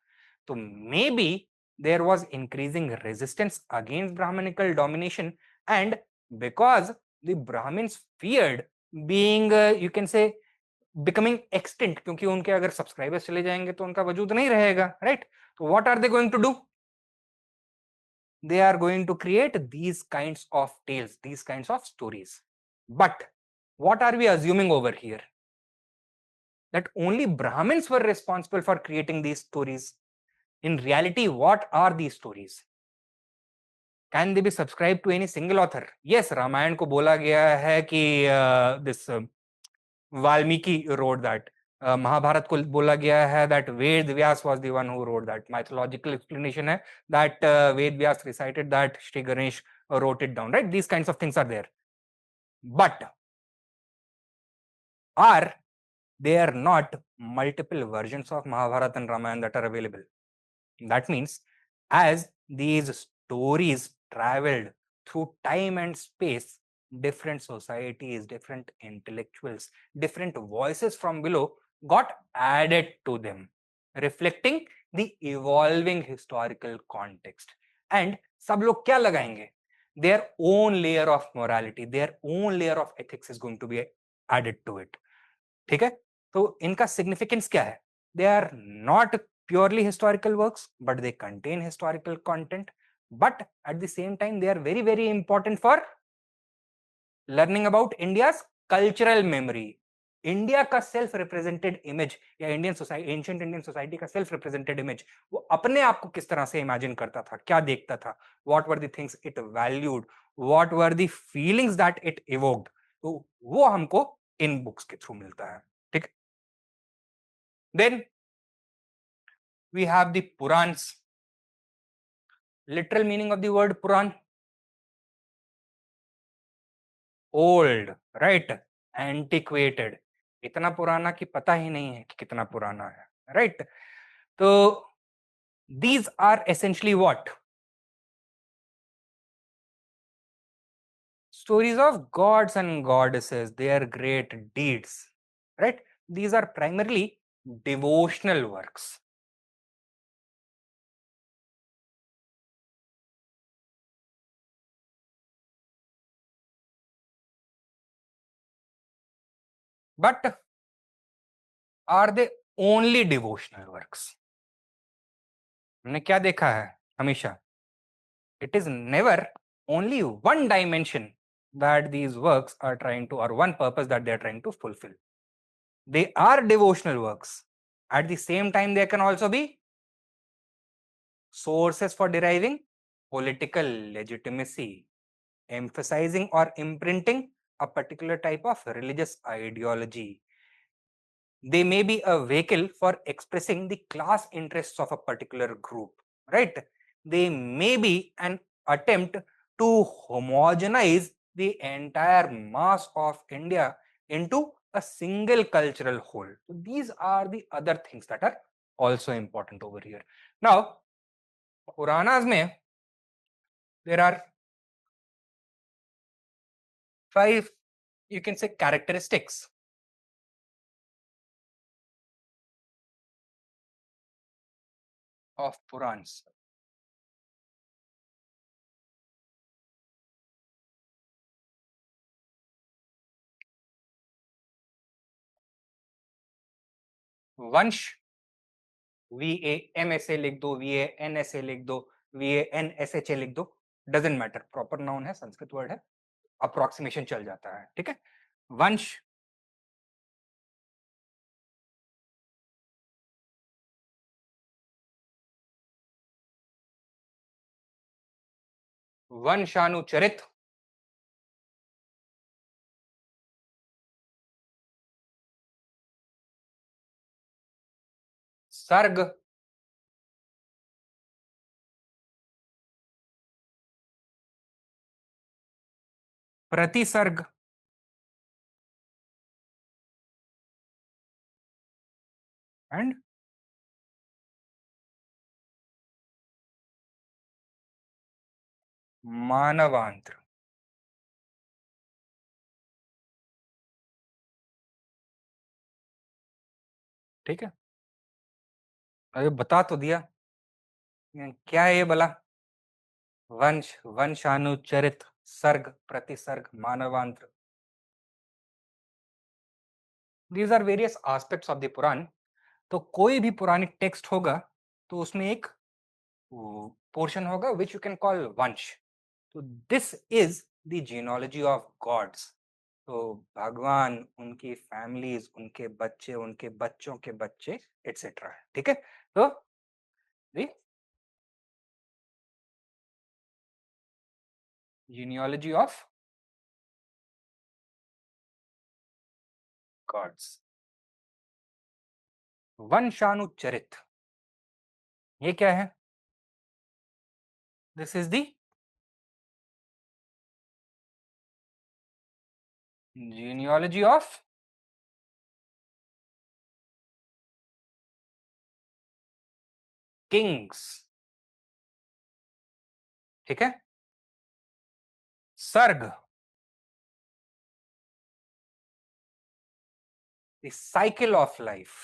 So maybe there was increasing resistance against Brahminical domination, and because the Brahmins feared being you can say becoming extinct, क्योंकि उनके अगर subscribers चले जाएंगे तो उनका वजूद नहीं रहेगा, right? So what are they going to do? They are going to create these kinds of tales, these kinds of stories. But what are we assuming over here? That only Brahmins were responsible for creating these stories. In reality, what are these stories? Can they be subscribed to any single author? Yes, Ramayan को बोला गया है कि this Valmiki wrote that. Mahabharat को बोला गया है that Ved Vyas was the one who wrote that. Mythological explanation है that Ved Vyas recited that Shri Ganesh wrote it down, right? These kinds of things are there. But are there not multiple versions of Mahabharata and Ramayana that are available? That means as these stories traveled through time and space, different societies, different intellectuals, different voices from below got added to them, reflecting the evolving historical context. And सब लोग क्या लगाएंगे? Their own layer of morality, their own layer of ethics is going to be added to it. ठीक है? तो इनका significance क्या है? They are not purely historical works, but they contain historical content. But at the same time, they are very, very important for learning about India's cultural memory. India का self represented image या Indian society, ancient Indian society का self represented image, वो अपने आप को किस तरह से इमेजिन करता था, क्या देखता था, what were the things it valued, what were the feelings that it evoked, तो वो हमको इन बुक्स के थ्रू मिलता है. ठीक. Then we have the Purans. Literal meaning of the word Puran: old, right? Antiquated. इतना पुराना कि पता ही नहीं है कि कितना पुराना है, right? तो these are essentially what? Stories of gods and goddesses, their great deeds, right? These are primarily devotional works. But are they only devotional works? हमने क्या देखा है हमेशा? It is never only one dimension that these works are trying to, or one purpose that they are trying to fulfill. They are devotional works. At the same time, they can also be sources for deriving political legitimacy, emphasizing or imprinting a particular type of religious ideology. They may be a vehicle for expressing the class interests of a particular group, right? They may be an attempt to homogenize the entire mass of India into a single cultural whole. So these are the other things that are also important over here. Now, Puranas mein there are 5, you can say, characteristics of Purans. वंश, VAMSA लिख दो, VANSA लिख दो, VANSHA लिख दो, doesn't matter, proper noun है, Sanskrit word है, approximation चल जाता है. ठीक है. वंश, वंशानुचरित, सर्ग, प्रतिसर्ग, एंड मानवांतर. ठीक है. अरे बता तो दिया, क्या है ये भला? वंश, वंशानुचरित, सर्ग, प्रतिसर्ग, मानवांतर. These are various aspects of the Puran. तो कोई भी पुरानिक टेक्स्ट होगा तो उसमें एक पोर्शन होगा which you can call वंश. तो this is the genealogy of gods. तो भगवान, उनकी फैमिलीज, उनके बच्चे, उनके बच्चों के बच्चे, एटसेट्रा. ठीक है. तो genealogy of gods. वंशानुचरित, ये क्या है? This is the genealogy of kings. ठीक है. सर्ग, the cycle of life.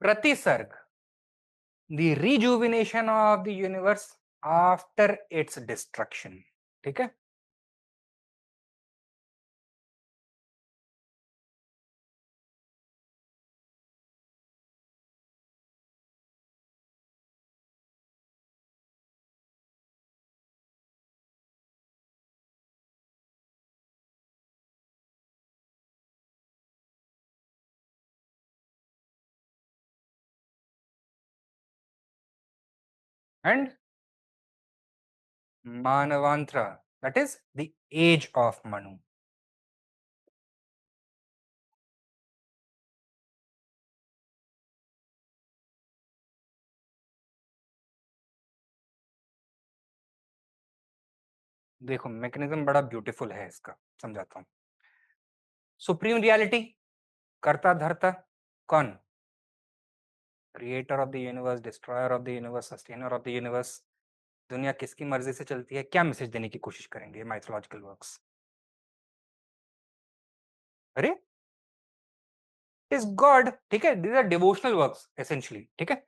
प्रतिसर्ग, the rejuvenation of the universe after its destruction. ठीक है. And Manavantra, that is the age of Manu. देखो मैकेनिज्म बड़ा ब्यूटीफुल है इसका, समझाता हूं. सुप्रीम रियलिटी, कर्ता धर्ता कौन? Creator of the universe, destroyer of the universe, sustainer of the universe. दुनिया किसकी मर्जी से चलती है, क्या मैसेज देने की कोशिश करेंगे माइथोलॉजिकल वर्क्स? अरे इज गॉड. ठीक है, these are devotional works essentially. ठीक है,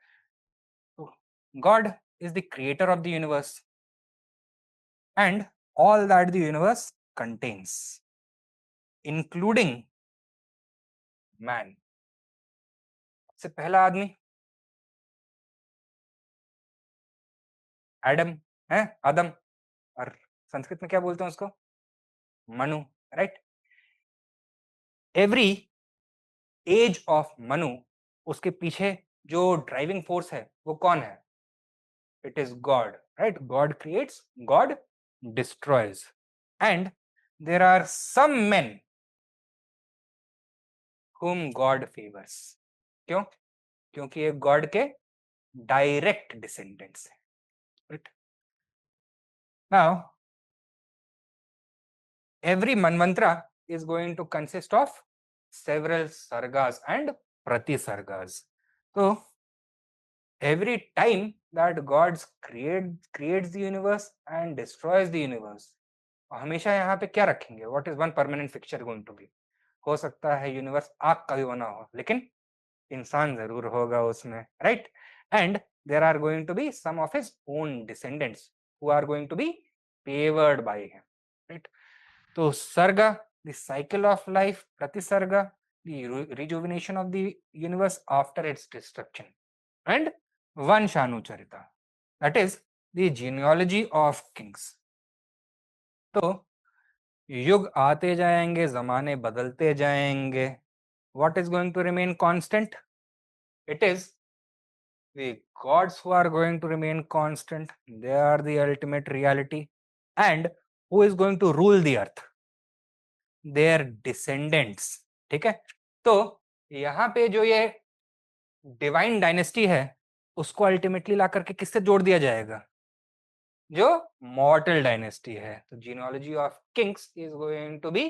God is the creator of the universe and all that the universe contains, including man. सबसे पहला आदमी एडम है, आदम, और संस्कृत में क्या बोलते हैं उसको? Manu, right. Every age of Manu, उसके पीछे जो ड्राइविंग फोर्स है वो कौन है? It is God, right. God creates, God destroys, and there are some men whom God favors. क्यों? क्योंकि ये गॉड के डायरेक्ट डिसेंडेंट्स हैं. Right? Now, every manvantra is going to consist of several sargas and pratisargas. So, every time that God creates the universe and destroys the universe, हमेशा यहाँ पे क्या रखेंगे? What is one permanent fixture going to be? हो सकता है universe आग का भी बना हो, लेकिन इंसान जरूर होगा उसमें, right. And there are going to be some of his own descendants who are going to be favoured by him, right. तो sarga, the cycle of life. Pratisarga, the rejuvenation of the universe after its destruction. And vamshanucharita, that is the genealogy of kings. तो युग आते जाएंगे, जमाने बदलते जाएंगे. What is going to remain constant? It is the gods who are going to remain constant. They are the ultimate reality. And who is going to rule the earth? Their descendants. ठीक है. तो यहाँ पे जो ये divine dynasty है उसको ultimately ला करके किससे जोड़ दिया जाएगा? जो मॉर्टल डायनेस्टी है. तो genealogy of kings is going to be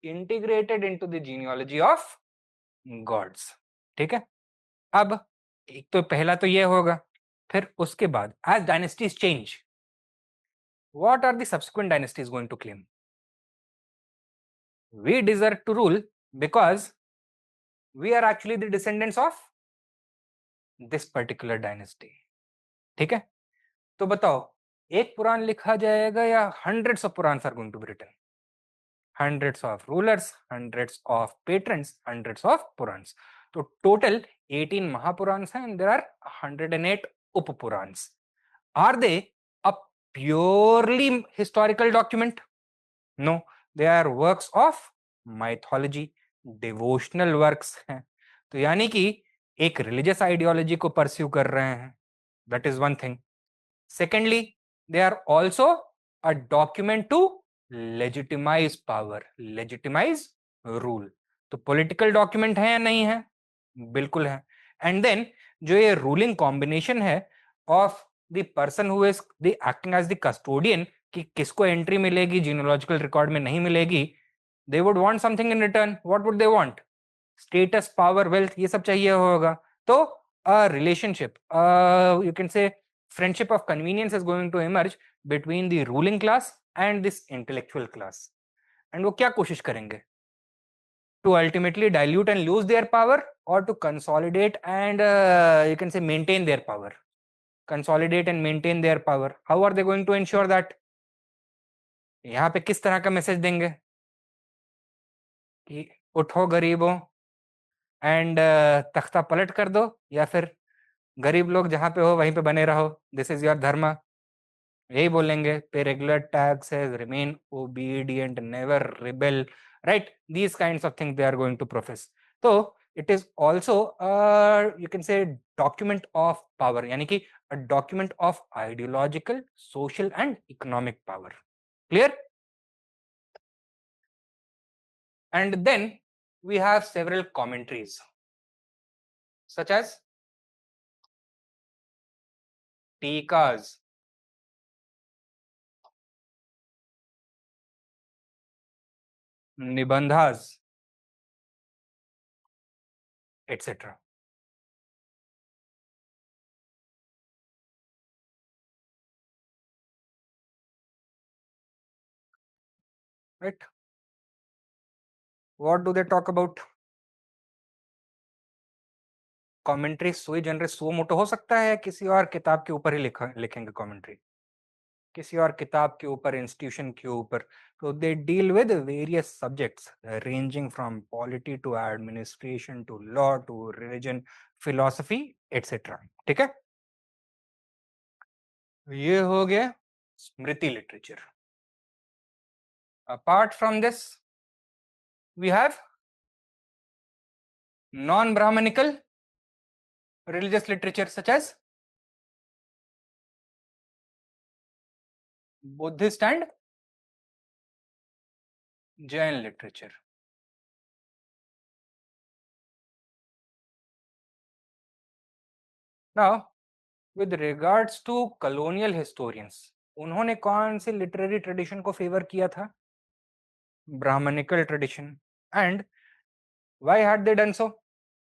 integrated into the genealogy of gods. ठीक है. अब एक तो पहला तो ये होगा, फिर उसके बाद as dynasties change, what are the subsequent dynasties going to claim? We deserve to rule because we are actually the descendants of this particular dynasty. ठीक है. तो बताओ, एक पुराण लिखा जाएगा या hundreds of Purana are going to be written? hundreds of rulers, hundreds of patrons, hundreds of purans. तो total 18 Mahapurans हैं and there are 108 Upapurans. Are they a purely historical document? No, they are works of mythology. Devotional works हैं, तो यानी कि एक religious ideology को pursue कर रहे हैं, that is one thing. Secondly, they are also a document to legitimise power, legitimise rule. तो पॉलिटिकल डॉक्यूमेंट है या नहीं है? बिल्कुल है. एंड देन जो ये रूलिंग कॉम्बिनेशन है of the person who is the acting as the custodian, कि किसको एंट्री मिलेगी जीनोलॉजिकल रिकॉर्ड में नहीं मिलेगी, they would want something in return. What would they want? Status, power, wealth, ये सब चाहिए होगा. तो a relationship, you can say friendship of convenience is going to emerge between the ruling class and this intellectual class. And वो क्या कोशिश करेंगे? To ultimately dilute and lose their power, or to consolidate and you can say maintain their power. Consolidate and maintain their power. How are they going to ensure that? यहाँ पे किस तरह का message देंगे कि उठो गरीबों एंड तख्ता पलट कर दो, या फिर गरीब लोग जहां पे हो वहीं पे बने रहो, दिस इज योर धर्म, यही बोलेंगे. Pay regular taxes, remain obedient, never rebel, right? These kinds of things they are going to profess. तो it is also you can say document of power, यानी कि a document of ideological, social and economic power. Clear? And then we have several commentaries such as टीकाज, निबंधास, etc. Right? What do they talk about? Commentary सोई generous सो मोटो हो सकता है, किसी और किताब के ऊपर ही लिखेंगे कमेंट्री, किसी और किताब के ऊपर, इंस्टीट्यूशन के ऊपर. तो they deal with various subjects ranging from polity to administration to law to religion, philosophy, etcetera. ठीक है, ये हो गया smriti literature. Apart from this we have non Brahmanical religious literature such as Buddhist and Jain literature. Now, with regards to colonial historians, उन्होंने कौन से literary tradition को favour किया था? Brahmanical tradition. And why had they done so?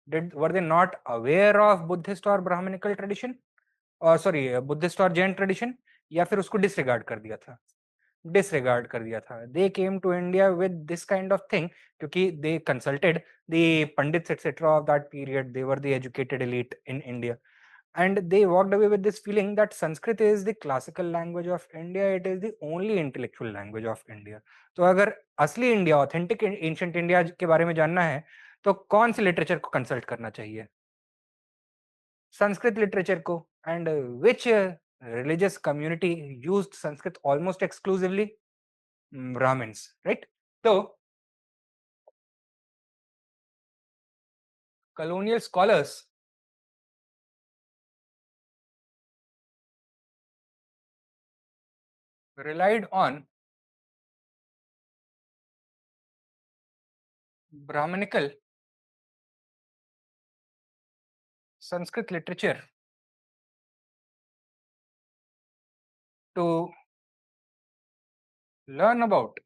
Were they not aware of Buddhist or Brahminical tradition, और sorry Buddhist और Jain tradition, या फिर उसको डिसरिगार्ड कर दिया था? डिसरिगार्ड कर दिया था. They came to India with this kind of thing, क्योंकि they consulted the pandits etcetera of that period. They were the educated elite in India, and they walked away with this feeling that Sanskrit is the classical language of India, it is the only intellectual language of India. तो अगर असली India, authentic ancient India के बारे में जानना है, तो कौन से लिटरेचर को कंसल्ट करना चाहिए? संस्कृत लिटरेचर को. And which religious community used Sanskrit almost exclusively? Brahmins, right? So colonial scholars relied on Brahmanical Sanskrit literature to learn about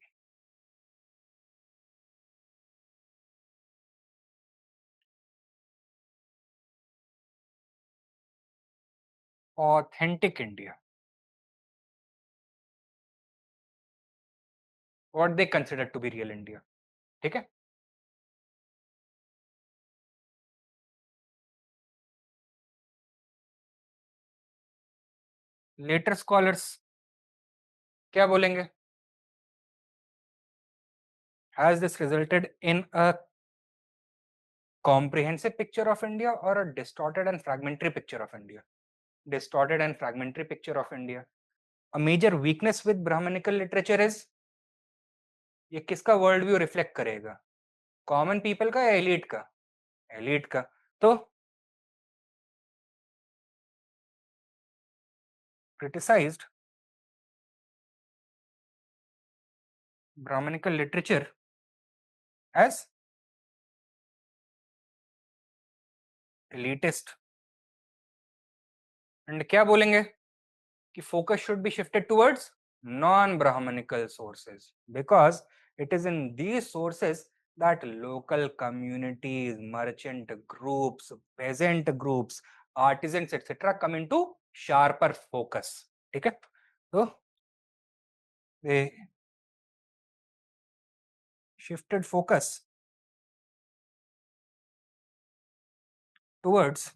authentic India, what they consider to be real India. ठीक है? Letter scholars क्या बोलेंगे? Has this resulted in a comprehensive picture of India or a distorted and fragmentary picture of India? Distorted and fragmentary picture of India. A major weakness with Brahmanical literature is, ये किसका world view reflect करेगा? Common people का या elite का? Elite का। तो criticised Brahmanical literature as elitist, and क्या बोलेंगे कि focus should be shifted towards non-Brahmanical sources because it is in these sources that local communities, merchant groups, peasant groups, artisans, etc. come into sharper focus. ठीक है, तो they shifted focus towards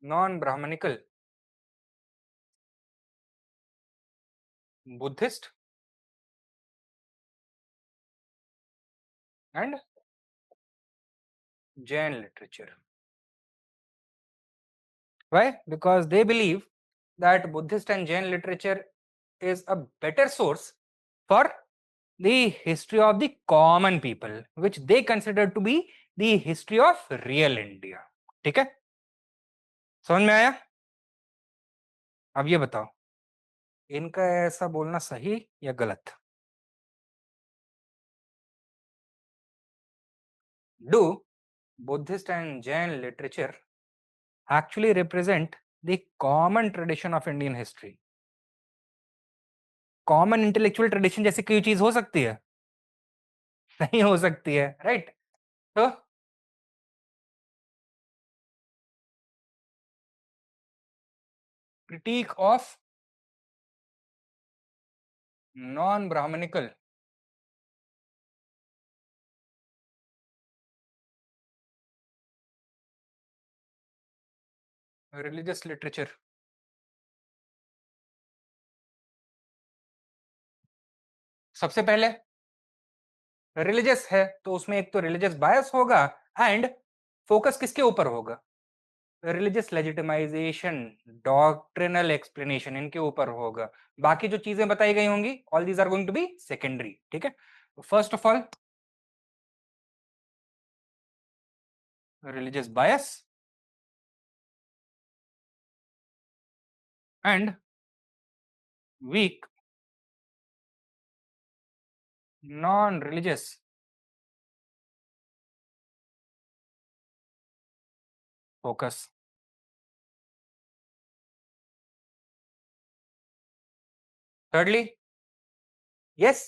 non-Brahmanical Buddhist and Jain literature. Why? Because they believe that Buddhist and Jain literature is a better source for the history of the common people, which they consider to be the history of real India. ठीक है, समझ में आया? अब ये बताओ, इनका ऐसा बोलना सही या गलत? Do Buddhist and Jain literature actually represent the common tradition of Indian history? Common intellectual tradition जैसी कोई चीज हो सकती है? नहीं हो सकती है, राइट? तो critique of non-Brahmanical religious literature. सबसे पहले रिलीजियस है तो उसमें एक तो रिलीजियस बायस होगा एंड फोकस किसके ऊपर होगा? रिलीजियस लेजिटिमाइजेशन, डॉक्ट्रिनल एक्सप्लेनेशन, इनके ऊपर होगा। बाकी जो चीजें बताई गई होंगी all these are going to be secondary. ठीक है, first of all religious bias and weak non religious focus. Thirdly, yes,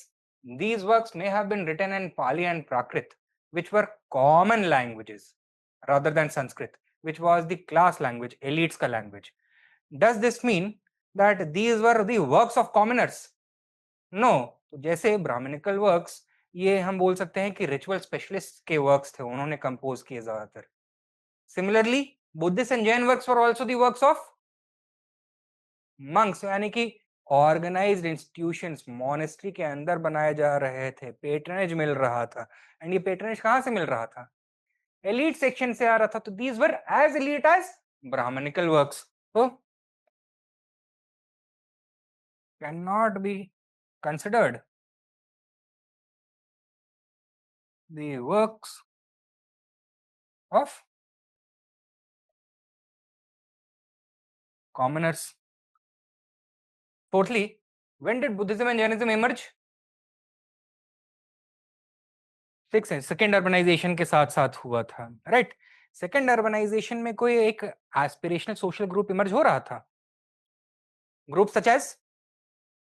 these works may have been written in Pali and Prakrit, which were common languages rather than Sanskrit, which was the class language, elites ka language. Does this mean that these were the works of commoners? No. तो जैसे Brahminical works, ये हम बोल सकते हैं कि ritual specialist के works थे, उन्होंने कंपोज किए ज्यादातर। Similarly Buddhist and Jain works were also the works of monks, यानी कि ऑर्गेनाइज्ड इंस्टीट्यूशंस मॉनेस्ट्री के अंदर बनाए जा रहे थे, पेट्रनेज मिल रहा था। एंड ये पेट्रनेज कहां से मिल रहा था? एलीट सेक्शन से आ रहा था। तो these were as elite as Brahmanical works. तो can not be considered the works of commoners. Fourthly, when did Buddhism and Jainism emerge? Fix है, सेकेंड अर्बनाइजेशन के साथ साथ हुआ था, राइट? सेकेंड अर्बनाइजेशन में कोई एक एस्पिरेशनल सोशल ग्रुप इमर्ज हो रहा था, group such as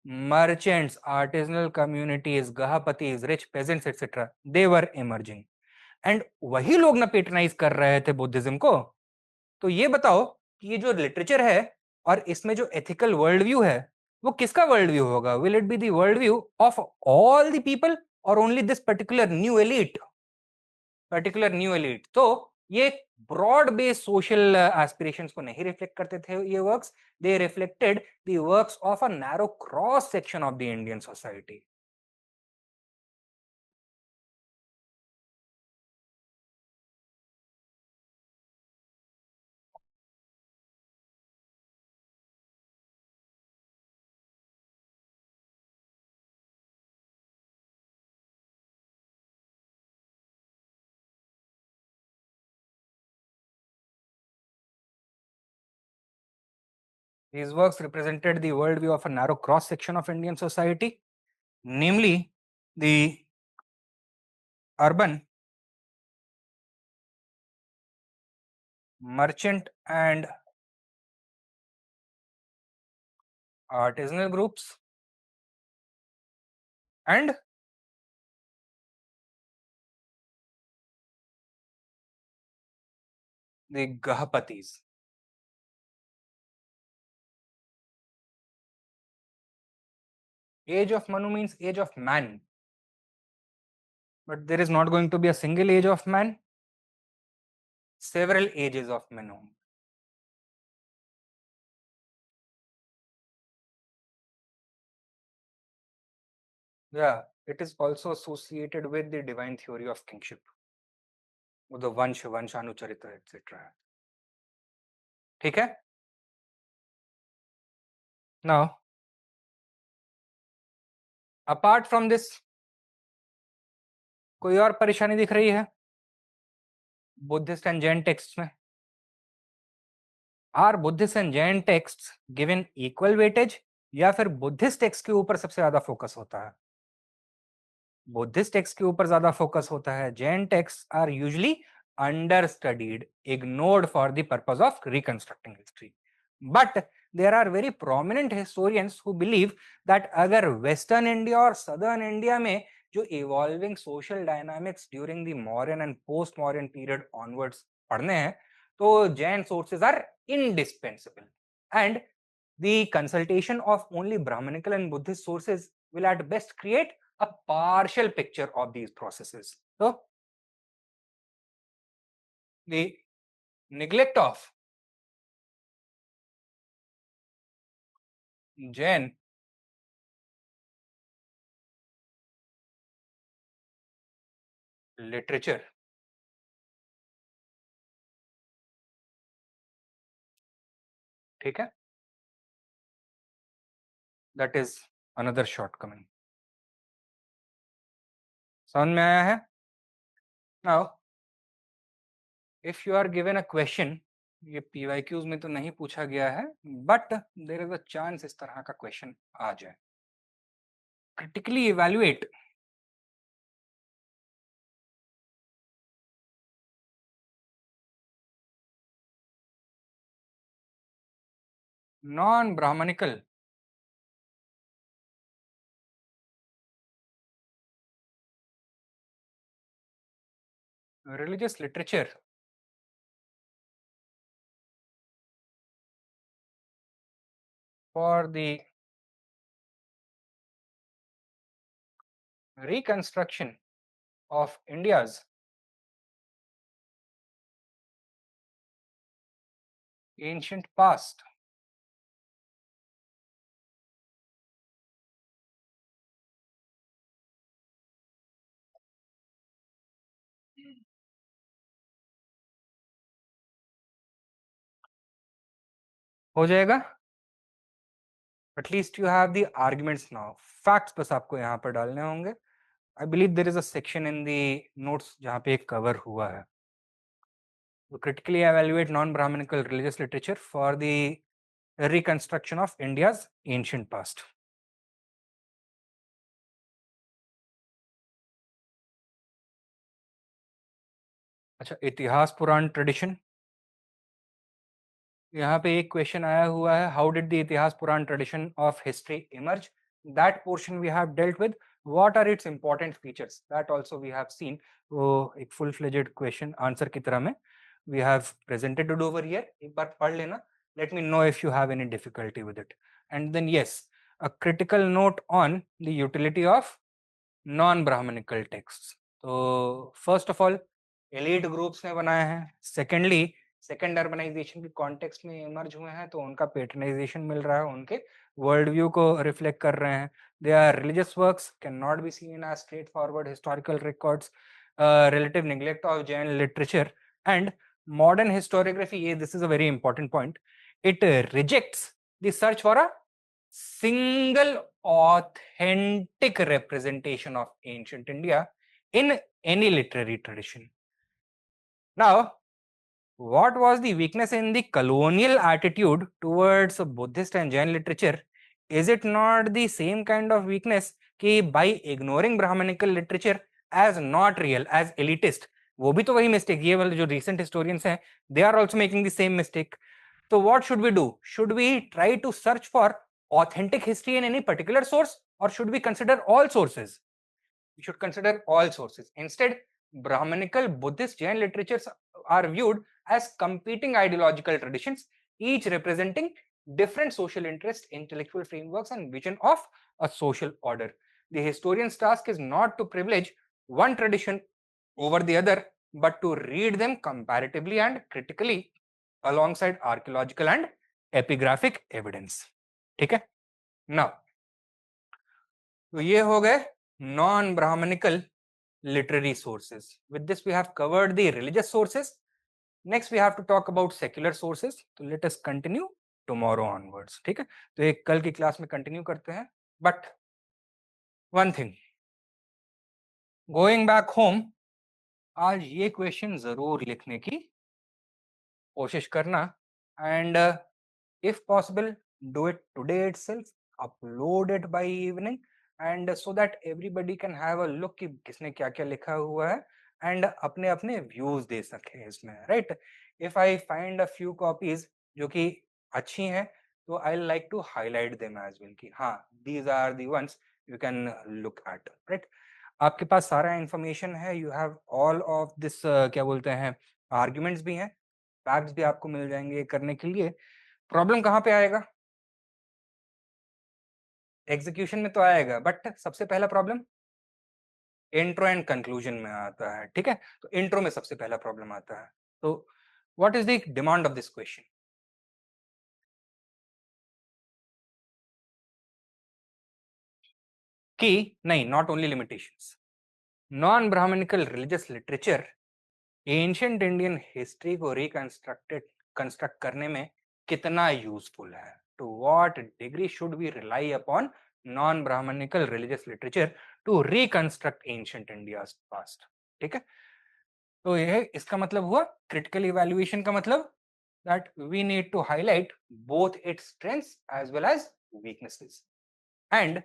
merchants, artisanal communities, gahapatis, rich peasants, etc. They were emerging. And वही लोग ना पेट्रनाइज कर रहे थे बुद्धिज्म को। तो ये बताओ कि ये जो लिटरेचर है और इसमें जो एथिकल वर्ल्ड व्यू है वो किसका वर्ल्ड व्यू होगा? Will it be the world view of all the people और only this particular new elite? Particular new elite. तो ये ब्रॉड बेस्ड सोशल एस्पिरेशंस को नहीं रिफ्लेक्ट करते थे ये works, they reflected the works of a narrow cross section of the Indian society. These works represented the worldview of a narrow cross section of Indian society, namely the urban, merchant, and artisanal groups, and the Gahpatis. Age of Manu means age of man. But there is not going to be a single age of man, several ages of Manu. Yeah, it is also associated with the divine theory of kingship, with the Vanshanucharita, etc. ठीक है? Now, apart from this, कोई और परेशानी दिख रही है Buddhist and Jain text में? Are Buddhist and Jain text given equal weightage, या फिर बुद्धिस्ट टेक्स्ट के ऊपर सबसे ज्यादा फोकस होता है? बुद्धिस्ट टेक्स्ट के ऊपर ज्यादा फोकस होता है. Jain text are usually understudied, ignored for the purpose of reconstructing history. But there are very prominent historians who believe that अगर वेस्टर्न इंडिया और सदर्न इंडिया में जो evolving social dynamics during the modern and post modern period onwards पढ़ने हैं, तो Jain sources are indispensable, and the consultation of only Brahmanical and Buddhist sources will at best create a partial picture of these processes. So, the neglect of Jain literature, ठीक है, that is another shortcoming. समझ में आया है? Now, if you are given a question, ये PYQs में तो नहीं पूछा गया है, but there is a chance इस तरह का क्वेश्चन आ जाए. Critically evaluate non-Brahmanical religious literature for the reconstruction of India's ancient past. हो जाएगा? At least you have the arguments now. Facts बस आपको यहाँ पर डालने होंगे. I believe there is a section in the notes जहाँ पे एक cover हुआ है. To critically evaluate non-Brahmanical religious literature for the reconstruction of India's ancient past. अच्छा, इतिहास पुराण ट्रेडिशन, यहाँ पे एक क्वेश्चन आया हुआ है, how did the itihasa purana tradition of history emerge? That portion we have dealt with. What are its important features? That also we have seen. वो एक फुल फ्लेजेड क्वेश्चन आंसर की तरह में we have presented it over here. एक बार पढ़ लेना. Let me know if you have any difficulty with it. And then yes, a critical note on the utility of non-Brahmanical texts. तो first of all, elite groups ने बनाए हैं. Secondly, second urbanization के context में emerge हुए हैं, तो उनका पेटर्नाइजेशन मिल रहा है, उनके वर्ल्ड व्यू को रिफ्लेक्ट कर रहे हैं. They are religious works, can not be seen as straight forward historical records. Relative neglect of Jain literature and modern historiography, this is a very important point, it rejects the search for a single authentic representation of ancient India in any literary tradition. Now, What was the weakness in the colonial attitude towards Buddhist and Jain literature? Is it not the same kind of weakness कि by ignoring Brahmanical literature as not real, as elitist, वो भी तो वही mistake, ये वाले जो recent historians हैं, they are also making the same mistake. So what should we do? Should we try to search for authentic history in any particular source, or should we consider all sources? We should consider all sources. Instead, Brahmanical, Buddhist, Jain literatures are viewed as competing ideological traditions, each representing different social interests, intellectual frameworks, and vision of a social order. The historian's task is not to privilege one tradition over the other, but to read them comparatively and critically alongside archaeological and epigraphic evidence. ठीक है? Now, तो ये हो गए non-Brahmanical literary sources. With this, we have covered the religious sources. Next, we have to talk about secular sources. So let us continue tomorrow onwards. ठीक है? तो एक कल की क्लास में कंटिन्यू करते हैं. But one thing, going back home, आज ये क्वेश्चन जरूर लिखने की कोशिश करना, and if possible, do it today itself, upload it by evening, and so that everybody can have a look कि किसने क्या क्या लिखा हुआ है, and अपने अपने views दे सके इसमें, right? If I find a few copies जो कि अच्छी हैं, तो I'll like to highlight them as well कि हाँ, these are the ones you can look at, right? आपके पास सारा इंफॉर्मेशन है, you have all of this, क्या बोलते हैं, आर्ग्यूमेंट्स भी हैं, फैक्ट्स भी आपको मिल जाएंगे करने के लिए. प्रॉब्लम कहाँ पे आएगा? एग्जीक्यूशन में तो आएगा, बट सबसे पहला प्रॉब्लम इंट्रो एंड कंक्लूजन में आता है. ठीक है, तो इंट्रो में सबसे पहला प्रॉब्लम आता है. तो what is the demand of this question? कि नहीं, not only limitations, non Brahmanical religious literature ancient Indian history को कंस्ट्रक्ट करने में कितना यूजफुल है. To what degree should we rely upon non Brahmanical religious literature to reconstruct ancient India's past. ठीक है, तो यह इसका मतलब हुआ क्रिटिकल इवैल्यूएशन का मतलब that we need to highlight both its strengths as well as weaknesses. And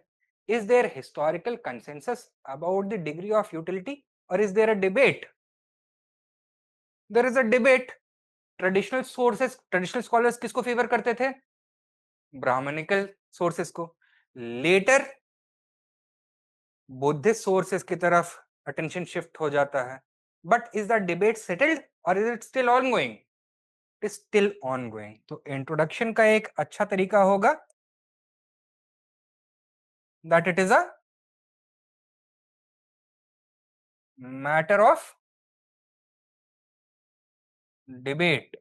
is there historical consensus about the degree of utility, or is there a debate? There is a debate. Traditional sources, traditional scholars किसको favour करते थे? Brahmanical sources को. Later Buddhist sources की तरफ attention shift हो जाता है. But is the debate settled और is it still ongoing? It is still ongoing. तो इंट्रोडक्शन का एक अच्छा तरीका होगा that it is a matter of debate.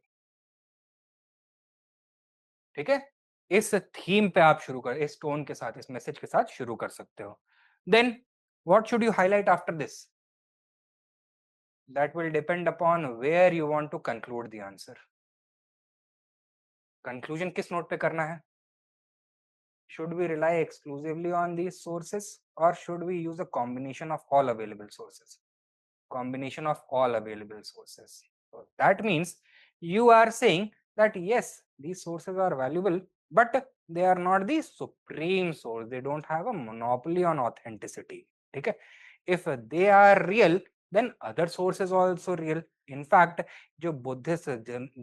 ठीक है, इस थीम पे आप शुरू कर, इस टोन के साथ, इस मैसेज के साथ शुरू कर सकते हो. Then what should you highlight after this? That will depend upon where you want to conclude the answer. Conclusion किस नोट पे करना है? Should we rely exclusively on these sources, or should we use a combination of all available sources? Combination of all available sources. So that means you are saying that yes, these sources are valuable, but they are not the supreme source. They don't have a monopoly on authenticity. Okay? If they are real, then other sources are also real. In fact, जो Buddhist,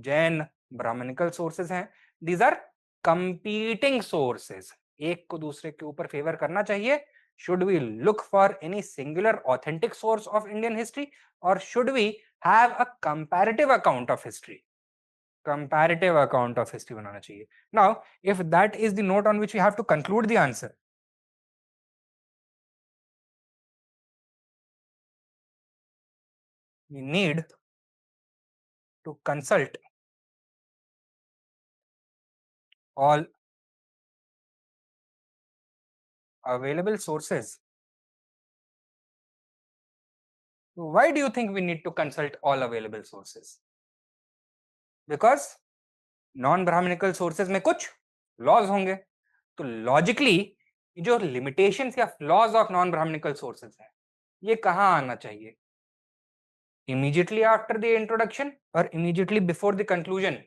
Jain, Brahmanical sources हैं, these are competing sources. एक को दूसरे के ऊपर favour करना चाहिए. Should we look for any singular authentic source of Indian history, or should we have a comparative account of history? Comparative account of history बनाना चाहिए. Now, if that is the note on which we have to conclude the answer, we need to consult all available sources. Why do you think we need to consult all available sources? Because non-Brahmanical sources में कुछ laws होंगे. तो logically जो limitations या flaws of non-Brahmanical sources हैं, ये कहाँ आना चाहिए? immediately after the introduction or immediately before the conclusion?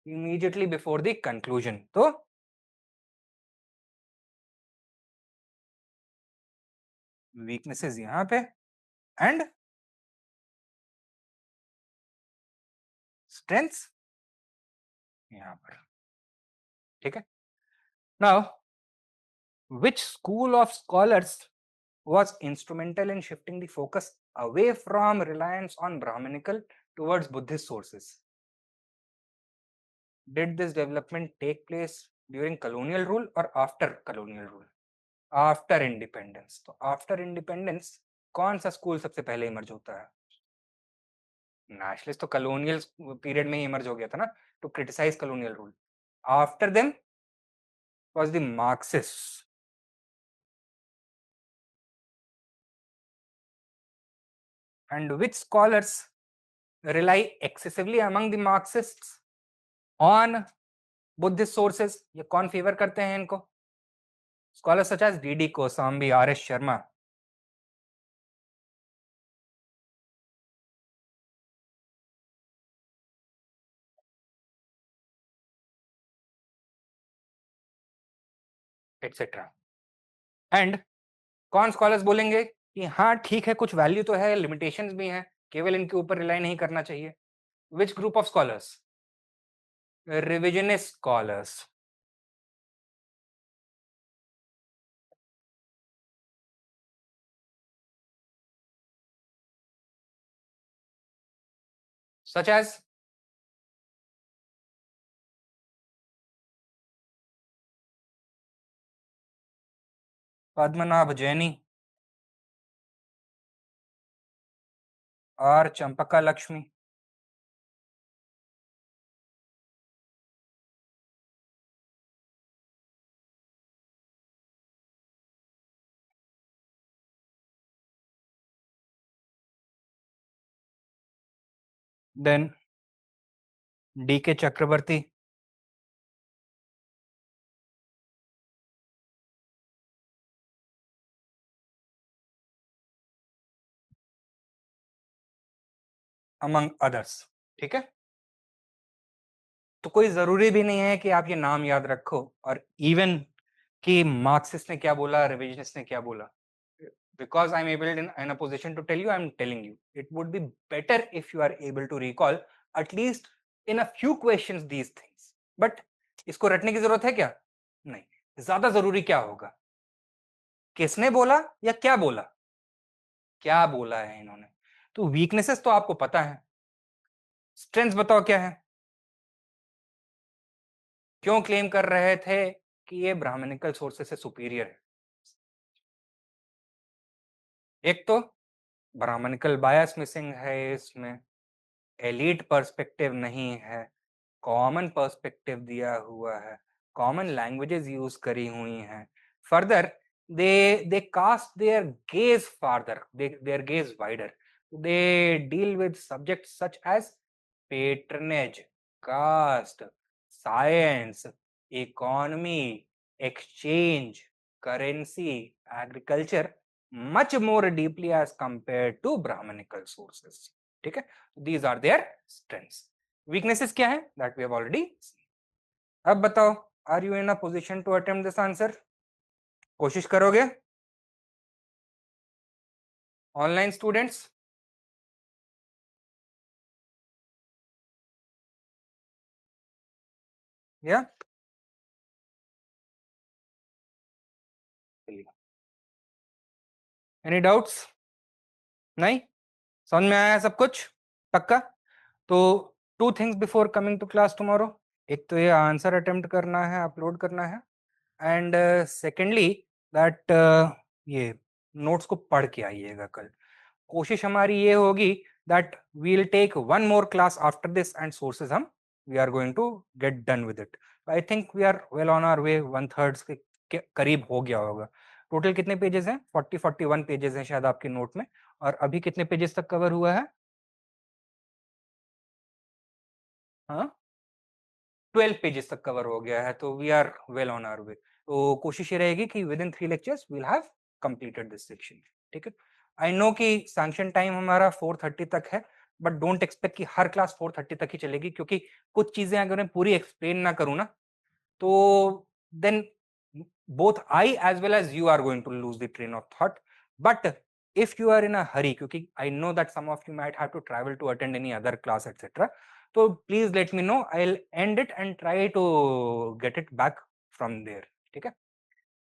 Immediately before the conclusion. तो weaknesses यहाँ पे and strengths यहाँ पर. ठीक है. Now, which school of scholars was instrumental in shifting the focus away from reliance on Brahminical towards Buddhist sources? Did this development take place during colonial rule or after colonial rule? After independence. तो after independence कौन सा school सबसे पहले emerge होता है? Nationalist तो colonial period में ही emerge हो गया था ना, to criticize colonial rule. After them was the Marxists. And which scholars rely excessively among the Marxists on Buddhist sources? ये कौन फेवर करते हैं इनको? Scholars such as D.D. Kosambi, R.S. Sharma. etc. And कौन स्कॉलर्स बोलेंगे कि हाँ ठीक है, कुछ वैल्यू तो है, लिमिटेशंस भी हैं, केवल इनके ऊपर रिलाई नहीं करना चाहिए? Which group of scholars? Revisionist scholars. Such as Padmanabh Jaini और चंपका लक्ष्मी. देन डी के चक्रवर्ती. Among others. ठीक है. तो कोई जरूरी भी नहीं है कि आप ये नाम याद रखो, और इवन कि मार्क्सिस्ट ने क्या बोला, रिविजनिस्ट ने क्या बोला. Because I'm able in a position to tell you, I'm telling you. It would be better if you are able to recall at least in a few questions these things. But इसको रटने की जरूरत है क्या? नहीं. ज्यादा जरूरी क्या होगा? किसने बोला या क्या बोला? क्या बोला है इन्होंने? तो वीकनेसेस तो आपको पता है. स्ट्रेंथ्स बताओ क्या है? क्यों क्लेम कर रहे थे कि ये ब्राह्मणिकल सोर्सेस से सुपीरियर है? एक तो ब्राह्मणिकल बायस मिसिंग है इसमें, एलीट पर्सपेक्टिव नहीं है, कॉमन पर्सपेक्टिव दिया हुआ है, कॉमन लैंग्वेजेस यूज करी हुई हैं. Further they cast their gaze farther, their gaze wider. They deal with subjects such as patronage, caste, science, economy, exchange, currency, agriculture much more deeply as compared to Brahmanical sources. ठीक है. These are their strengths. Weaknesses क्या है? That we have already seen. अब बताओ, are you in a position to attempt this answer? कोशिश करोगे? Online students? या any doubts? नहीं समझ में आया सब कुछ? पक्का? तो two things before coming to class tomorrow. एक तो ये आंसर अटेम्प्ट करना है, अपलोड करना है, एंड सेकेंडली दैट ये नोट्स को पढ़ के आइएगा कल. कोशिश हमारी ये होगी that we will take one more class after this and sources हम we are going to get done with it. I think we are well on our way, 1/3 के करीब हो गया होगा. टोटल कितने पेजेस हैं? 41 पेजेस हैं शायद आपके नोट में. और अभी कितने पेजेस तक कवर हुआ है? हाँ, 12 पेजेस तक कवर हो गया है. तो we are well on our way. तो कोशिश ये रहेगी कि within 3 lectures we will have completed this section. ठीक है. आई नो कि सैंक्शन टाइम हमारा 4:30 तक है, बट डोंट एक्सपेक्ट कि हर क्लास 4:30 तक ही चलेगी, क्योंकि कुछ चीजें अगर मैं पूरी एक्सप्लेन ना करूँ ना, तो then both I as well as you are going to lose the train of thought. But if you are in a hurry, क्योंकि I know that some of you might have to travel to attend any other class, etc. So please let me know. I'll end it and try to get it back from there. ठीक है?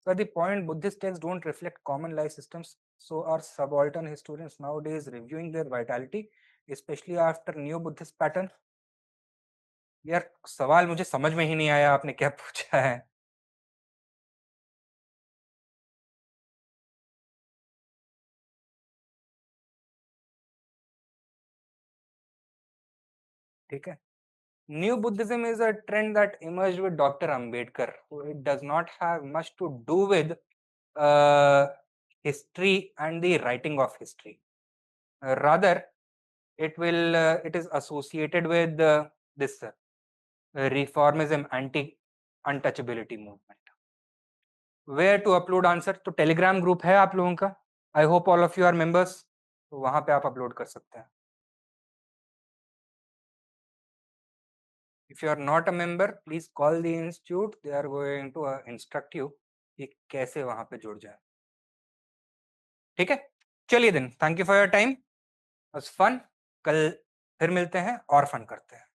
So the point, Buddhist texts don't reflect common life systems. So are subaltern historians nowadays reviewing their vitality, especially after new Buddhist pattern? यार सवाल मुझे समझ में ही नहीं आया आपने क्या पूछा है. ठीक है. New Buddhism is a trend that emerged with Dr. Ambedkar. It does not have much to do with uh, history and the writing of history. Rather, it is associated with this reformism, anti-untouchability movement. Where to upload answer? तो Telegram group है आप लोगों का. I hope all of you are members. तो वहां पे आप upload कर सकते हैं. If you are not a member, please call the institute. They are going to instruct you कि कैसे वहां पे जुड़ जाए. ठीक है, चलिए दिन. Thank you for your time. Was fun. कल फिर मिलते हैं और फन करते हैं.